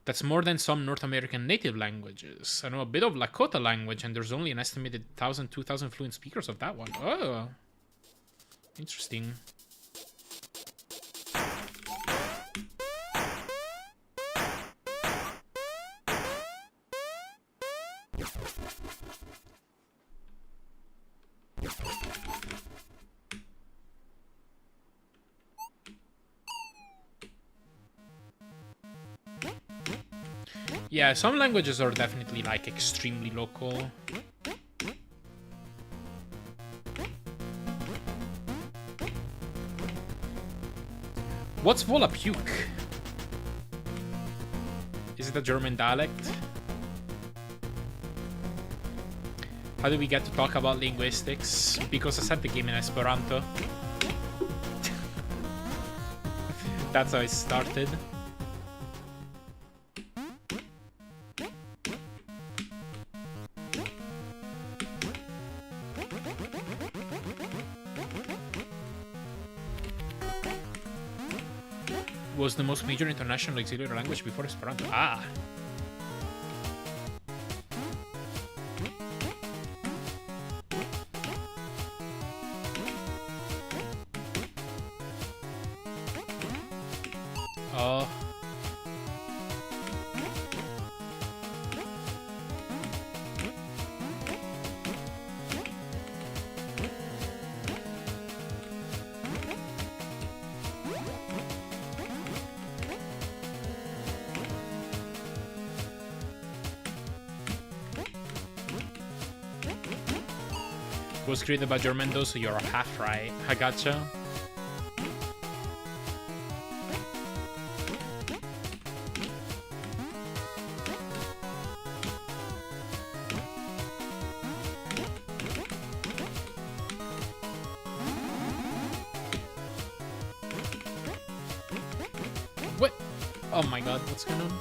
That's more than some North American native languages. I know a bit of Lakota language, and there's only an estimated 1,000, 2,000 fluent speakers of that one. Oh. Interesting. Yeah, some languages are definitely like extremely local. What's Volapük? Is it a German dialect? How do we get to talk about linguistics? Because I set the game in Esperanto. That's how it started. Was the most major international auxiliary language before Esperanto. Ah. Oh. Was created by German though, so you're half right. I gotcha. What? Oh my god, what's going on?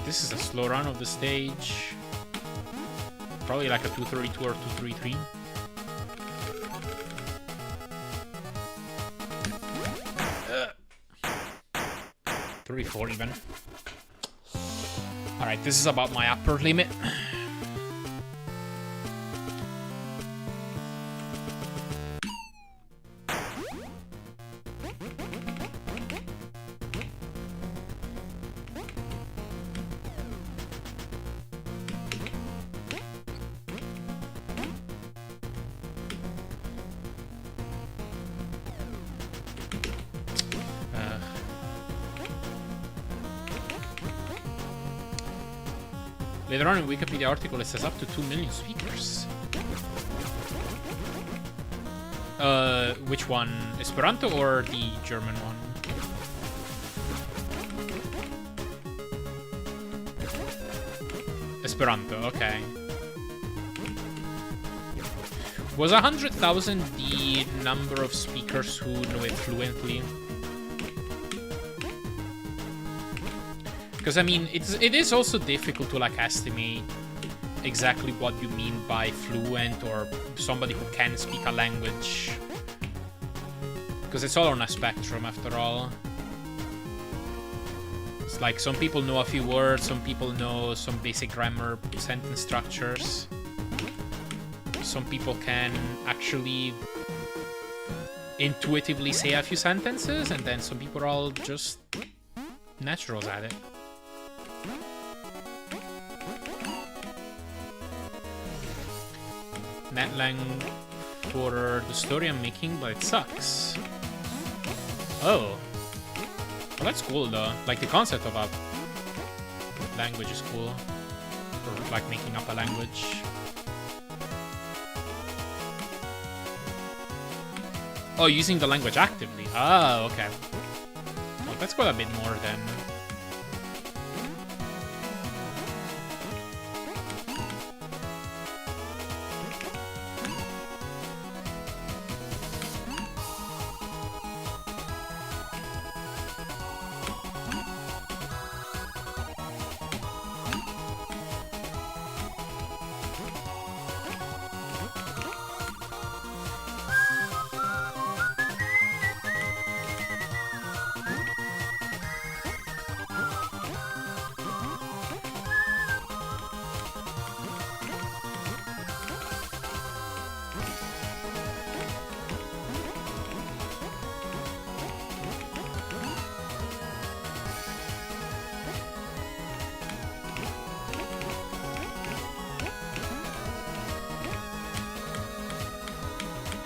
This is a slow run of the stage. Probably like a 232 or 233. Uh. 34 even. Alright, this is about my upper limit. Later on in Wikipedia article, it says up to 2 million speakers. Which one? Esperanto or the German one? Esperanto, okay. Was 100,000 the number of speakers who know it fluently? Because I mean, it is also difficult to like estimate exactly what you mean by fluent or somebody who can speak a language. Because it's all on a spectrum after all. It's like some people know a few words, some people know some basic grammar, sentence structures. Some people can actually intuitively say a few sentences, and then some people are all just naturals at it. Netlang for the story I'm making, but it sucks. Oh. Well, that's cool though. Like the concept of a language is cool. Or like making up a language. Oh, using the language actively. Oh, okay. Well, that's quite a bit more than...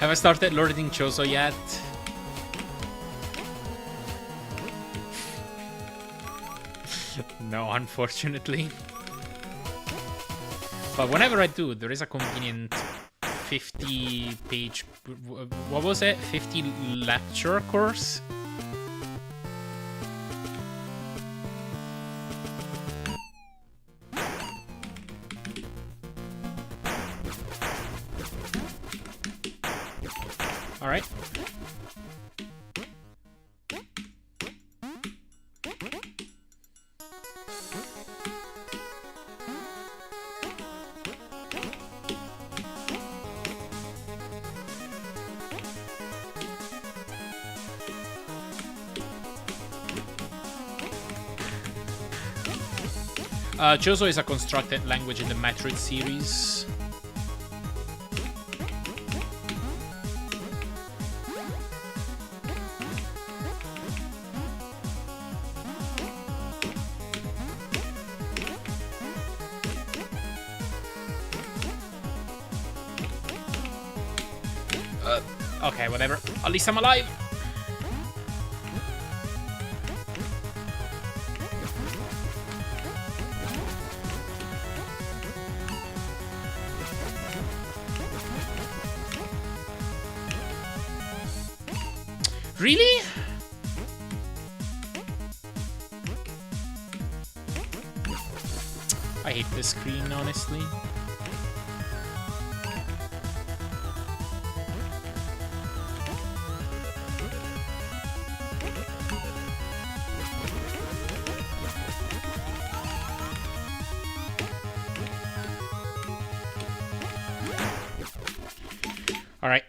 Have I started learning Chozo yet? No, unfortunately. But whenever I do, there is a convenient 50-page... What was it? 50-lecture course? Alright. Chozo is a constructed language in the Metroid series. Okay, whatever. At least I'm alive. Really? I hate this screen, honestly. All right.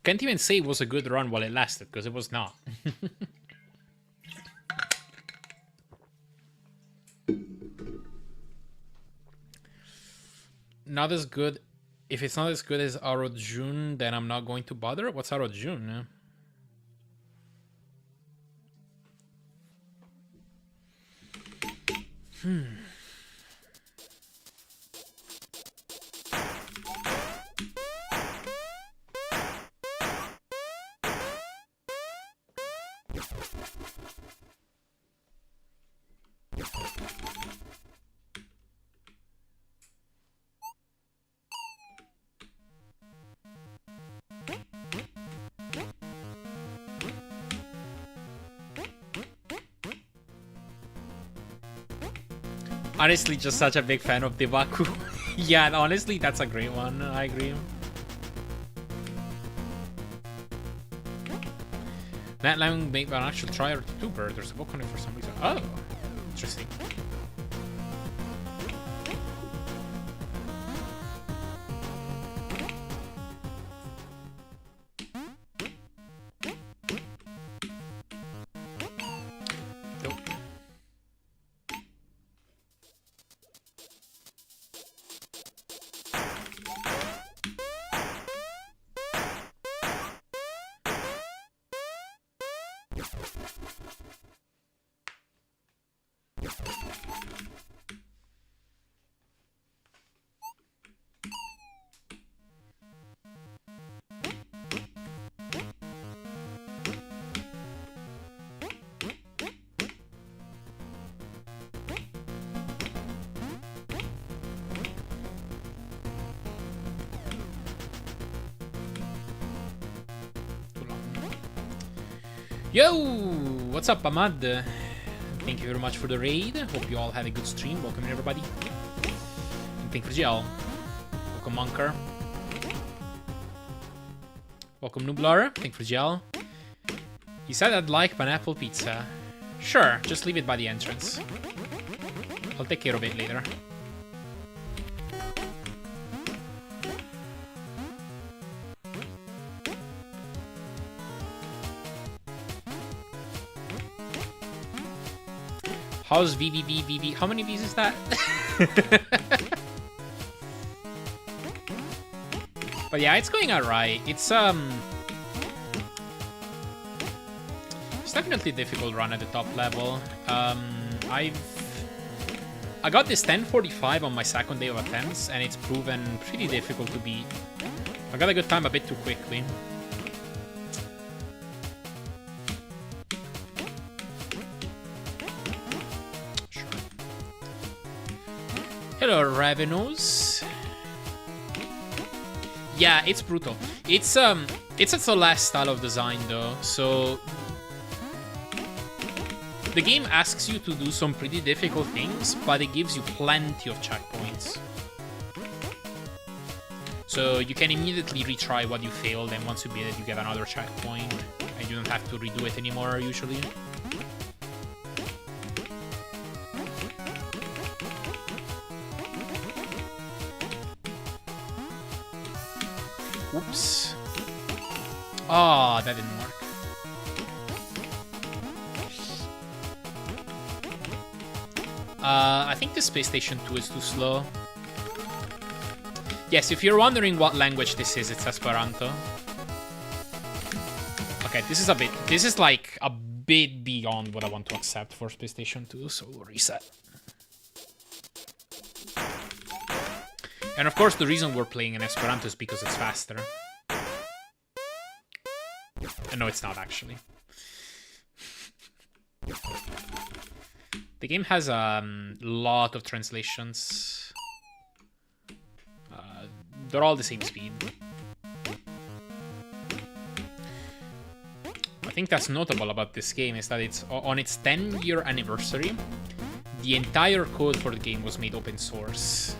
Can't even say it was a good run while it lasted, because it was not. Not as good. If it's not as good as Arojun, then I'm not going to bother. What's Arojun? Honestly, just such a big fan of Debaku. Yeah, honestly, that's a great one. I agree. That line made by an actual try or tuber. There's a book on it for some reason. Oh, interesting. Yo, what's up, Ahmad? Thank you very much for the raid. Hope you all had a good stream. Welcome everybody. And thank you for GL. Welcome Monker. Welcome Nublar. Thank you for GL. He said I'd like pineapple pizza. Sure, just leave it by the entrance. I'll take care of it later. How's VVVVV? How many V's is that? But yeah, it's going alright. It's definitely a difficult run at the top level. I've I got this 1045 on my second day of attempts, and it's proven pretty difficult to beat. I got a good time a bit too quickly. Sure. Hello, Ravenous. Yeah, it's brutal. It's a last style of design though, so the game asks you to do some pretty difficult things, but it gives you plenty of checkpoints. So you can immediately retry what you failed, and once you beat it, you get another checkpoint, and you don't have to redo it anymore usually. Oops. Oh, that didn't work. I think the Space Station 2 is too slow. Yes, if you're wondering what language this is, it's Esperanto. Okay, this is like a bit beyond what I want to accept for Space Station 2, so we'll reset. And of course, the reason we're playing in Esperanto is because it's faster. No, it's not actually. The game has a lot of translations. They're all the same speed. I think that's notable about this game is that it's on its 10-year anniversary. The entire code for the game was made open source.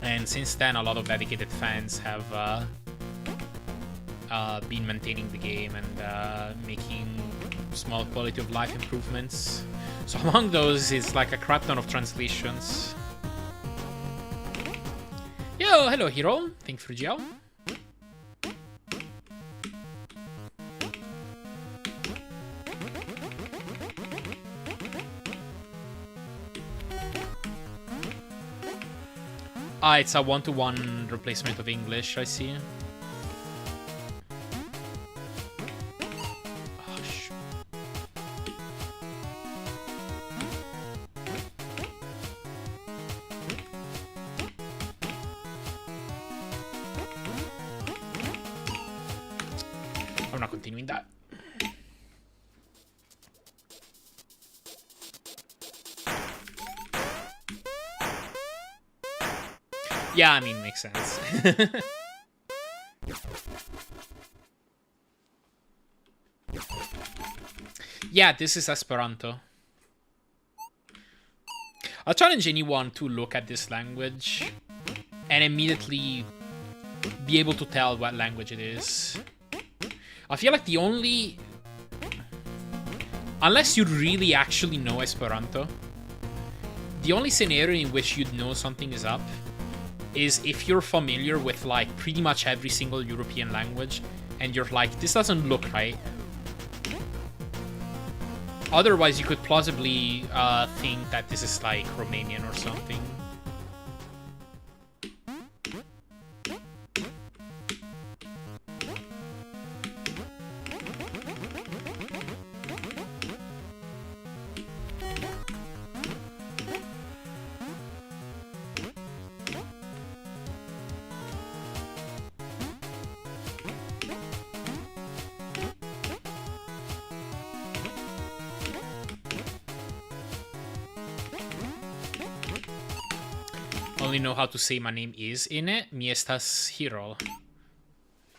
And since then, a lot of dedicated fans have been maintaining the game and making small quality of life improvements. So among those is like a crap ton of translations. Yo, hello Hero. Thanks for Geo. Ah, it's a one-to-one replacement of English, I see. Oh, shoot. I'm not continuing that. Yeah, I mean, makes sense. Yeah, this is Esperanto. I'll challenge anyone to look at this language and immediately be able to tell what language it is. I feel like the only... Unless you really actually know Esperanto, the only scenario in which you'd know something is up is if you're familiar with like pretty much every single European language and you're like, this doesn't look right. Otherwise, you could plausibly think that this is like Romanian or something. Only know how to say my name is in it. Mi estas Hero.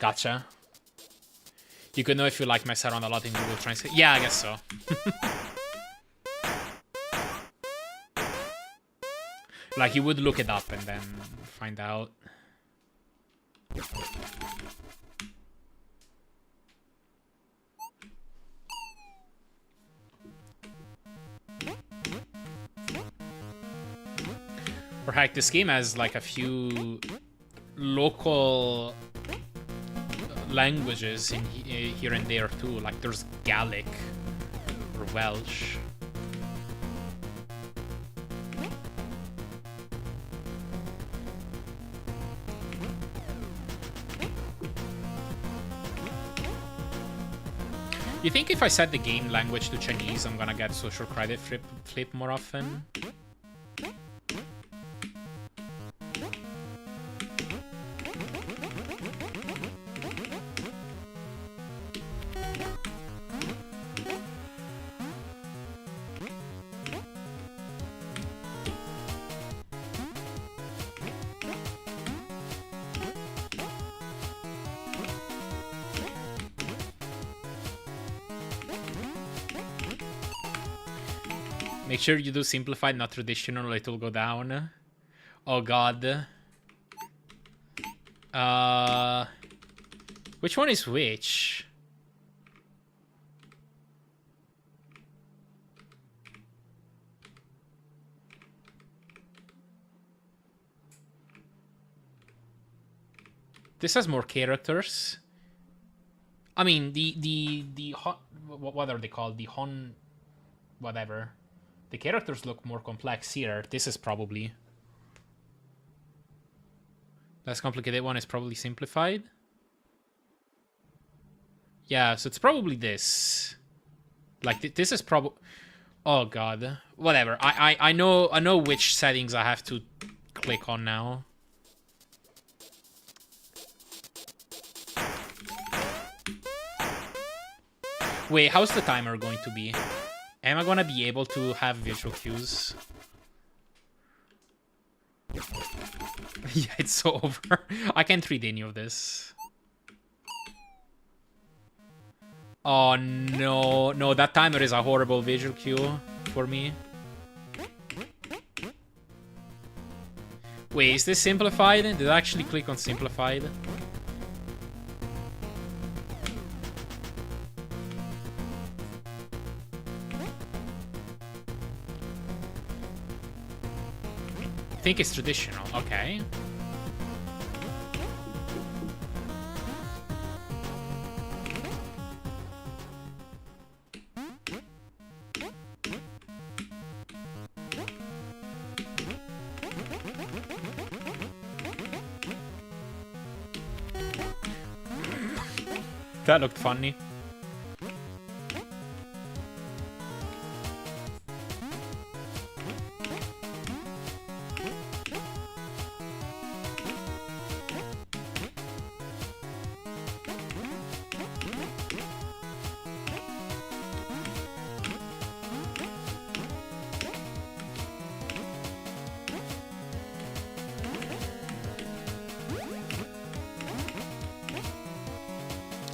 Gotcha. You could know if you like mess around a lot in Google Translate. Yeah, I guess so. Like you would look it up and then find out. Or heck, this game has like a few local languages in here and there too. Like there's Gaelic or Welsh. You think if I set the game language to Chinese, I'm gonna get social credit flip more often? Make sure you do simplified, not traditional, or it will go down. Oh god. Which one is which? This has more characters. I mean, what are they called? The whatever. The characters look more complex here. This is probably less complicated. One is probably simplified. Yeah, so it's probably this. Like this is probably. Oh god, whatever. I know which settings I have to click on now. Wait, how's the timer going to be? Am I gonna be able to have visual cues? Yeah, it's so over. I can't read any of this. Oh no, no, that timer is a horrible visual cue for me. Wait, is this simplified? Did I actually click on simplified? I think it's traditional, okay. That looked funny.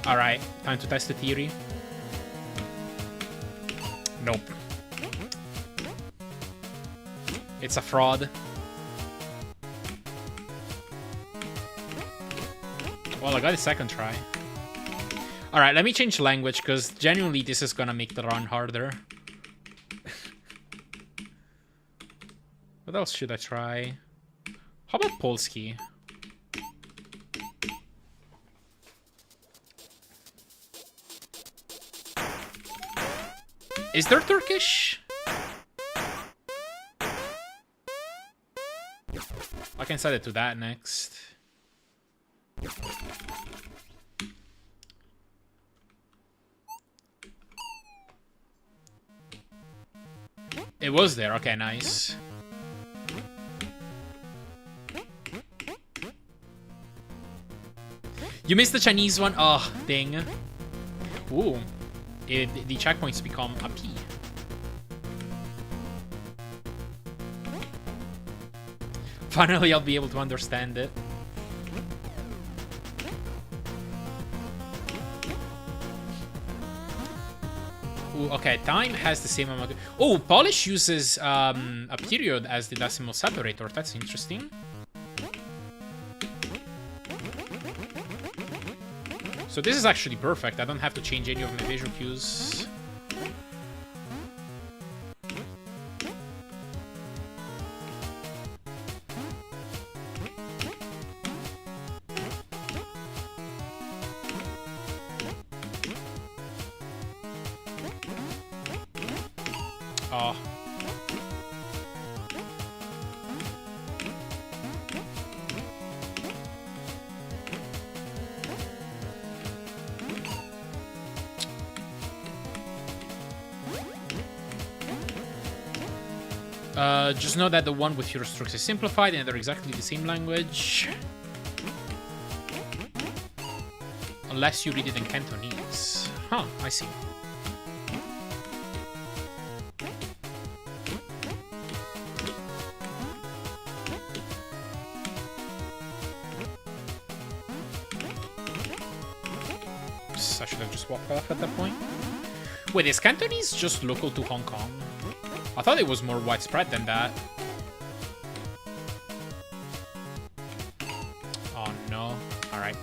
Alright, time to test the theory. Nope. It's a fraud. Well, I got a second try. Alright, let me change language, because genuinely this is gonna make the run harder. What else should I try? How about Polski? Is there Turkish? I can set it to that next. It was there. Okay, nice. You missed the Chinese one? Oh, dang. Ooh. The checkpoints become a P. Finally, I'll be able to understand it. Ooh, okay, time has the same amount. Oh, Polish uses a period as the decimal separator. That's interesting. So this is actually perfect. I don't have to change any of my visual cues. Oh. Just know that the one with fewer strokes is simplified and they're exactly the same language. Unless you read it in Cantonese. Huh, I see. I should have just walked off at that point. Wait, is Cantonese just local to Hong Kong? I thought it was more widespread than that. Oh no. Alright.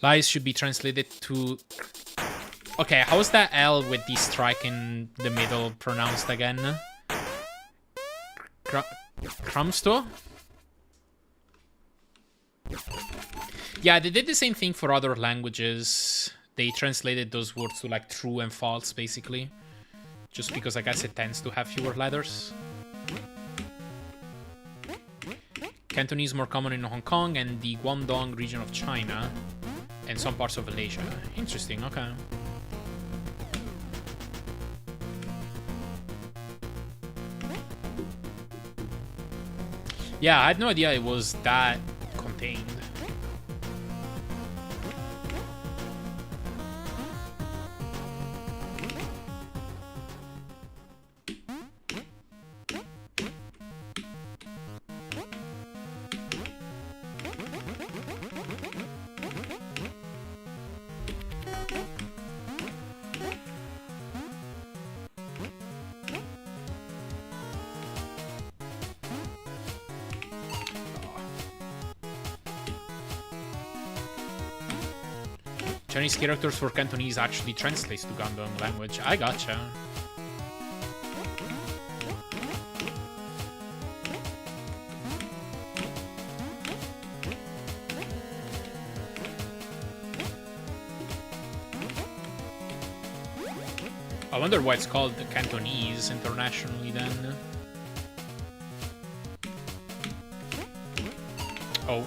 Lies should be translated to... Okay, how's that L with the strike in the middle pronounced again? Krumsto? Yeah, they did the same thing for other languages. They translated those words to like true and false, basically. Just because I guess it tends to have fewer letters. Cantonese is more common in Hong Kong and the Guangdong region of China. And some parts of Malaysia. Interesting, okay. Yeah, I had no idea it was that contained. Chinese characters for Cantonese actually translates to Guangdong language. I gotcha. I wonder why it's called Cantonese internationally then. Oh.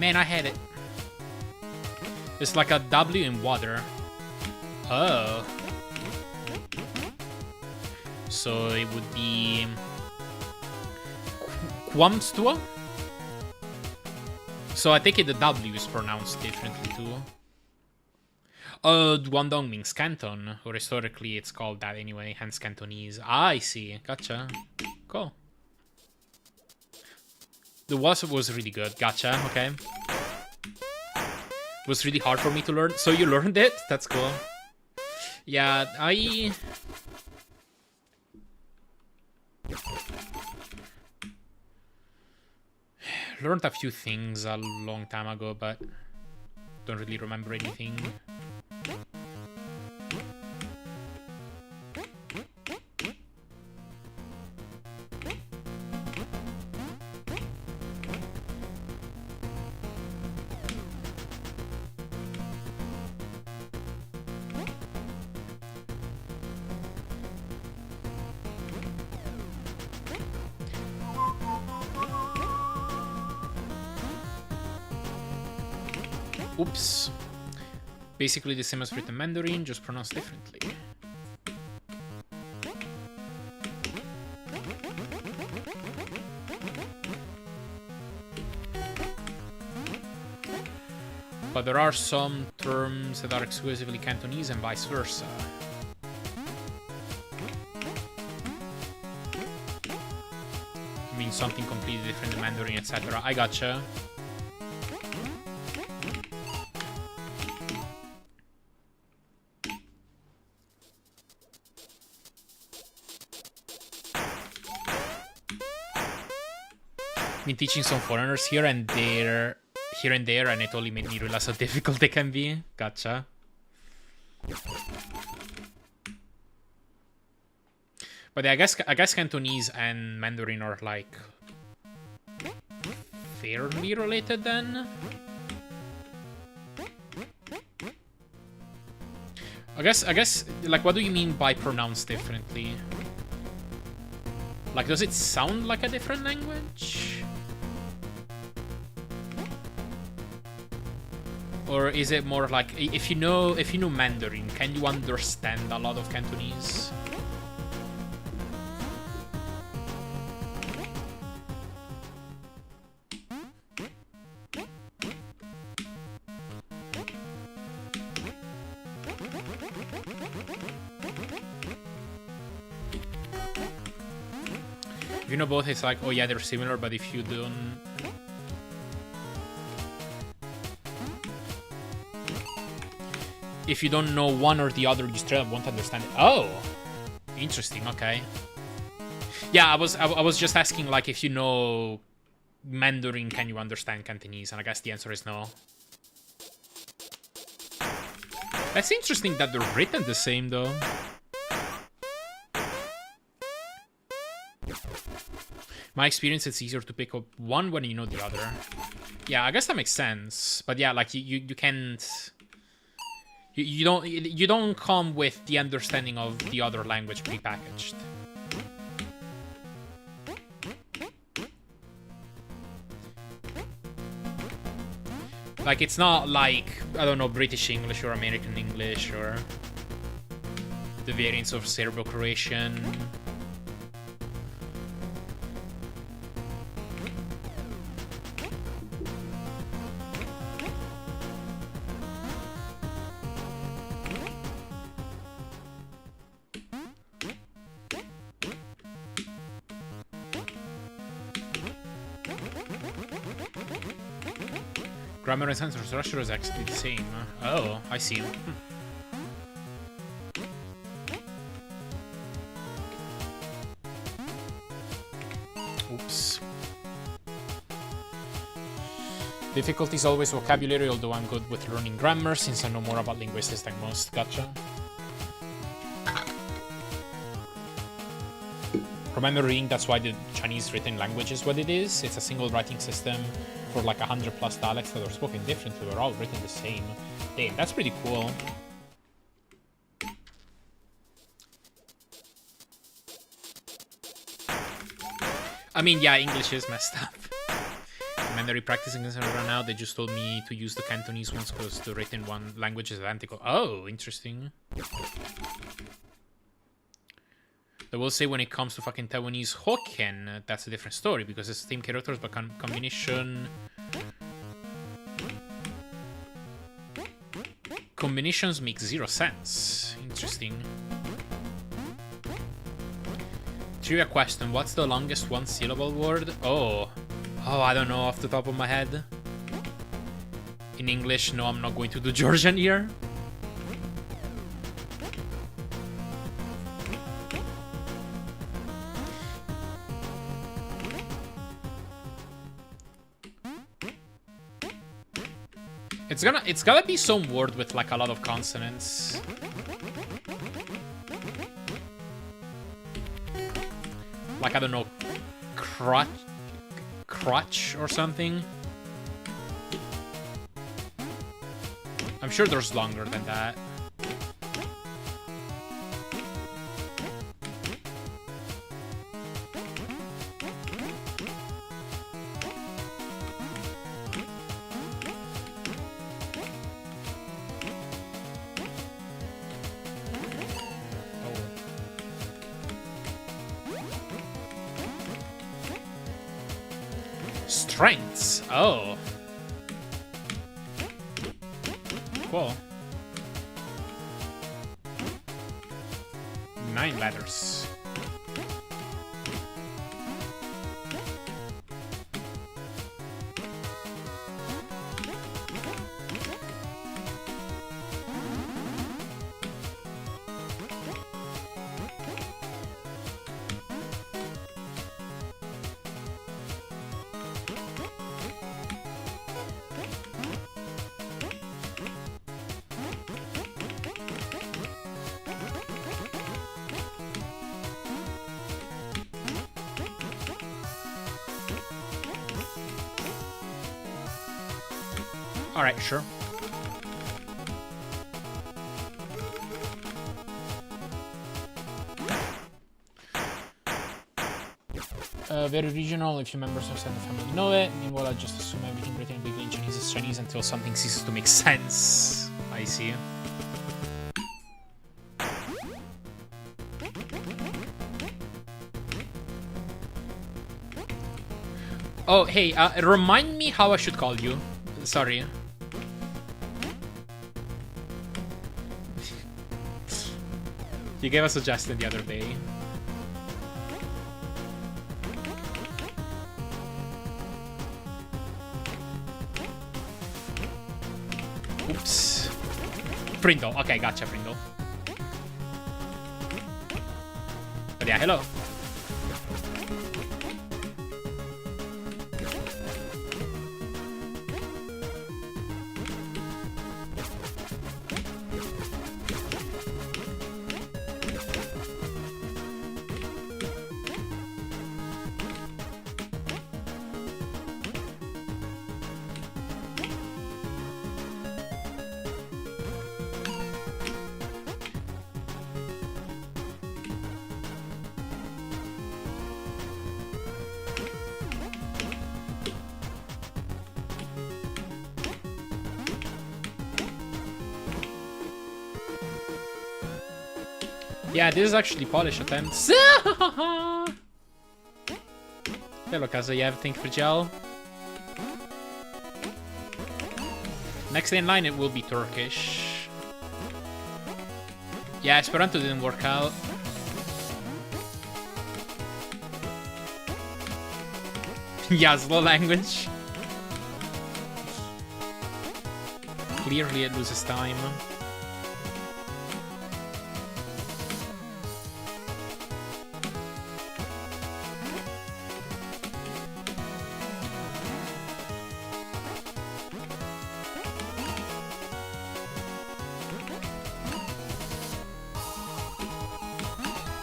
Man, I had it. It's like a W in water. Oh. So it would be... Quamstua? So I take it the W is pronounced differently too. Guangdong means Canton, or historically it's called that anyway, hence Cantonese. Ah, I see. Gotcha. Cool. The WASP was really good. Gotcha. Okay. It was really hard for me to learn. So you learned it? That's cool. Yeah, I... learned a few things a long time ago, but don't really remember anything. Oops. Basically the same as written Mandarin, just pronounced differently. But there are some terms that are exclusively Cantonese and vice versa. I mean something completely different in Mandarin, etc. I gotcha. Been teaching some foreigners here and there, and it only made me realize how difficult they can be. Gotcha. But yeah, I guess Cantonese and Mandarin are like fairly related then. I guess like what do you mean by pronounced differently? Like does it sound like a different language? Or is it more like if you know Mandarin, can you understand a lot of Cantonese? If you know both, it's like, oh yeah, they're similar, but if you don't... if you don't know one or the other, you straight up won't understand it. Oh, interesting. Okay. Yeah, I was just asking, like, if you know Mandarin, can you understand Cantonese? And I guess the answer is no. That's interesting that they're written the same, though. My experience, it's easier to pick up one when you know the other. Yeah, I guess that makes sense. But yeah, like you can't. You don't come with the understanding of the other language prepackaged. Like, it's not like, I don't know, British English or American English or the variants of Serbo-Croatian. Grammar and sentence structure is actually the same. Oh, I see. Oops. Difficulty is always vocabulary, although I'm good with learning grammar since I know more about linguistics than most. Gotcha. From my reading, that's why the Chinese written language is what it is. It's a single writing system for like 100+ dialects that are spoken differently. We're all written the same. Damn, that's pretty cool. I mean, yeah, English is messed up. I'm already practicing this right now. They just told me to use the Cantonese ones because the written one language is identical. Oh, interesting. I will say when it comes to fucking Taiwanese Hokkien, that's a different story because it's the same characters but combinations make zero sense. Interesting. Trivia question, what's the longest one-syllable word? Oh, I don't know off the top of my head. In English, no, I'm not going to do Georgian here. It's gotta be some word with like a lot of consonants. Like, I don't know, crutch or something. I'm sure there's longer than that. Strengths. Oh. Cool. 9 letters. Alright, sure. Very regional, if you members of the family know it. Meanwhile, I just assume everything written in Chinese is Chinese until something ceases to make sense. I see. Oh, hey, remind me how I should call you. Sorry. You gave a suggestion the other day. Oops. Brindle. Okay, gotcha, Brindle. But yeah, hello. Yeah, this is actually Polish attempts. Hello, Kazayev. Thank you for gel. Next in line, it will be Turkish. Yeah, Esperanto didn't work out. Yeah, slow language. Clearly, it loses time.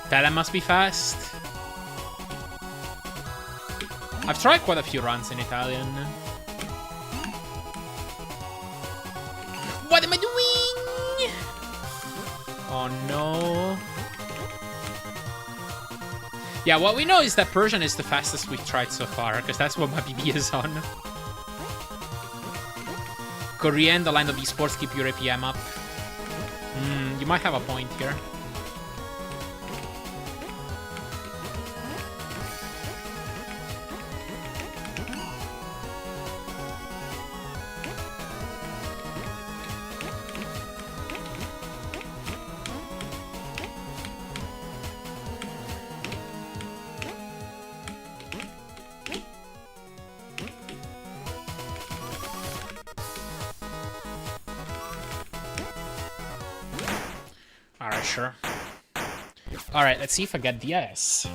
That must be fast. I've tried quite a few runs in Italian. What am I doing? Oh no. Yeah, what we know is that Persian is the fastest we've tried so far, because that's what my BB is on. Korean, the line of esports, keep your APM up. You might have a point here. Alright, sure. Alright, let's see if I get DS.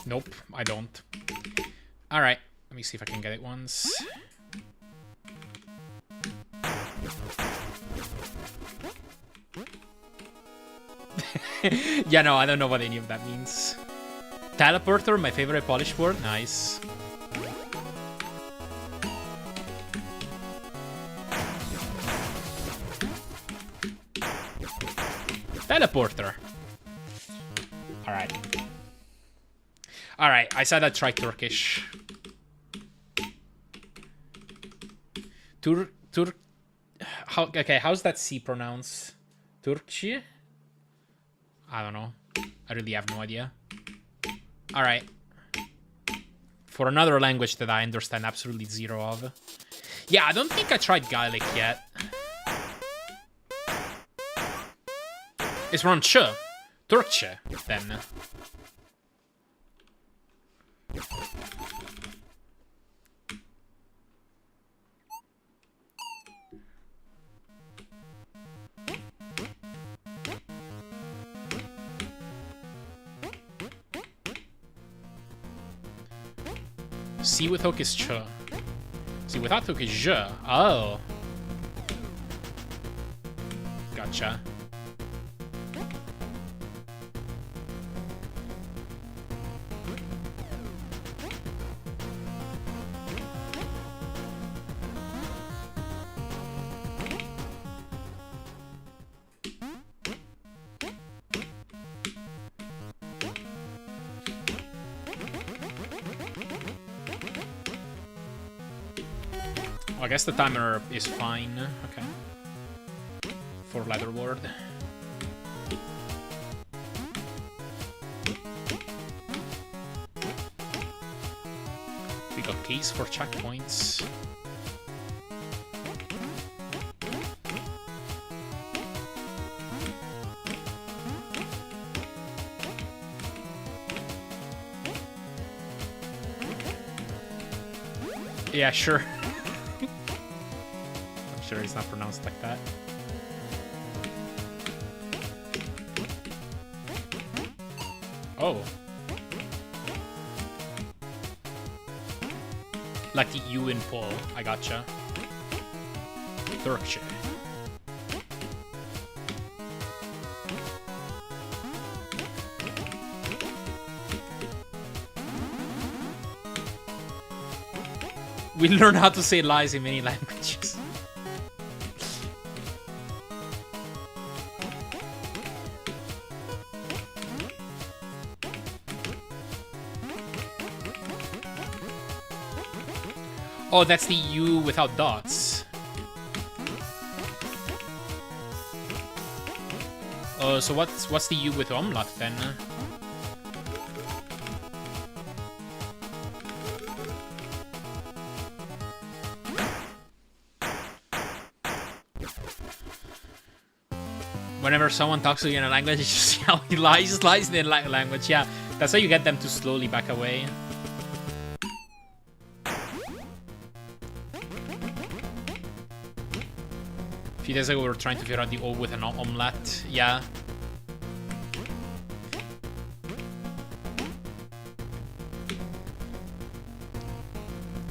Nope, I don't. Alright, let me see if I can get it once. Yeah, no, I don't know what any of that means. Teleporter, my favorite Polish word. Nice. Teleporter. Alright. Alright, I said I'd try Turkish. Okay, how's that C pronounced? Turkci? I don't know. I really have no idea. Alright. For another language that I understand absolutely zero of. Yeah, I don't think I tried Gaelic yet. It's wrong ch. Turkce, then. C with hook is ch. C without hook is je. Oh. Gotcha. I guess the timer is fine. Okay. For leather word. We got keys for checkpoints. Yeah, sure. I'm sure it's not pronounced like that. Oh. Like the U in Paul. I gotcha. Turkche. We learn how to say lies in many languages. Oh, that's the U without dots. Oh, so what's the U with umlaut then? Whenever someone talks to you in a language, it's just how he lies in the language. Yeah, that's how you get them to slowly back away. A few days ago, we were trying to figure out the O with an omelette. Yeah.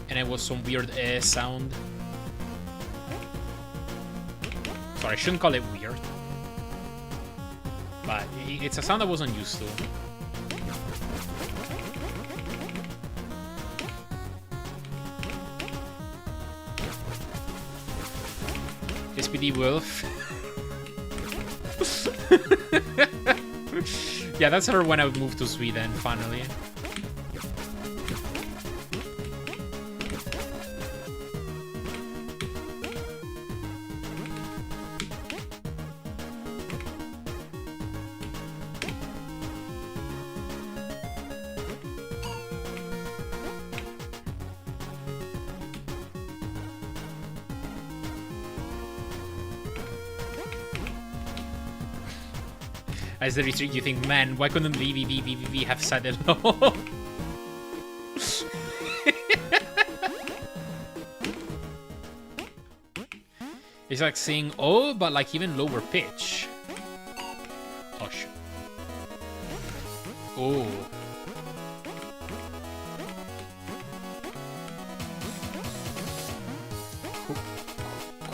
And it was some weird sound. Sorry, I shouldn't call it weird. But it's a sound I wasn't used to. SPD Wolf. Yeah, that's her when I moved to Sweden, finally. As the retreat, you think, man, why couldn't VVVVV have said hello? It's like saying oh, but like even lower pitch. Oh shit. Oh.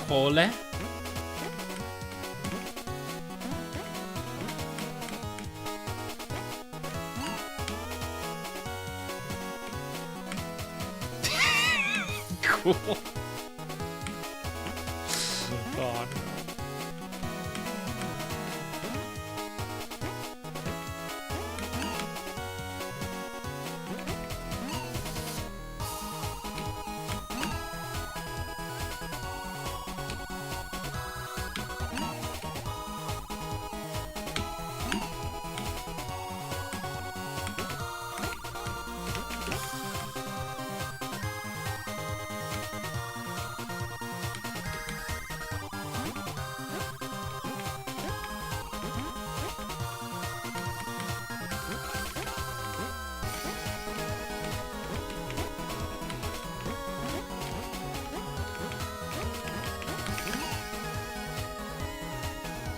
Cole? Cool. God.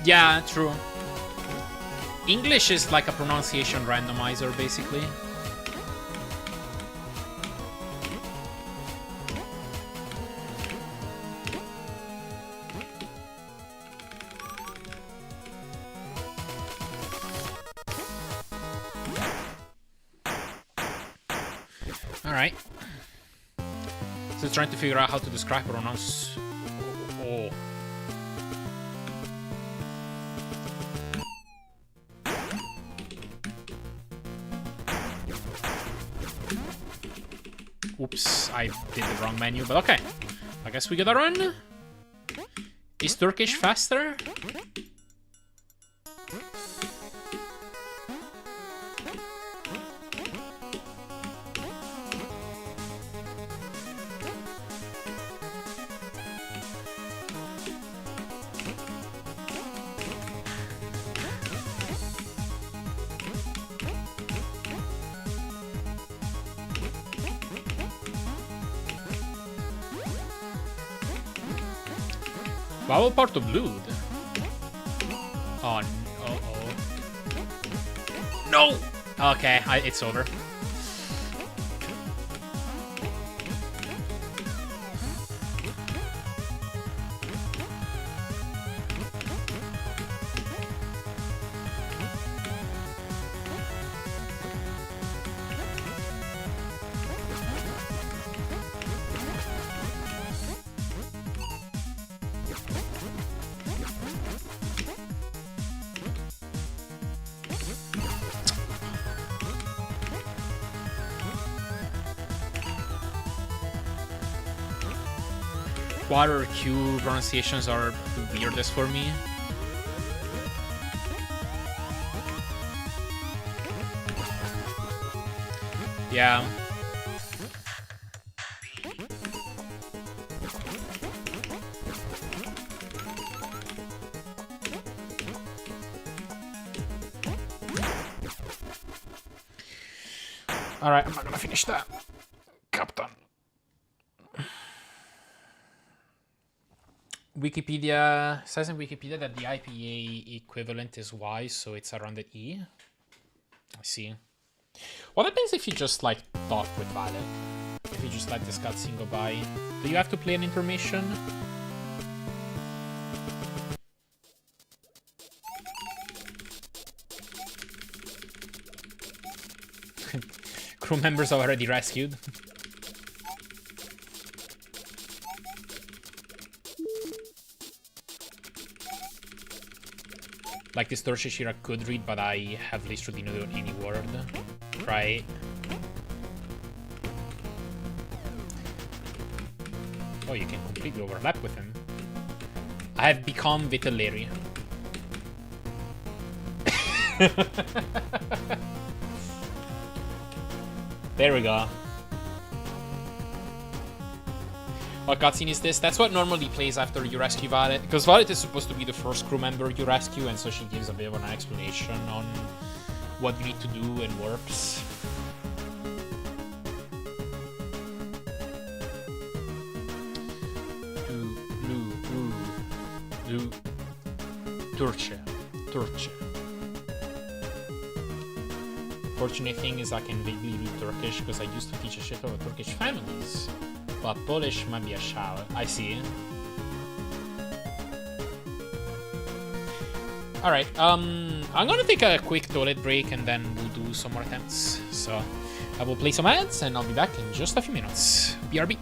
Yeah, true. English is like a pronunciation randomizer, basically. Alright. So trying to figure out how to describe pronounce. Oh. Oops, I did the wrong menu, but okay. I guess we gotta run. Is Turkish faster? Bubble part of blood. Oh, uh-oh. No! Okay, it's over. Water Q pronunciations are the weirdest for me. Yeah. Alright, I'm not gonna finish that. Captain. Wikipedia says in Wikipedia that the IPA equivalent is Y, so it's around the E. I see. What happens if you just like talk with Vale? If you just let this cutscene go by? Do you have to play an intermission? Crew members are already rescued. Like this Dorshi Shira could read, but I have literally no any word. Right? Oh, you can completely overlap with him. I have become Vitelleri. There we go. What cutscene is this? That's what normally plays after you rescue Violet. Because Violet is supposed to be the first crew member you rescue, and so she gives a bit of an explanation on what you need to do and warps. Turce. Fortunate thing is I can vaguely read Turkish because I used to teach a shit over Turkish families. But Polish might be a shower. I see. Alright, I'm gonna take a quick toilet break and then we'll do some more attempts. So I will play some ads and I'll be back in just a few minutes. BRB.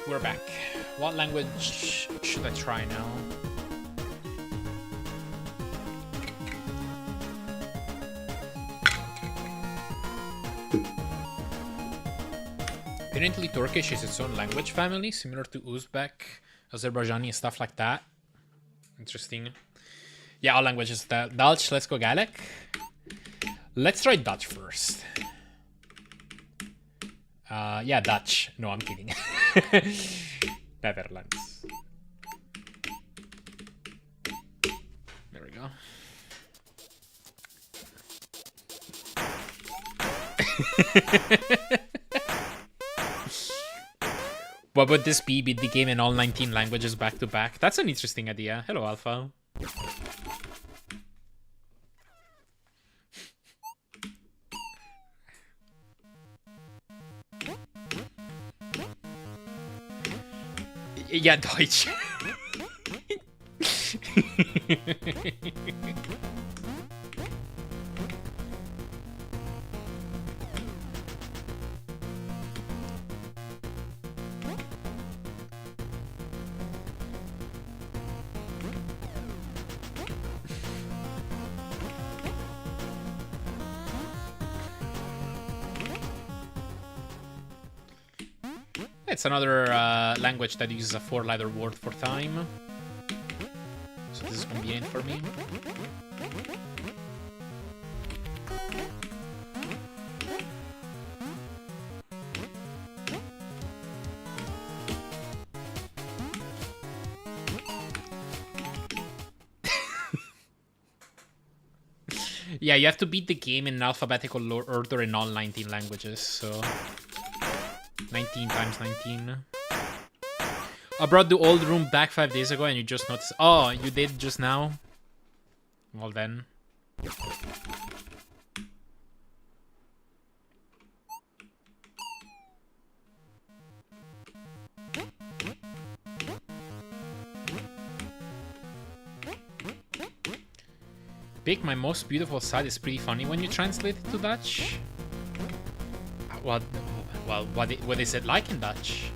We're back. What language should I try now? Apparently Turkish is its own language family, similar to Uzbek, Azerbaijani, stuff like that. Interesting. Yeah, all languages. Dutch, let's go Gaelic. Let's try Dutch first. Yeah, Dutch. No, I'm kidding. Netherlands. There we go. What would this be? Beat the game in all 19 languages back to back? That's an interesting idea. Hello, Alpha. Yeah, Deutsch. It's another language that uses a 4-letter word for time. So this is convenient for me. Yeah, you have to beat the game in alphabetical order in all 19 languages, so... 19 times 19. I brought the old room back 5 days ago and you just noticed. Oh, you did just now? Well then. Big, my most beautiful side is pretty funny when you translate it to Dutch. What? Well, what is it like in Dutch?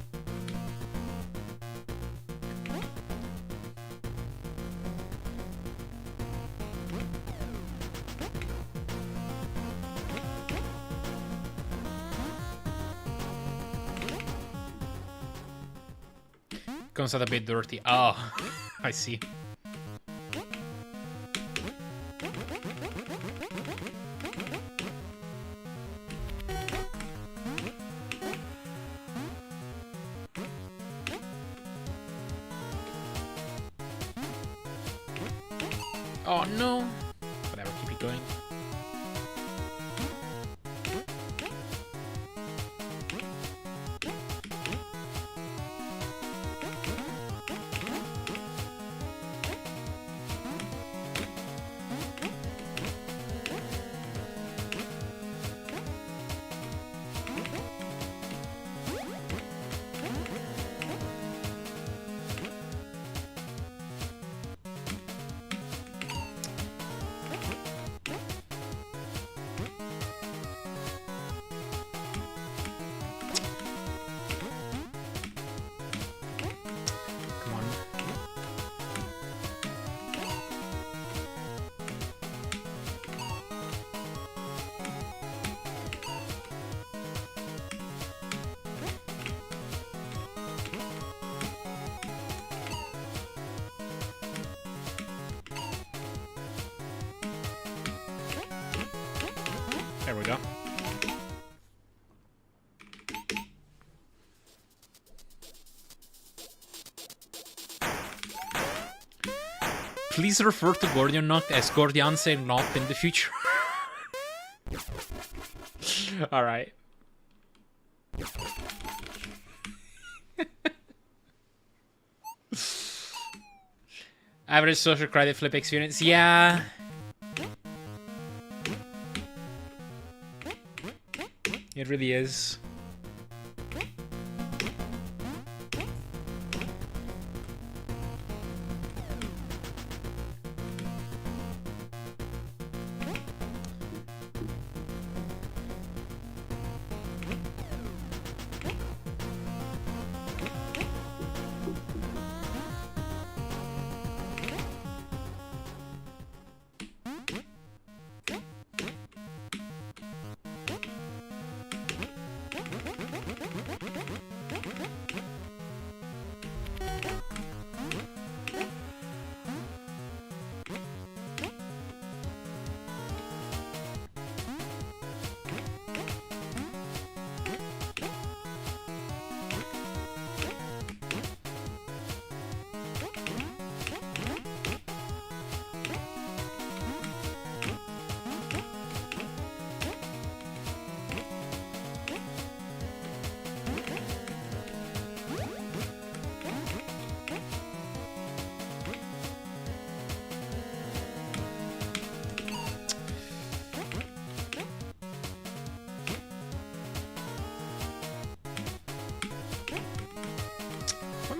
Comes out a bit dirty. Oh, I see. Oh no! Whatever, keep it going. There we go. Please refer to Gordian Knot as Gordianse Knot in the future. Alright. Average social credit flip experience. Yeah. It really is.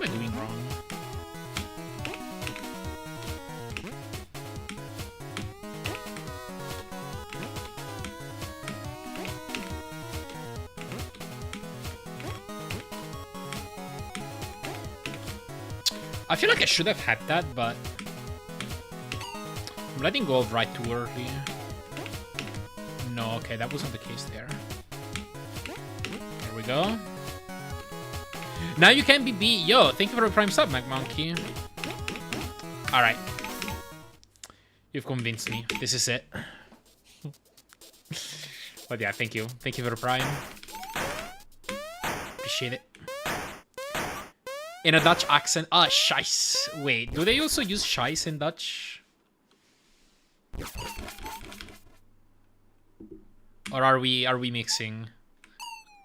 am I doing wrong? I feel like I should have had that, but I'm letting go of right too early. No, okay, that wasn't the case there. There we go. Now you can be beat. Yo, thank you for the prime sub, MacMonkey. Alright. You've convinced me. This is it. But yeah, thank you. Thank you for the prime. Appreciate it. In a Dutch accent. Ah, scheiss. Wait, do they also use scheiss in Dutch? Or are we mixing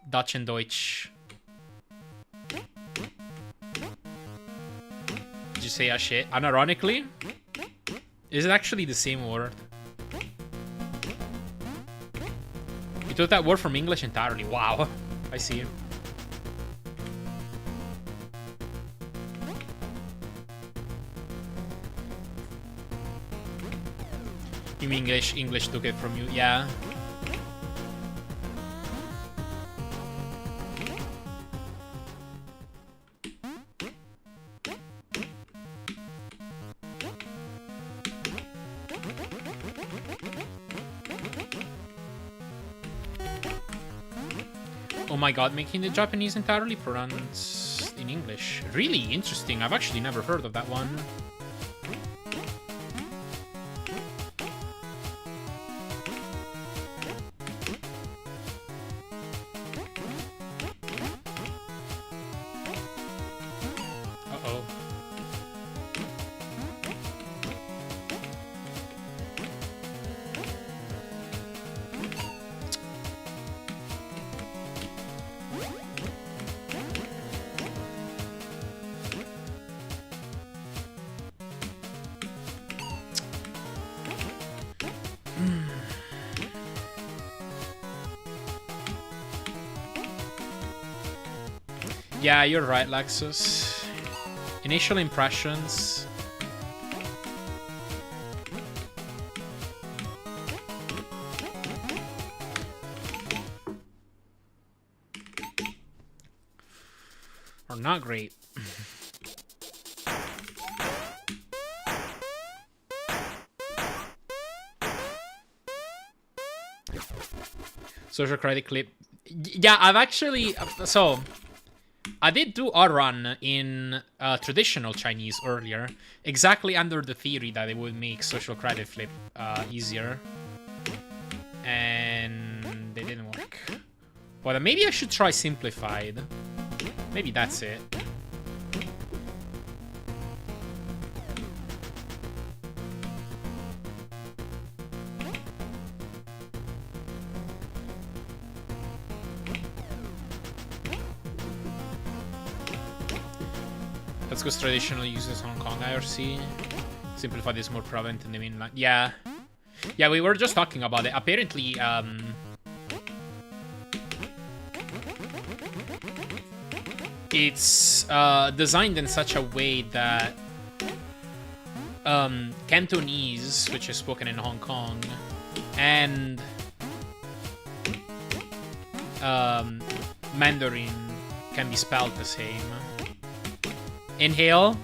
Dutch and Deutsch? Did you say a shit? Unironically? Is it actually the same word? You took that word from English entirely. Wow. I see. You mean English took it from you? Yeah. Oh my god, making the Japanese entirely pronounced in English. Really interesting. I've actually never heard of that one. Yeah, you're right, Lexus. Initial impressions. Are not great. Social credit clip. Yeah, I've actually... So... I did do a run in traditional Chinese earlier, exactly under the theory that it would make social credit flip easier. And they didn't work. But maybe I should try simplified. Maybe that's it. Let's go traditional uses Hong Kong IRC. Simplified is more prevalent in the mainland. Yeah. Yeah, we were just talking about it. Apparently, it's designed in such a way that Cantonese, which is spoken in Hong Kong, and Mandarin can be spelled the same. Inhale.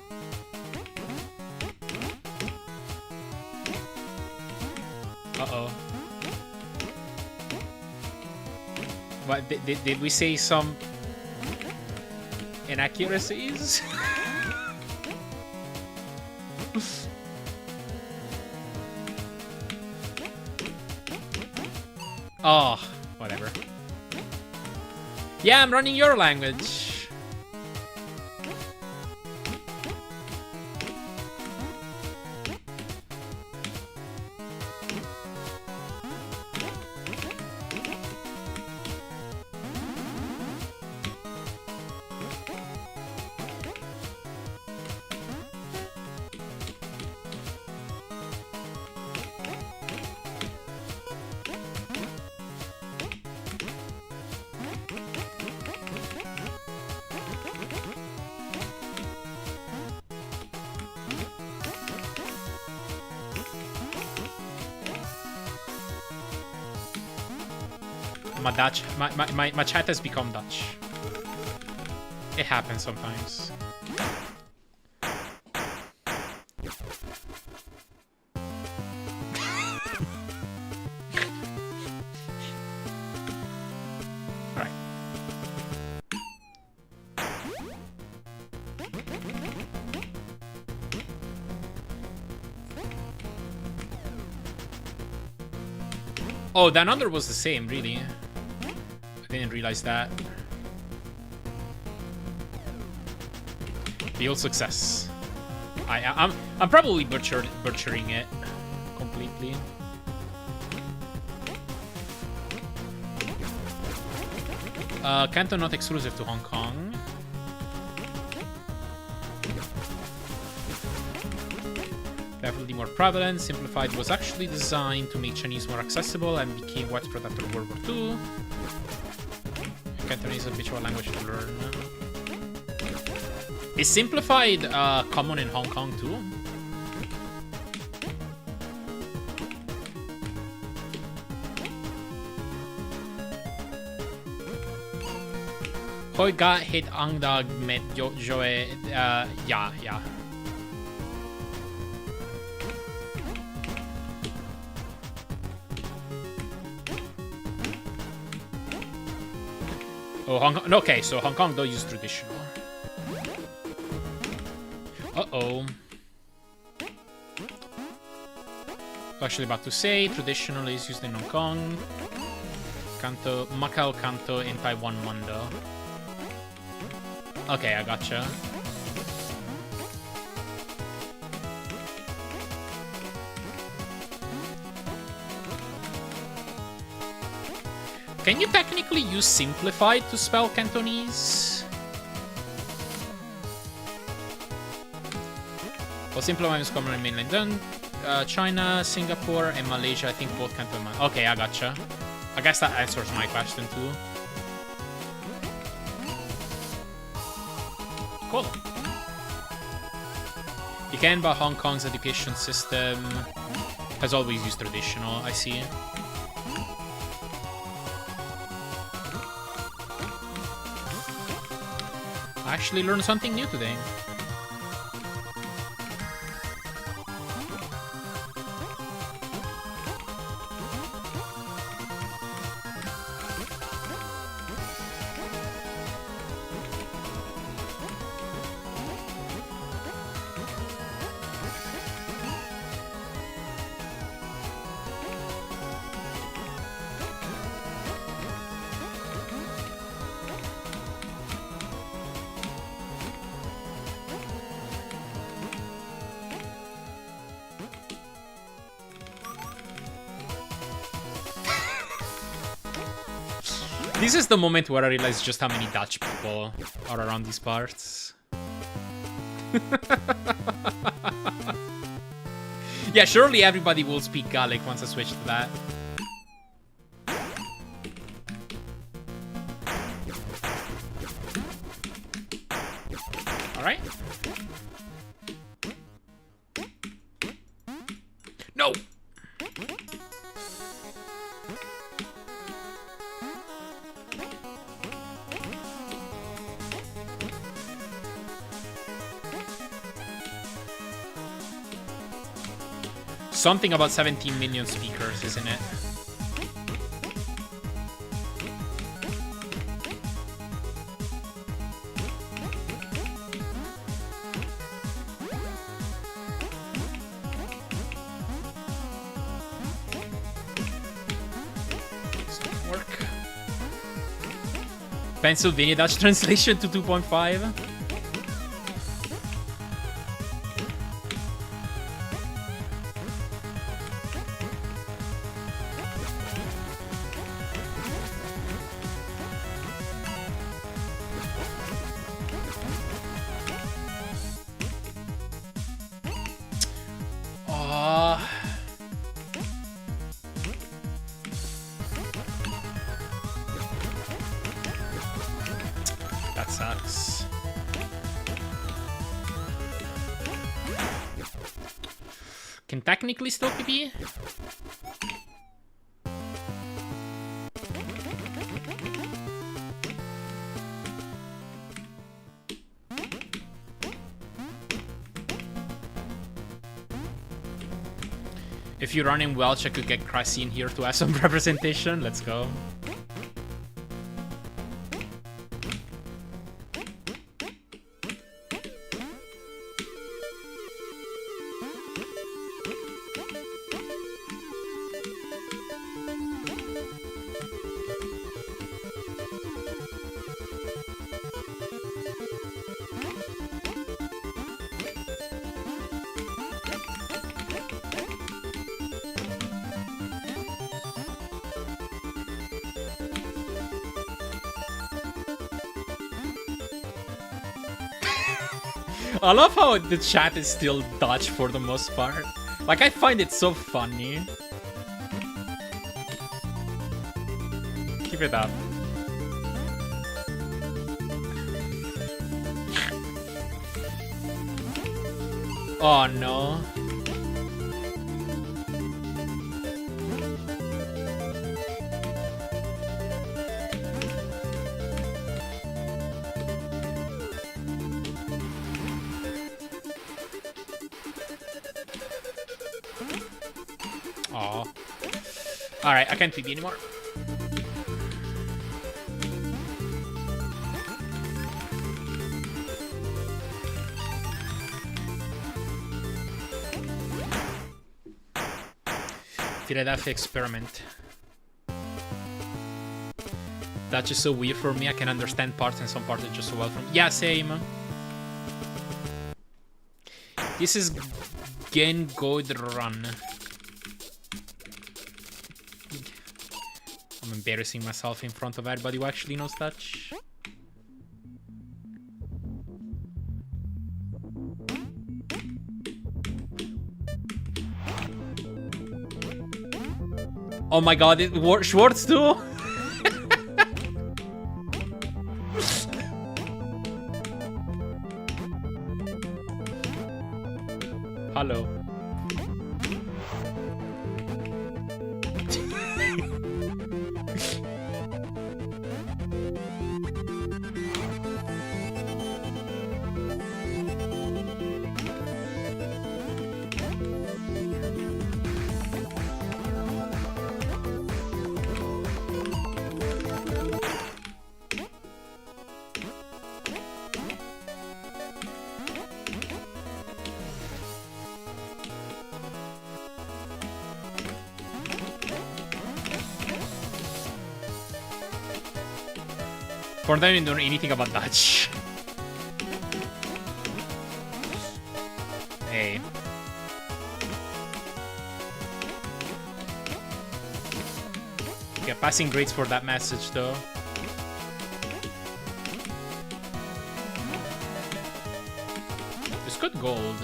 Uh-oh. What, did we say some inaccuracies? Oh, whatever. Yeah, I'm running your language. my chat has become Dutch. It happens sometimes. Oh, that under was the same, really. I didn't realize that. Field success. I'm probably butchering it completely. Canton not exclusive to Hong Kong. Definitely more prevalent. Simplified was actually designed to make Chinese more accessible and became widespread after World War II. Cantonese is a habitual language to learn. Is simplified common in Hong Kong too? Hoi ga het angdag met Joe. Ja. Oh, Hong Kong. Okay, so Hong Kong don't use traditional. Uh-oh. Actually about to say, traditional is used in Hong Kong. Canto, Macau Canto in Taiwan Mondo. Okay, I gotcha. Can you technically use simplified to spell Cantonese? Well, simplified is common in mainland China, Singapore, and Malaysia. I think both Canton. Okay, I gotcha. I guess that answers my question too. Cool. You can, but Hong Kong's education system has always used traditional. I see. I actually learned something new today. This is the moment where I realize just how many Dutch people are around these parts. Yeah, surely everybody will speak Gaelic once I switch to that. Alright. No! Something about 17 million speakers, isn't it? This doesn't work. Pennsylvania Dutch translation to 2.5. That sucks. Can technically still PB? If you run in Welsh, I could get Cressy in here to have some representation. Let's go. I love how the chat is still Dutch for the most part. Like, I find it so funny. Keep it up. Oh no. Aw. Alright, I can't PB anymore. Philadelphia experiment. That's just so weird for me. I can understand parts and some parts are just so well from. Yeah, same. This is Gravitron. I'm embarrassing myself in front of everybody who actually knows Dutch. Oh my god, Schwartz too? Hello. For them, I don't know anything about Dutch. Hey. Yeah, passing grades for that message though. It's good gold.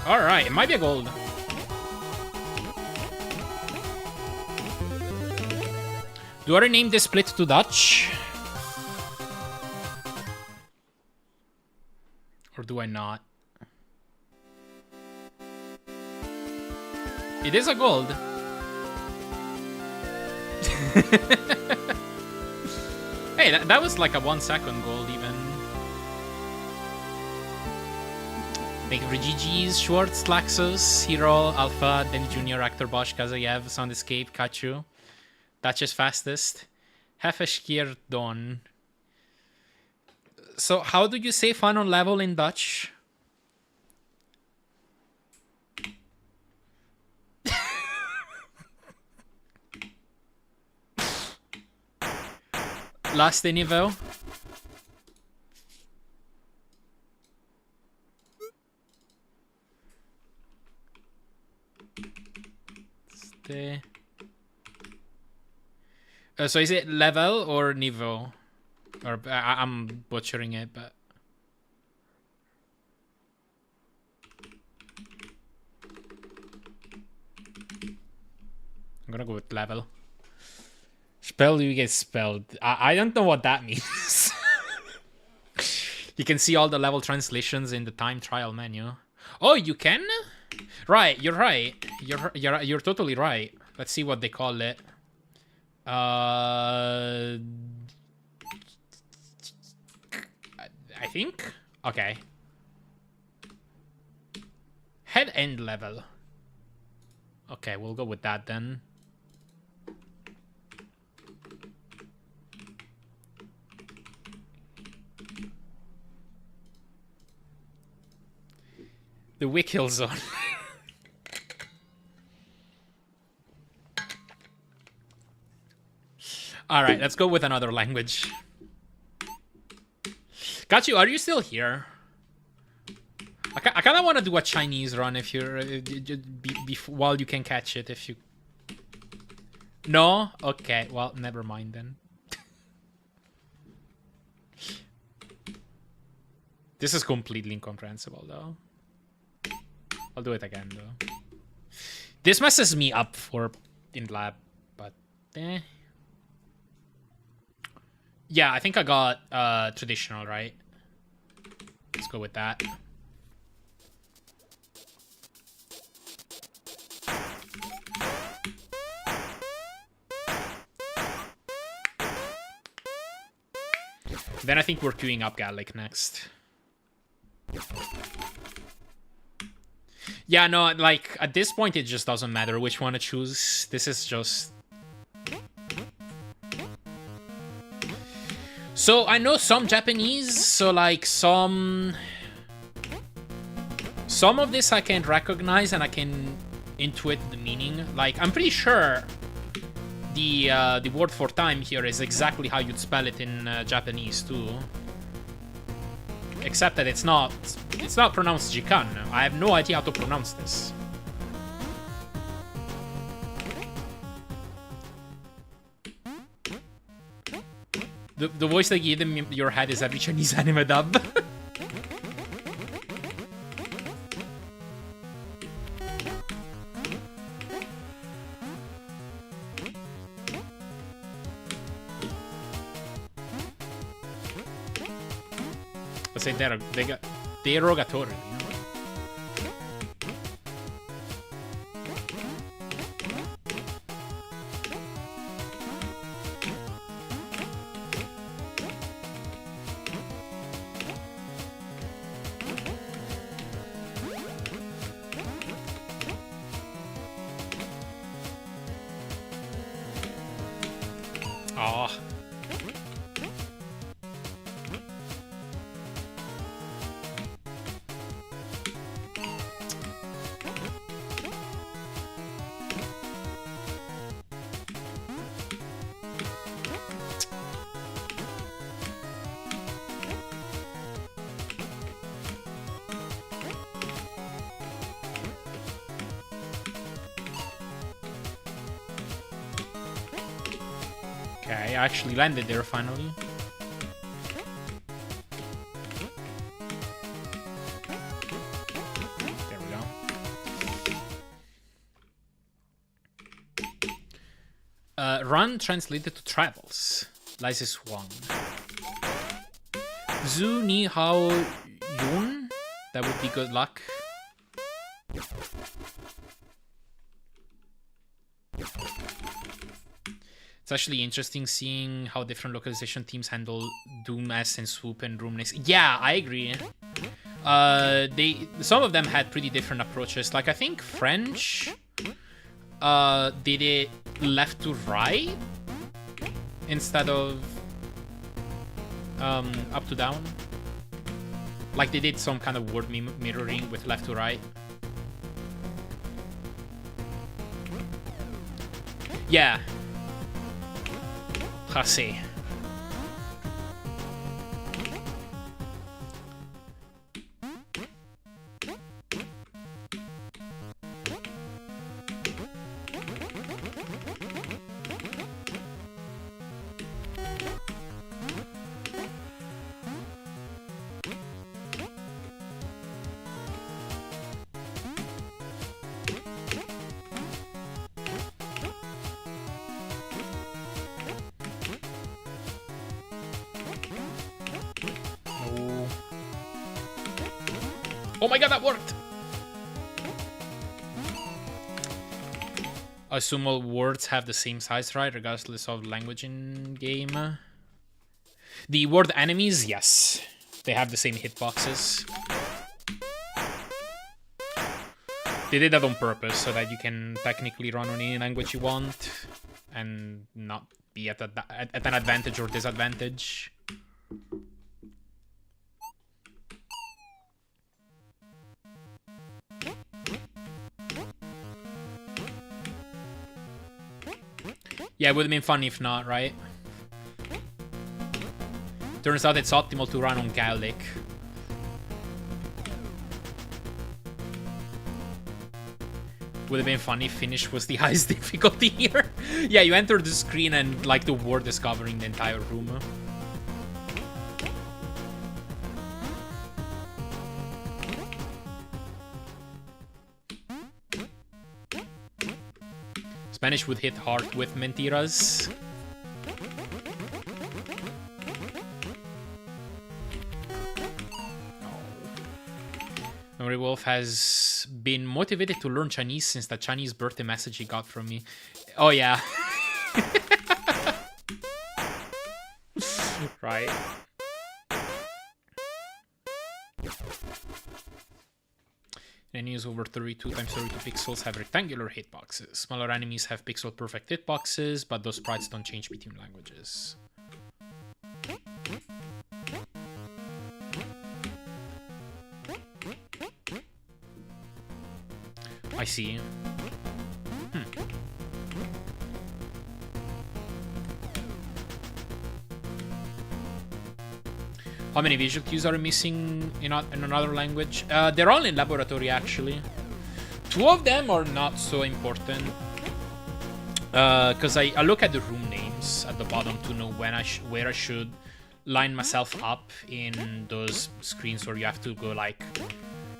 Alright, it might be a gold. Do I rename this split to Dutch? Or do I not? It is a gold. Hey, that was like a 1 second gold even. Thank you for GG's, Schwartz, Laxus, Hero, Alpha, Danny Jr., Actor Bosch, Kazayev, Soundscape, Kachu, Duchess Fastest, Hefeshkir Don. So, how do you say fun on level in Dutch? Laatste niveau. So is it level or niveau? Or I'm butchering it, but I'm gonna go with level. Spell you get spelled. I don't know what that means. You can see all the level translations in the time trial menu. Oh, you can? Right, you're right. You're totally right. Let's see what they call it. I think? Okay. Head end level. Okay, we'll go with that then. The Wickle Zone. Alright, let's go with another language. Got you, are you still here? I kind of want to do a Chinese run if you're... while you can catch it, if you... No? Okay, well, never mind then. This is completely incomprehensible, though. I'll do it again, though. This messes me up for in lab, but... Yeah, I think I got traditional, right? Let's go with that. Then I think we're queuing up Gallic next. Yeah, no, like, at this point, it just doesn't matter which one to choose. This is just... So, I know some Japanese, so, like, some of this I can recognize and I can intuit the meaning. Like, I'm pretty sure the word for time here is exactly how you'd spell it in Japanese, too. Except that it's not pronounced Jikan. I have no idea how to pronounce this. The voice that gave them your head is every Chinese anime dub. Let's say derogatorily. Oh. Okay, I actually landed there finally. There we go. Run translated to travels. Lysis Wang. Zu Ni Hao Yun? That would be good luck. It's actually interesting seeing how different localization teams handle Doom S and Swoop and Roomness. Yeah, I agree. Some of them had pretty different approaches. Like, I think French did it left to right instead of up to down. Like, they did some kind of word mirroring with left to right. Yeah. Hase. Oh my god, that worked! I assume all words have the same size, right? Regardless of language in game. The word enemies, yes. They have the same hitboxes. They did that on purpose so that you can technically run on any language you want and not be at an advantage or disadvantage. Yeah, it would have been fun if not, right? Turns out it's optimal to run on Gaelic. Would have been funny if Finnish was the highest difficulty here. Yeah, you enter the screen and like the word is covering the entire room. Spanish would hit hard with mentiras. Memory Wolf has been motivated to learn Chinese since the Chinese birthday message he got from me. Oh, yeah. Right. Enemies over 32 times 32 pixels have rectangular hitboxes. Smaller enemies have pixel-perfect hitboxes, but those sprites don't change between languages. I see. How many visual cues are missing in another language? They're all in laboratory, actually. 2 of them are not so important. Because I look at the room names at the bottom to know when where I should line myself up in those screens where you have to go like...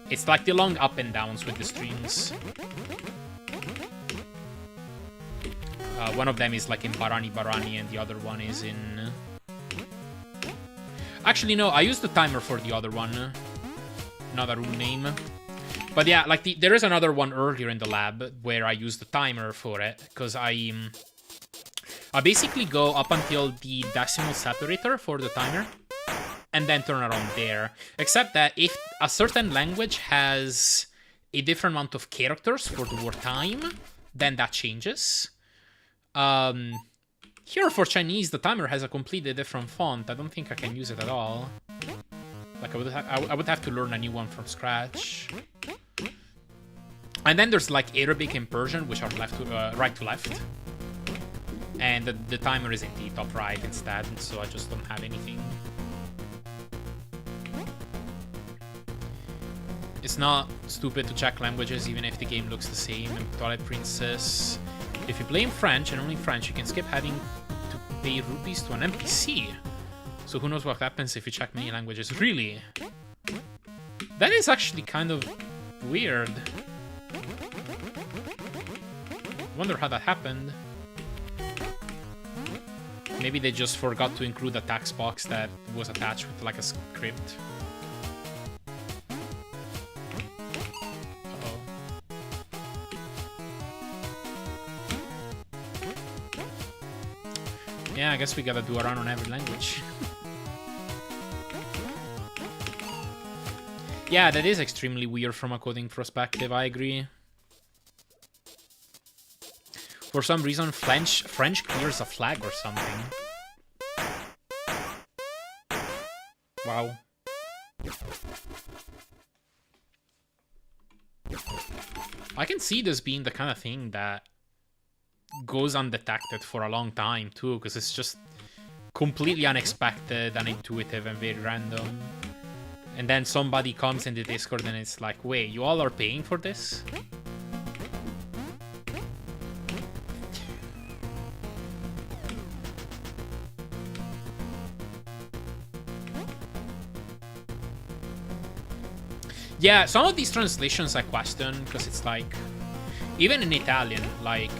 It's like the long up and downs with the strings. One of them is like in Barani Barani and the other one is in... Actually, no, I used the timer for the other one. Not a room name. But yeah, like there is another one earlier in the lab where I use the timer for it. Because I basically go up until the decimal separator for the timer. And then turn around there. Except that if a certain language has a different amount of characters for the word time, then that changes. Here for Chinese, the timer has a completely different font. I don't think I can use it at all. Like I would have to learn a new one from scratch. And then there's like Arabic and Persian, which are right to left. And the timer is in the top right instead, so I just don't have anything. It's not stupid to check languages even if the game looks the same. In Twilight Princess, if you play in French and only French, you can skip having to pay rupees to an NPC. So who knows what happens if you check many languages. Really? That is actually kind of weird. Wonder how that happened. Maybe they just forgot to include a text box that was attached with like a script. Yeah, I guess we gotta do a run on every language. Yeah, that is extremely weird from a coding perspective, I agree. For some reason, French clears a flag or something. Wow. I can see this being the kind of thing that goes undetected for a long time too, because it's just completely unexpected, unintuitive, and very random. And then somebody comes in the Discord and it's like, wait, you all are paying for this? Yeah, some of these translations I question, because it's like, even in Italian, like,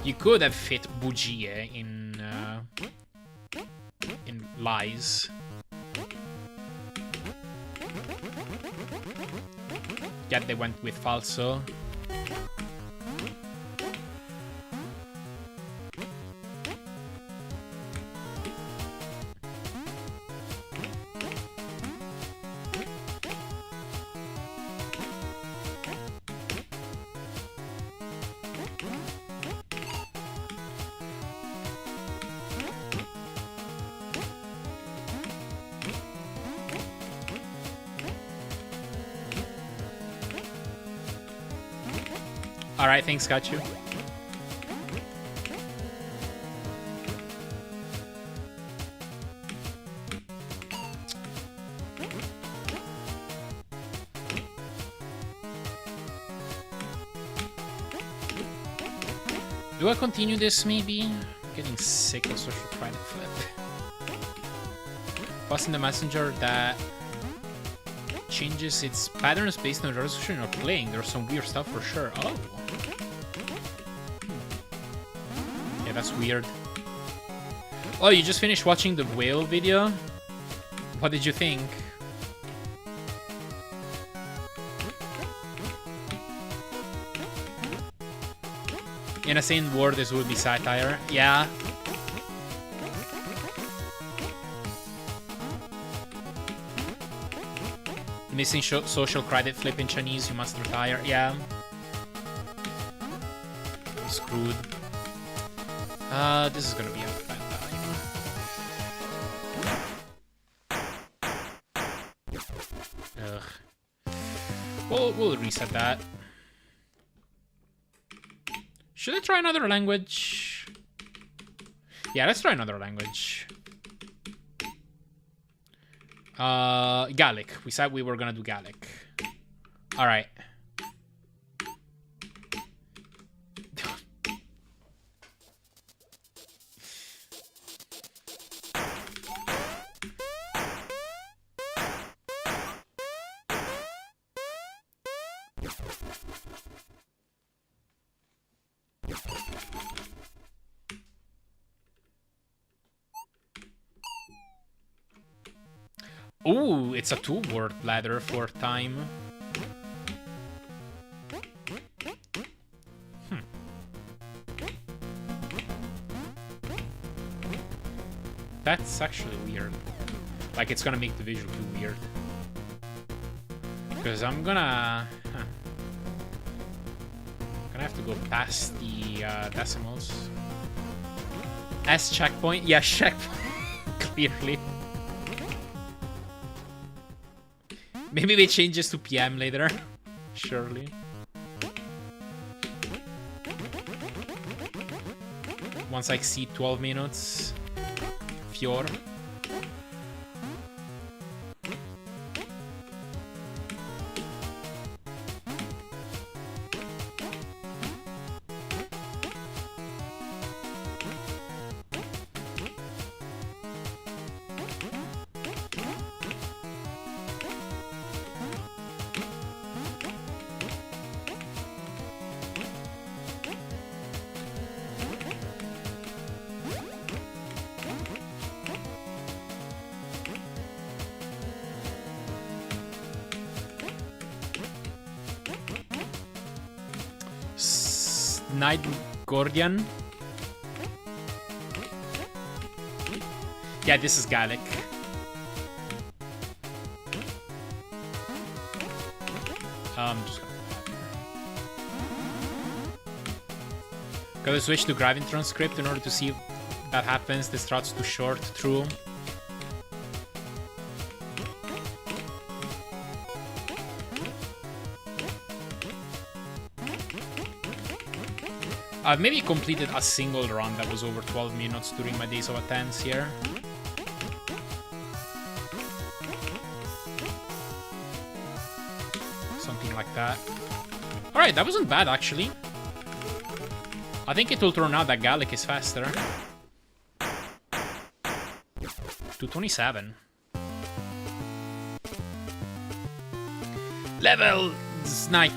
you could have fit bugie in lies. Yet they went with falso. Alright, thanks, got you. Do I continue this, maybe? I'm getting sick of social credit flip. Post in the messenger that changes its patterns based on the resolution you're playing. There's some weird stuff for sure. Oh. Yeah, that's weird. Oh, you just finished watching the whale video? What did you think? In a sane world, this would be satire. Yeah. Missing social credit flip in Chinese, you must retire. Yeah. I'm screwed. This is gonna be a bad time. Ugh. We'll reset that. Should I try another language? Yeah, let's try another language. Gallic. We said we were gonna do Gallic. Alright. Ooh, it's a two-word ladder for time. That's actually weird. Like, it's gonna make the visual too weird. Because I'm gonna... gonna have to go past the decimals. S checkpoint? Yeah, checkpoint. Clearly. Maybe they change this to PM later. Surely. Once I exceed 12 minutes. Fior. Night Gordian. Yeah, this is Gallic. Just gotta switch to Gravitron script in order to see if that happens. This routes too short. True. I've maybe completed a single run that was over 12 minutes during my days of attendance here. Something like that. Alright, that wasn't bad actually. I think it will turn out that Gallic is faster. 227. Level Night.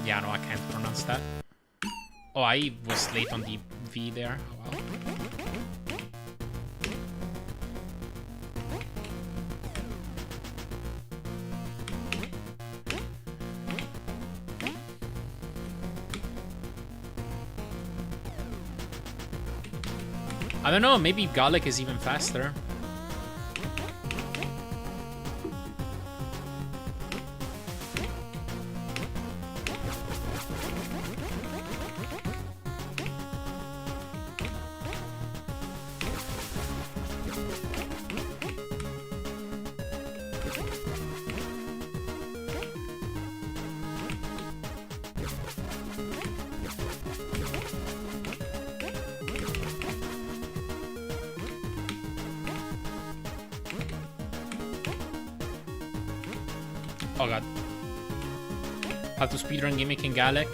Yeah, no, I can't pronounce that. Oh, I was late on the V there. Oh, well. I don't know, maybe Gallic is even faster. Oh god. How to speedrun gimmick in Gallic.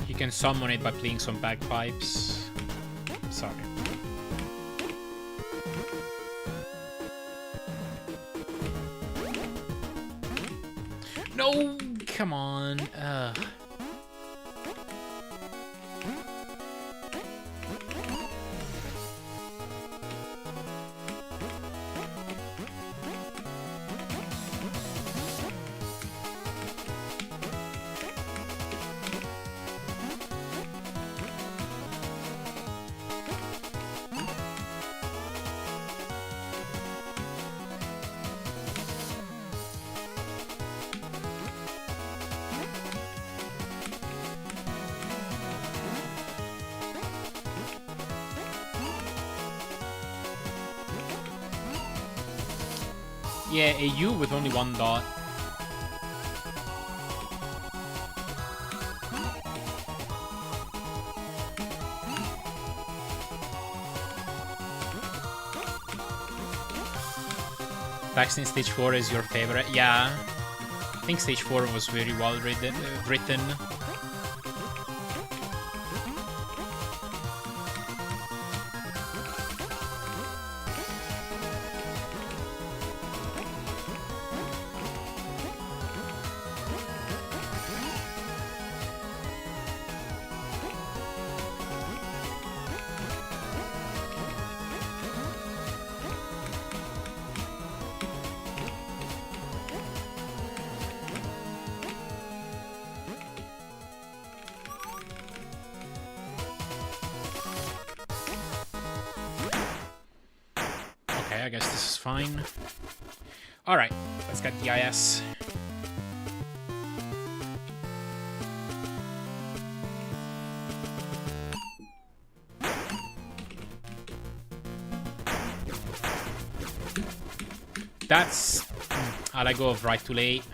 You can summon it by playing some bagpipes. Sorry. No! Come on. Yeah, a U with only one dot. Backstone Stage 4 is your favorite? Yeah. I think Stage 4 was very well written. I guess this is fine. Alright, let's get the IS. That's... I let go of right too late.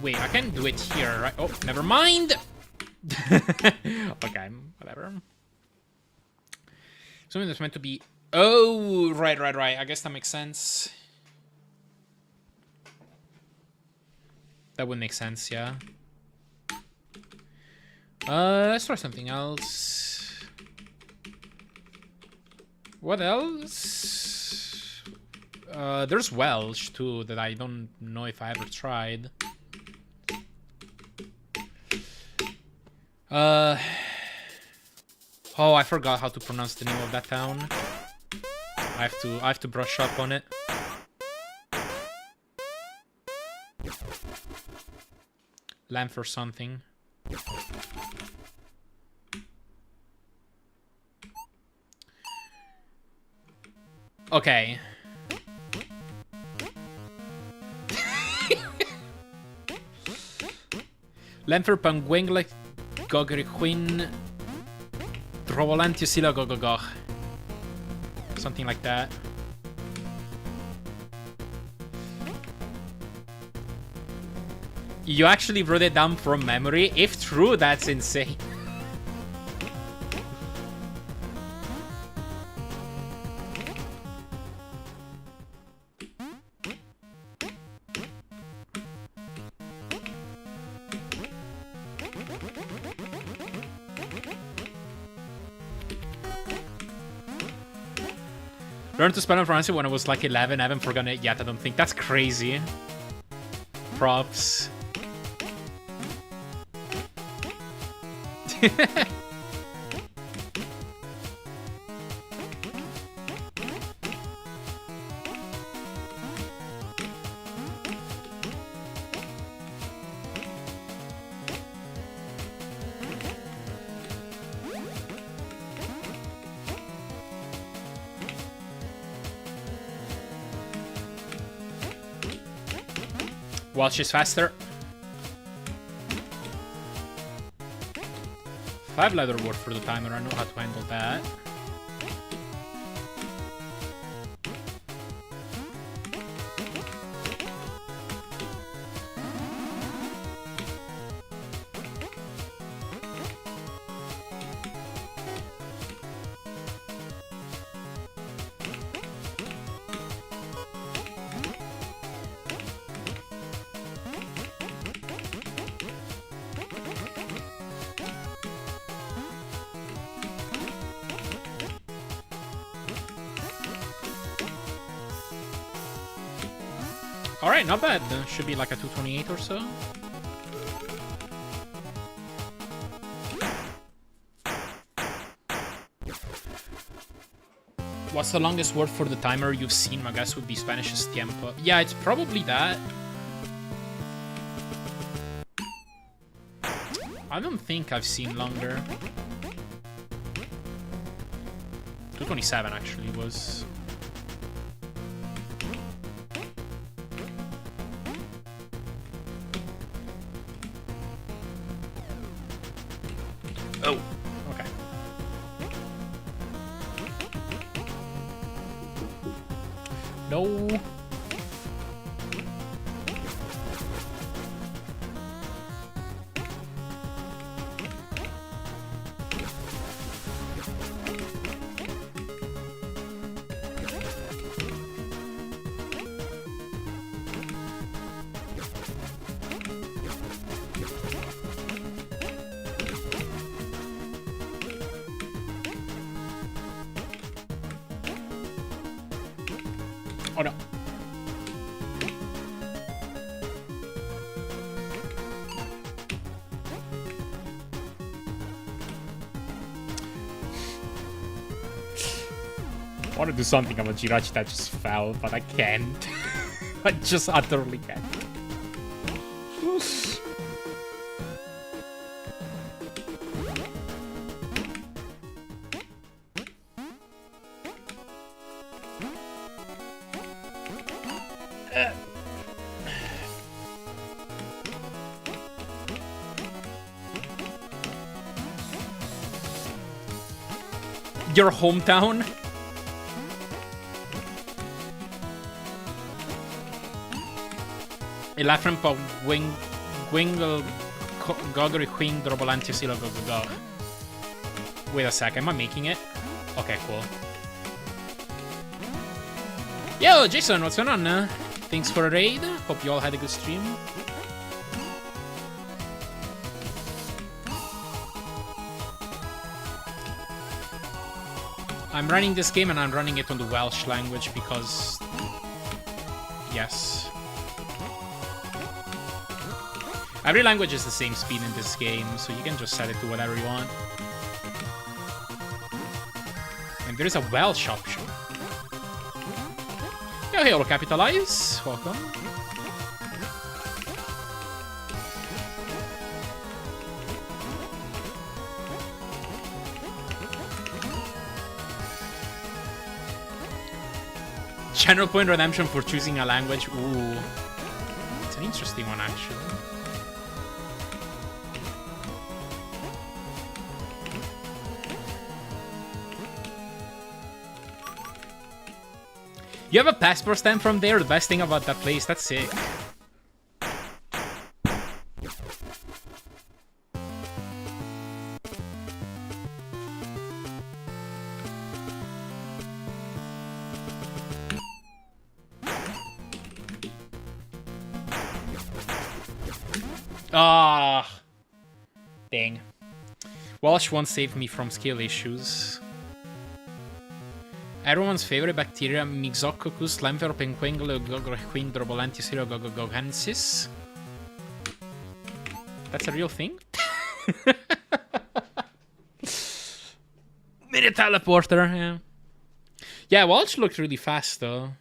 Wait, I can do it here, right? Oh, never mind! Okay, whatever. Something that's meant to be... Oh, right. I guess that makes sense. That would make sense, yeah. Let's try something else. What else? There's Welsh, too, that I don't know if I ever tried. Oh, I forgot how to pronounce the name of that town. I have to brush up on it. Lamp or something. Okay. Lamper Panguengle Gogriquin Trovolantiusila Gogogog. Something like that. You actually wrote it down from memory? If true, that's insane. Learned to spell and pronounce it when I was like 11. I haven't forgotten it yet, I don't think. That's crazy. Props. Welsh is faster. 5-letter word for the timer, I know how to handle that. Alright, not bad. Should be like a 228 or so. What's the longest word for the timer you've seen? My guess would be Spanish's tiempo. Yeah, it's probably that. I don't think I've seen longer. 227 actually was. Oh, okay. No. Oh no. I want to do something about Jirachi that just fell, but I can't. I just utterly can't. Your hometown? Elafran po Gwingle Gogori Queen Drobolanti Silo Go. Wait a sec, am I making it? Okay, cool. Yo, Jason, what's going on? Thanks for a raid. Hope you all had a good stream. I'm running this game and I'm running it on the Welsh language because... yes. Every language is the same speed in this game, so you can just set it to whatever you want. And there is a Welsh option. Yo, hello, Capitalize. Welcome. General point redemption for choosing a language. Ooh. It's an interesting one, actually. You have a passport stamp from there? The best thing about that place. That's sick. Ah, dang. Welsh won't save me from skill issues. Everyone's favorite bacteria, Myxococcus, Lemphero-Penquengle, Gogoquin, Drobolantis, Gogogogensis. That's a real thing? Mini teleporter, yeah. Yeah, Welsh looked really fast, though.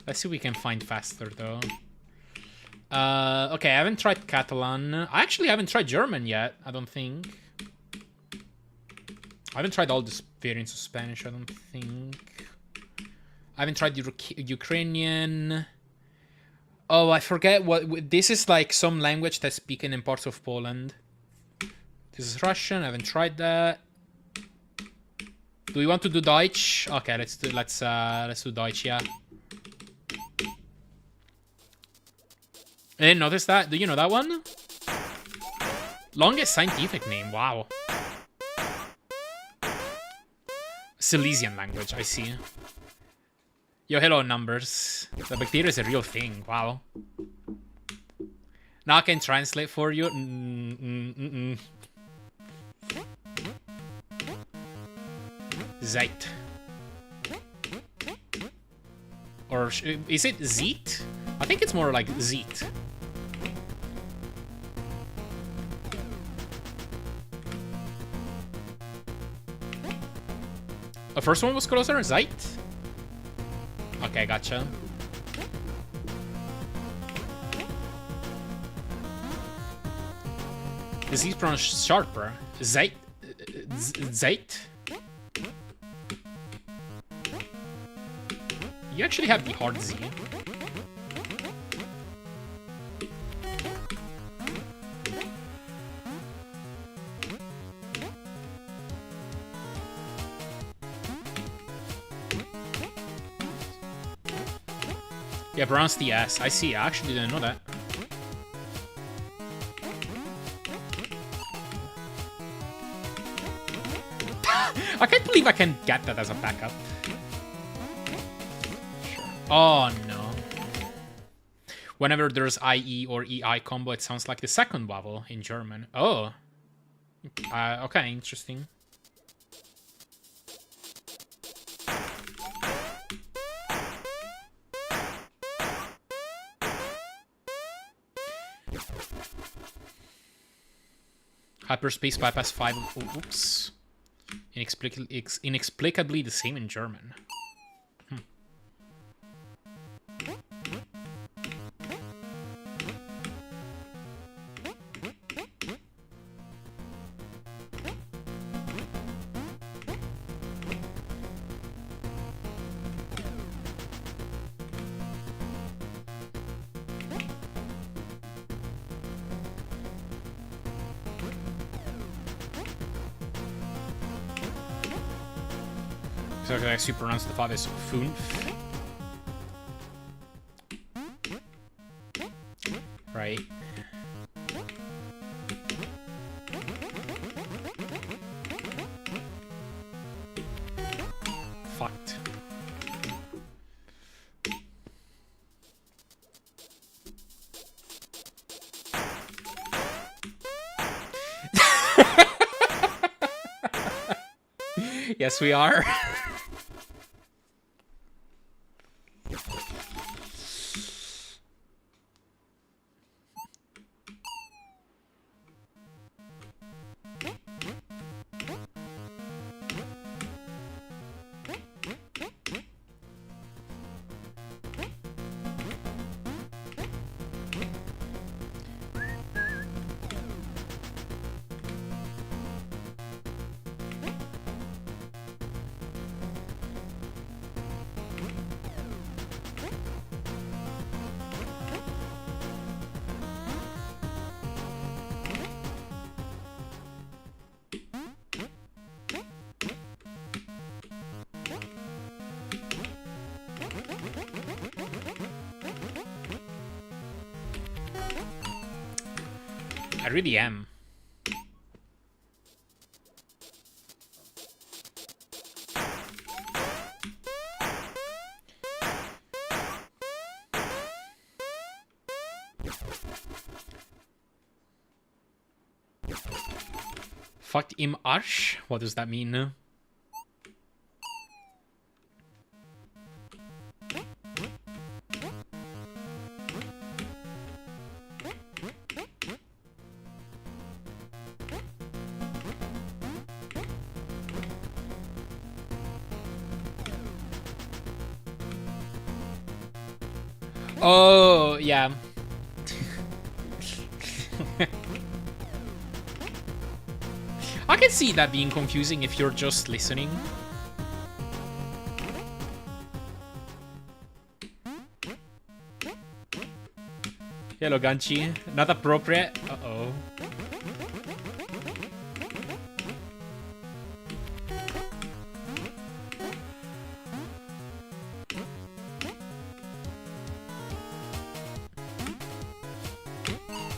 Let's see if we can find faster, though. Okay, I haven't tried Catalan. I actually haven't tried German yet, I don't think. I haven't tried all the variants of Spanish, I don't think. I haven't tried Ukrainian. Oh, I forget what... This is like some language that's spoken in parts of Poland. This is Russian, I haven't tried that. Do we want to do Deutsch? Okay, let's do Deutsch, yeah. I didn't notice that. Do you know that one? Longest scientific name, wow. Silesian language, I see. Yo, hello, numbers. The bacteria is a real thing, wow. Now I can translate for you. Zeit. Or is it Zeet? I think it's more like Zeet. The first one was closer, Zeit? Okay, gotcha. The Z is pronounced sharper. Zeit? Zeit? You actually have the hard Z. Yeah, pronounce the S. I see. I actually didn't know that. I can't believe I can get that as a backup. Oh, no. Whenever there's IE or EI combo, it sounds like the second vowel in German. Oh. Okay, interesting. Hyperspace bypass 5. Oh, oops. Inexplicably the same in German. So I actually pronounce the 5 as Funf. Right. Fucked. Yes, we are. I really am. Fucked im Arsch? What does that mean? Oh, yeah. I can see that being confusing if you're just listening. Hello, Ganchi. Not appropriate. Uh-oh.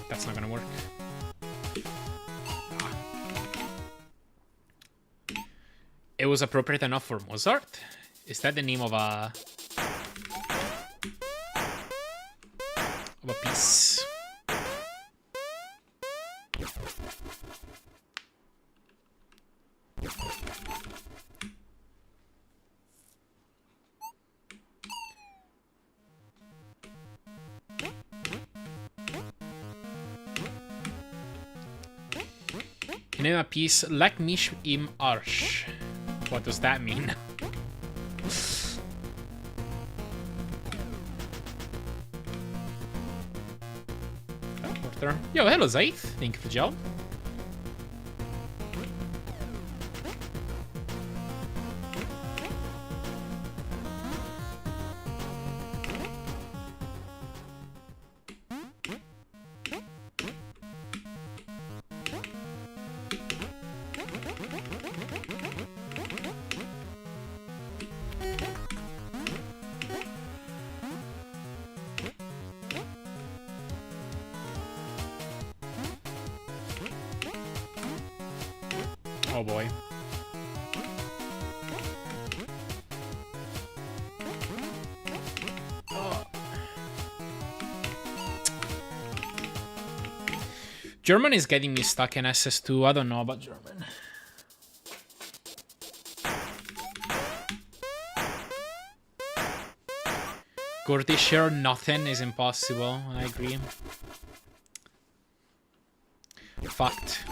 That's not gonna work. It was appropriate enough for Mozart? Is that the name of a piece? Name a piece, leck mich im Arsch. What does that mean? Yo, hello Zaith. Thank you for the job. Oh boy. German is getting me stuck in SS2. I don't know about German. Gordischer nothing is impossible. I agree. Fucked.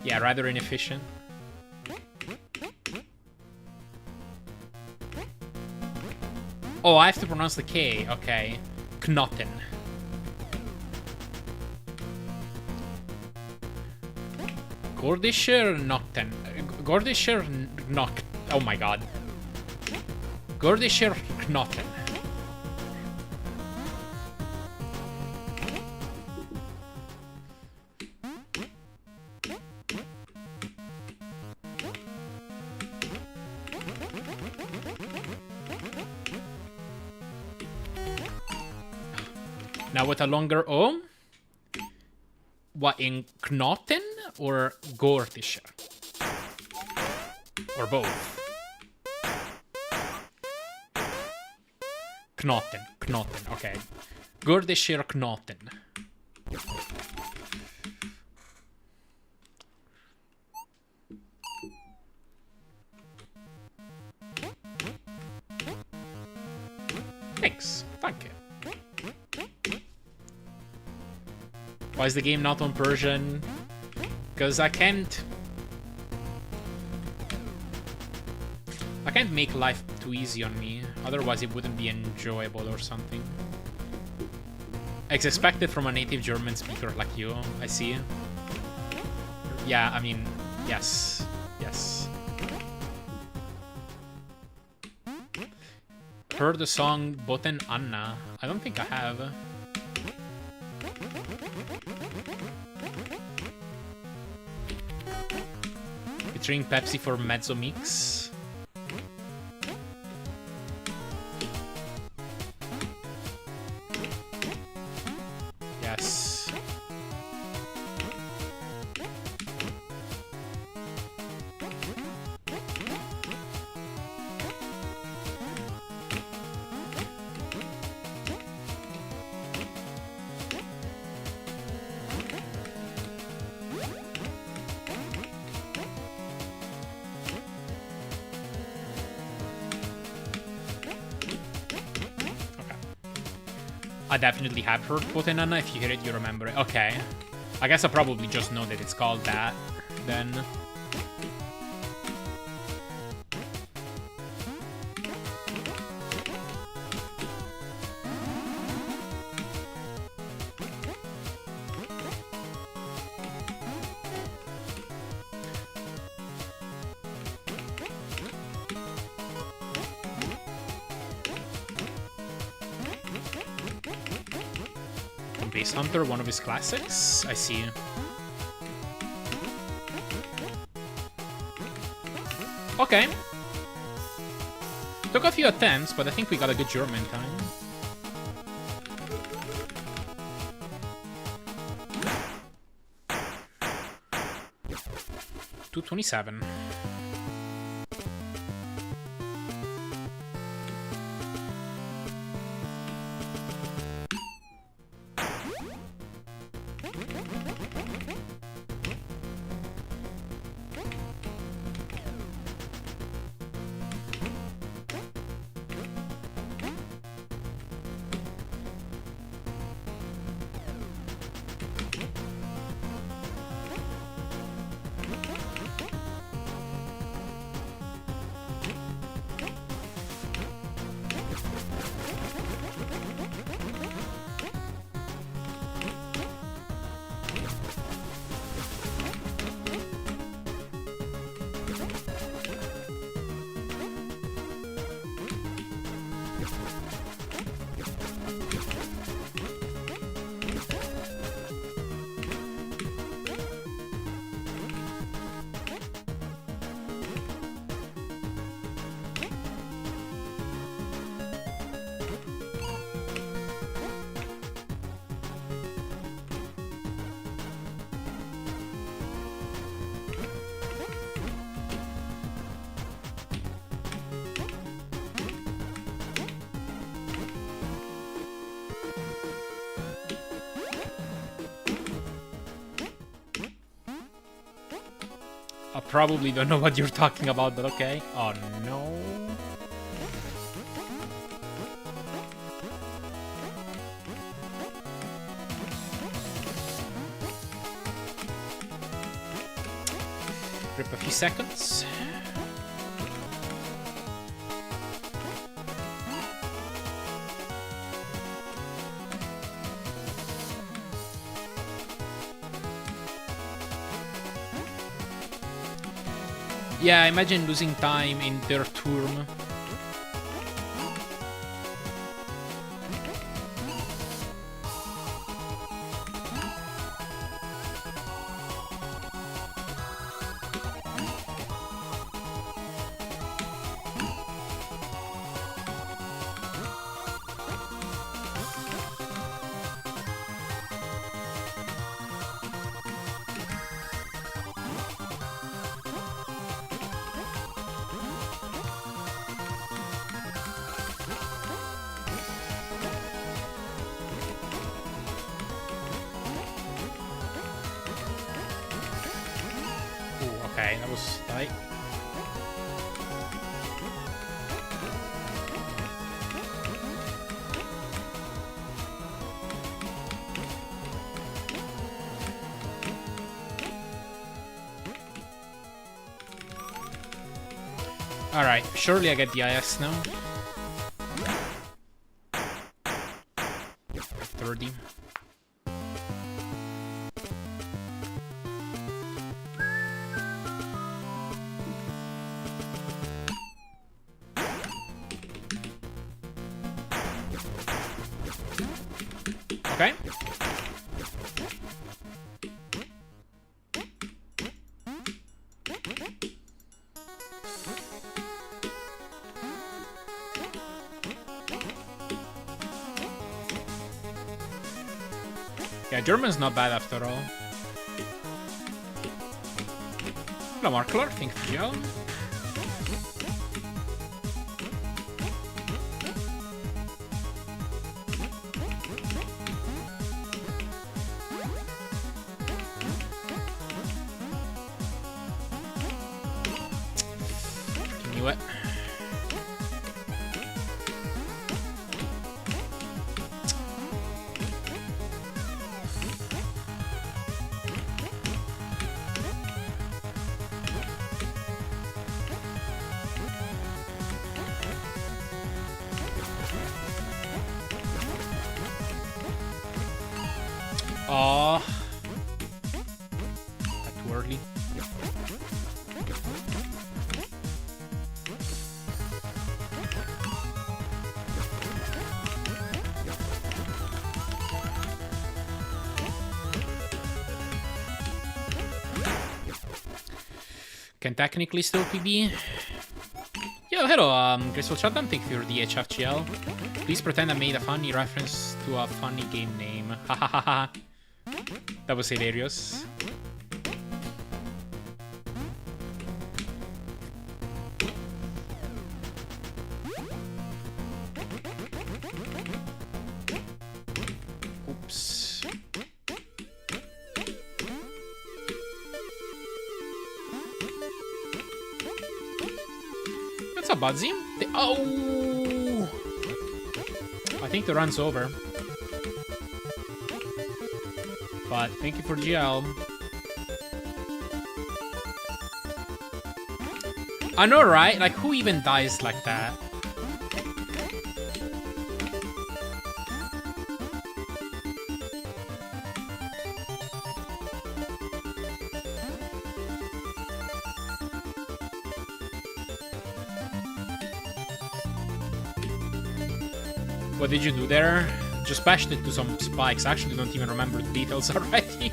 Yeah, rather inefficient. Oh, I have to pronounce the K. Okay. Knoten. Gordischer Knoten. Gordischer Knock. Oh my god. Gordischer Knoten. Now with a longer O? What, in Knoten or Gordischer? Or both? Knoten, Knoten, okay. Gordischer Knoten. Thanks, thank you. Why is the game not on Persian? Because I can't make life too easy on me. Otherwise it wouldn't be enjoyable or something. It's expected from a native German speaker like you, I see. Yeah, I mean, yes. Yes. Heard the song Boten Anna? I don't think I have. Featuring Pepsi for Mezzo Mix. Yes. I definitely have heard Potenanna. If you hear it, you remember it. Okay. I guess I probably just know that it's called that, then. Base Hunter, one of his classics? I see. Okay. Took a few attempts, but I think we got a good German time. $227. probably don't know what you're talking about, but okay. Oh no. Rip a few seconds. Yeah, imagine losing time in their turn. Okay, that was tight. Alright, surely I get the IS now. 30. Okay. Yeah, German's not bad after all. Hello, Markler. Thank you, Joe. Knew it. Aww. Not too early. Can technically still PB. Yo, hello, Crystal Shutdown, thank you for the HFGL. Please pretend I made a funny reference to a funny game name. Hahaha. That was hilarious. Oops. What's up, Budsy? Oh! I think the run's over. But thank you for GL. I know, right? Like, who even dies like that? What did you do there? Just bashed it to some spikes. I actually don't even remember the details already.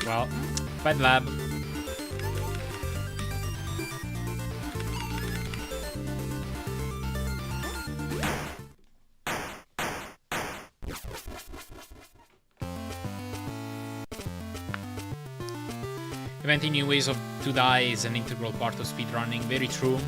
Well, bad lab. Inventing new ways to die is an integral part of speedrunning. Very true.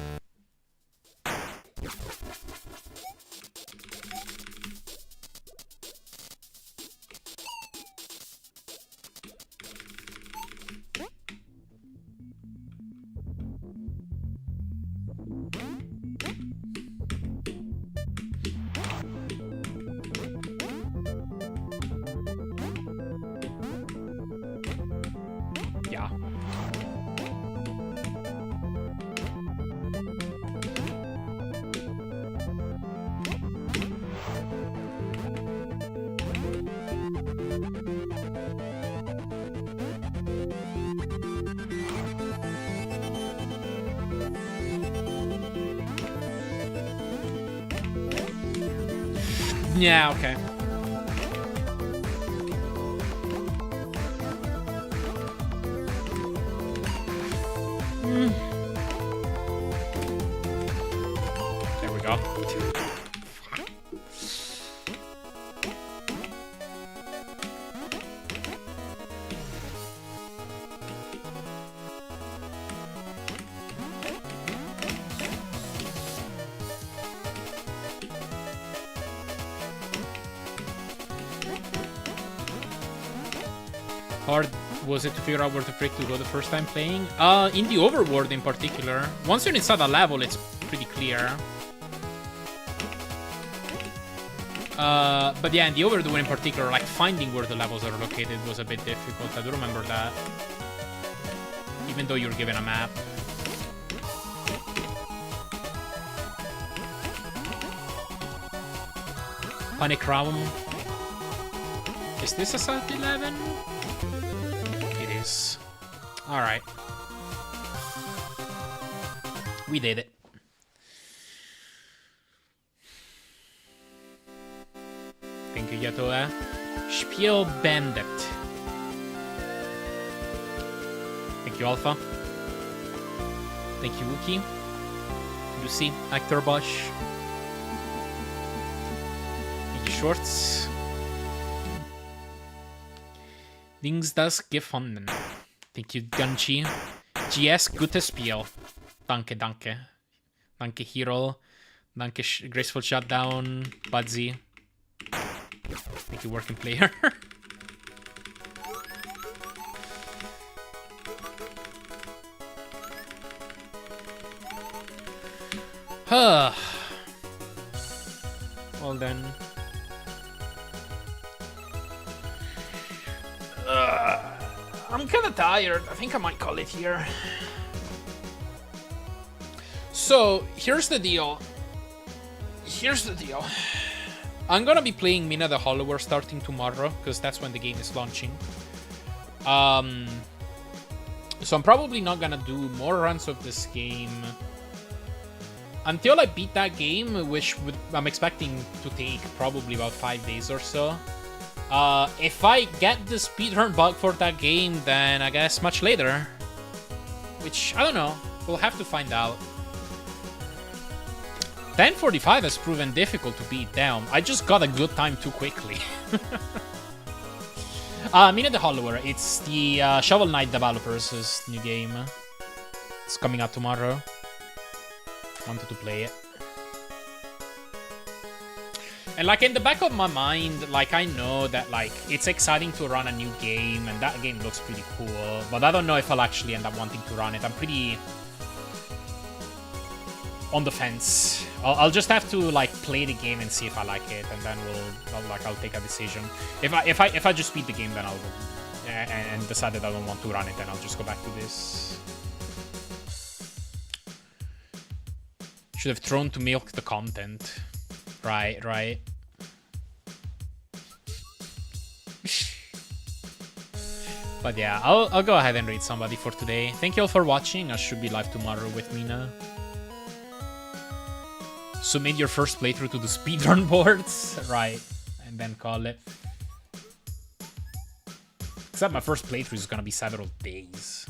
Yeah, okay. There we go. Hard was it to figure out where the frick to go the first time playing? In the overworld in particular. Once you're inside a level, it's pretty clear. But yeah, in the overworld in particular, like finding where the levels are located was a bit difficult. I do remember that. Even though you're given a map. Panic Realm. Is this a Sat 11? It is. Alright. We did it. Thank you, Yatoa. Spiel Bandit. Thank you, Alpha. Thank you, Wookie. Lucy, Actor Bosch. Thank you, Shorts. Dings das gefunden. Thank you, Gunchi. GS, gutes Spiel. Danke, danke. Danke, Hero. Danke, Graceful Shutdown. Budsy. Thank you, Working Player. Well then. I'm kind of tired. I think I might call it here. So, here's the deal. I'm gonna be playing Mina the Hollower starting tomorrow, because that's when the game is launching. So I'm probably not gonna do more runs of this game until I beat that game, which I'm expecting to take probably about 5 days or so. If I get the speedrun bug for that game, then I guess much later. Which, I don't know. We'll have to find out. 1045 has proven difficult to beat down. I just got a good time too quickly. Mina the Hollower. It's the Shovel Knight developers' new game. It's coming out tomorrow. Wanted to play it. And like in the back of my mind, like I know that like it's exciting to run a new game and that game looks pretty cool, but I don't know if I'll actually end up wanting to run it. I'm pretty on the fence. I'll just have to like play the game and see if I like it, and then I'll take a decision. If I just beat the game, then I'll go and decide that I don't want to run it, then I'll just go back to this. Should have thrown to milk the content. Right. But yeah, I'll go ahead and read somebody for today. Thank you all for watching. I should be live tomorrow with Mina. Submit your first playthrough to the speedrun boards. Right. And then call it. Except my first playthrough is gonna be several days.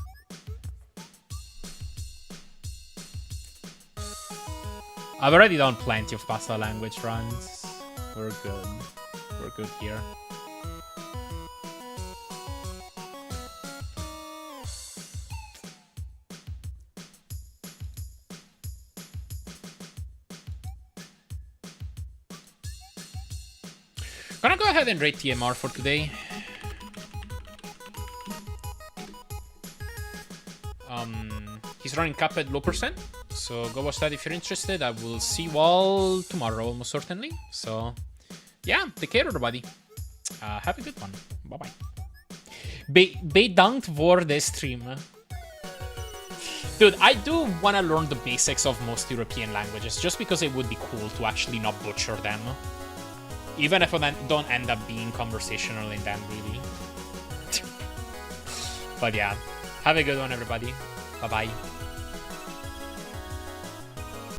I've already done plenty of pasta language runs. We're good. We're good here. Gonna go ahead and rate TMR for today. He's running Cuphead low percent, so go watch that if you're interested. I will see you all tomorrow, almost certainly. So, yeah, take care, everybody. Have a good one. Bye-bye. Bedankt voor de stream. Dude, I do want to learn the basics of most European languages, just because it would be cool to actually not butcher them. Even if I don't end up being conversational in them, really. But yeah, have a good one, everybody. Bye-bye.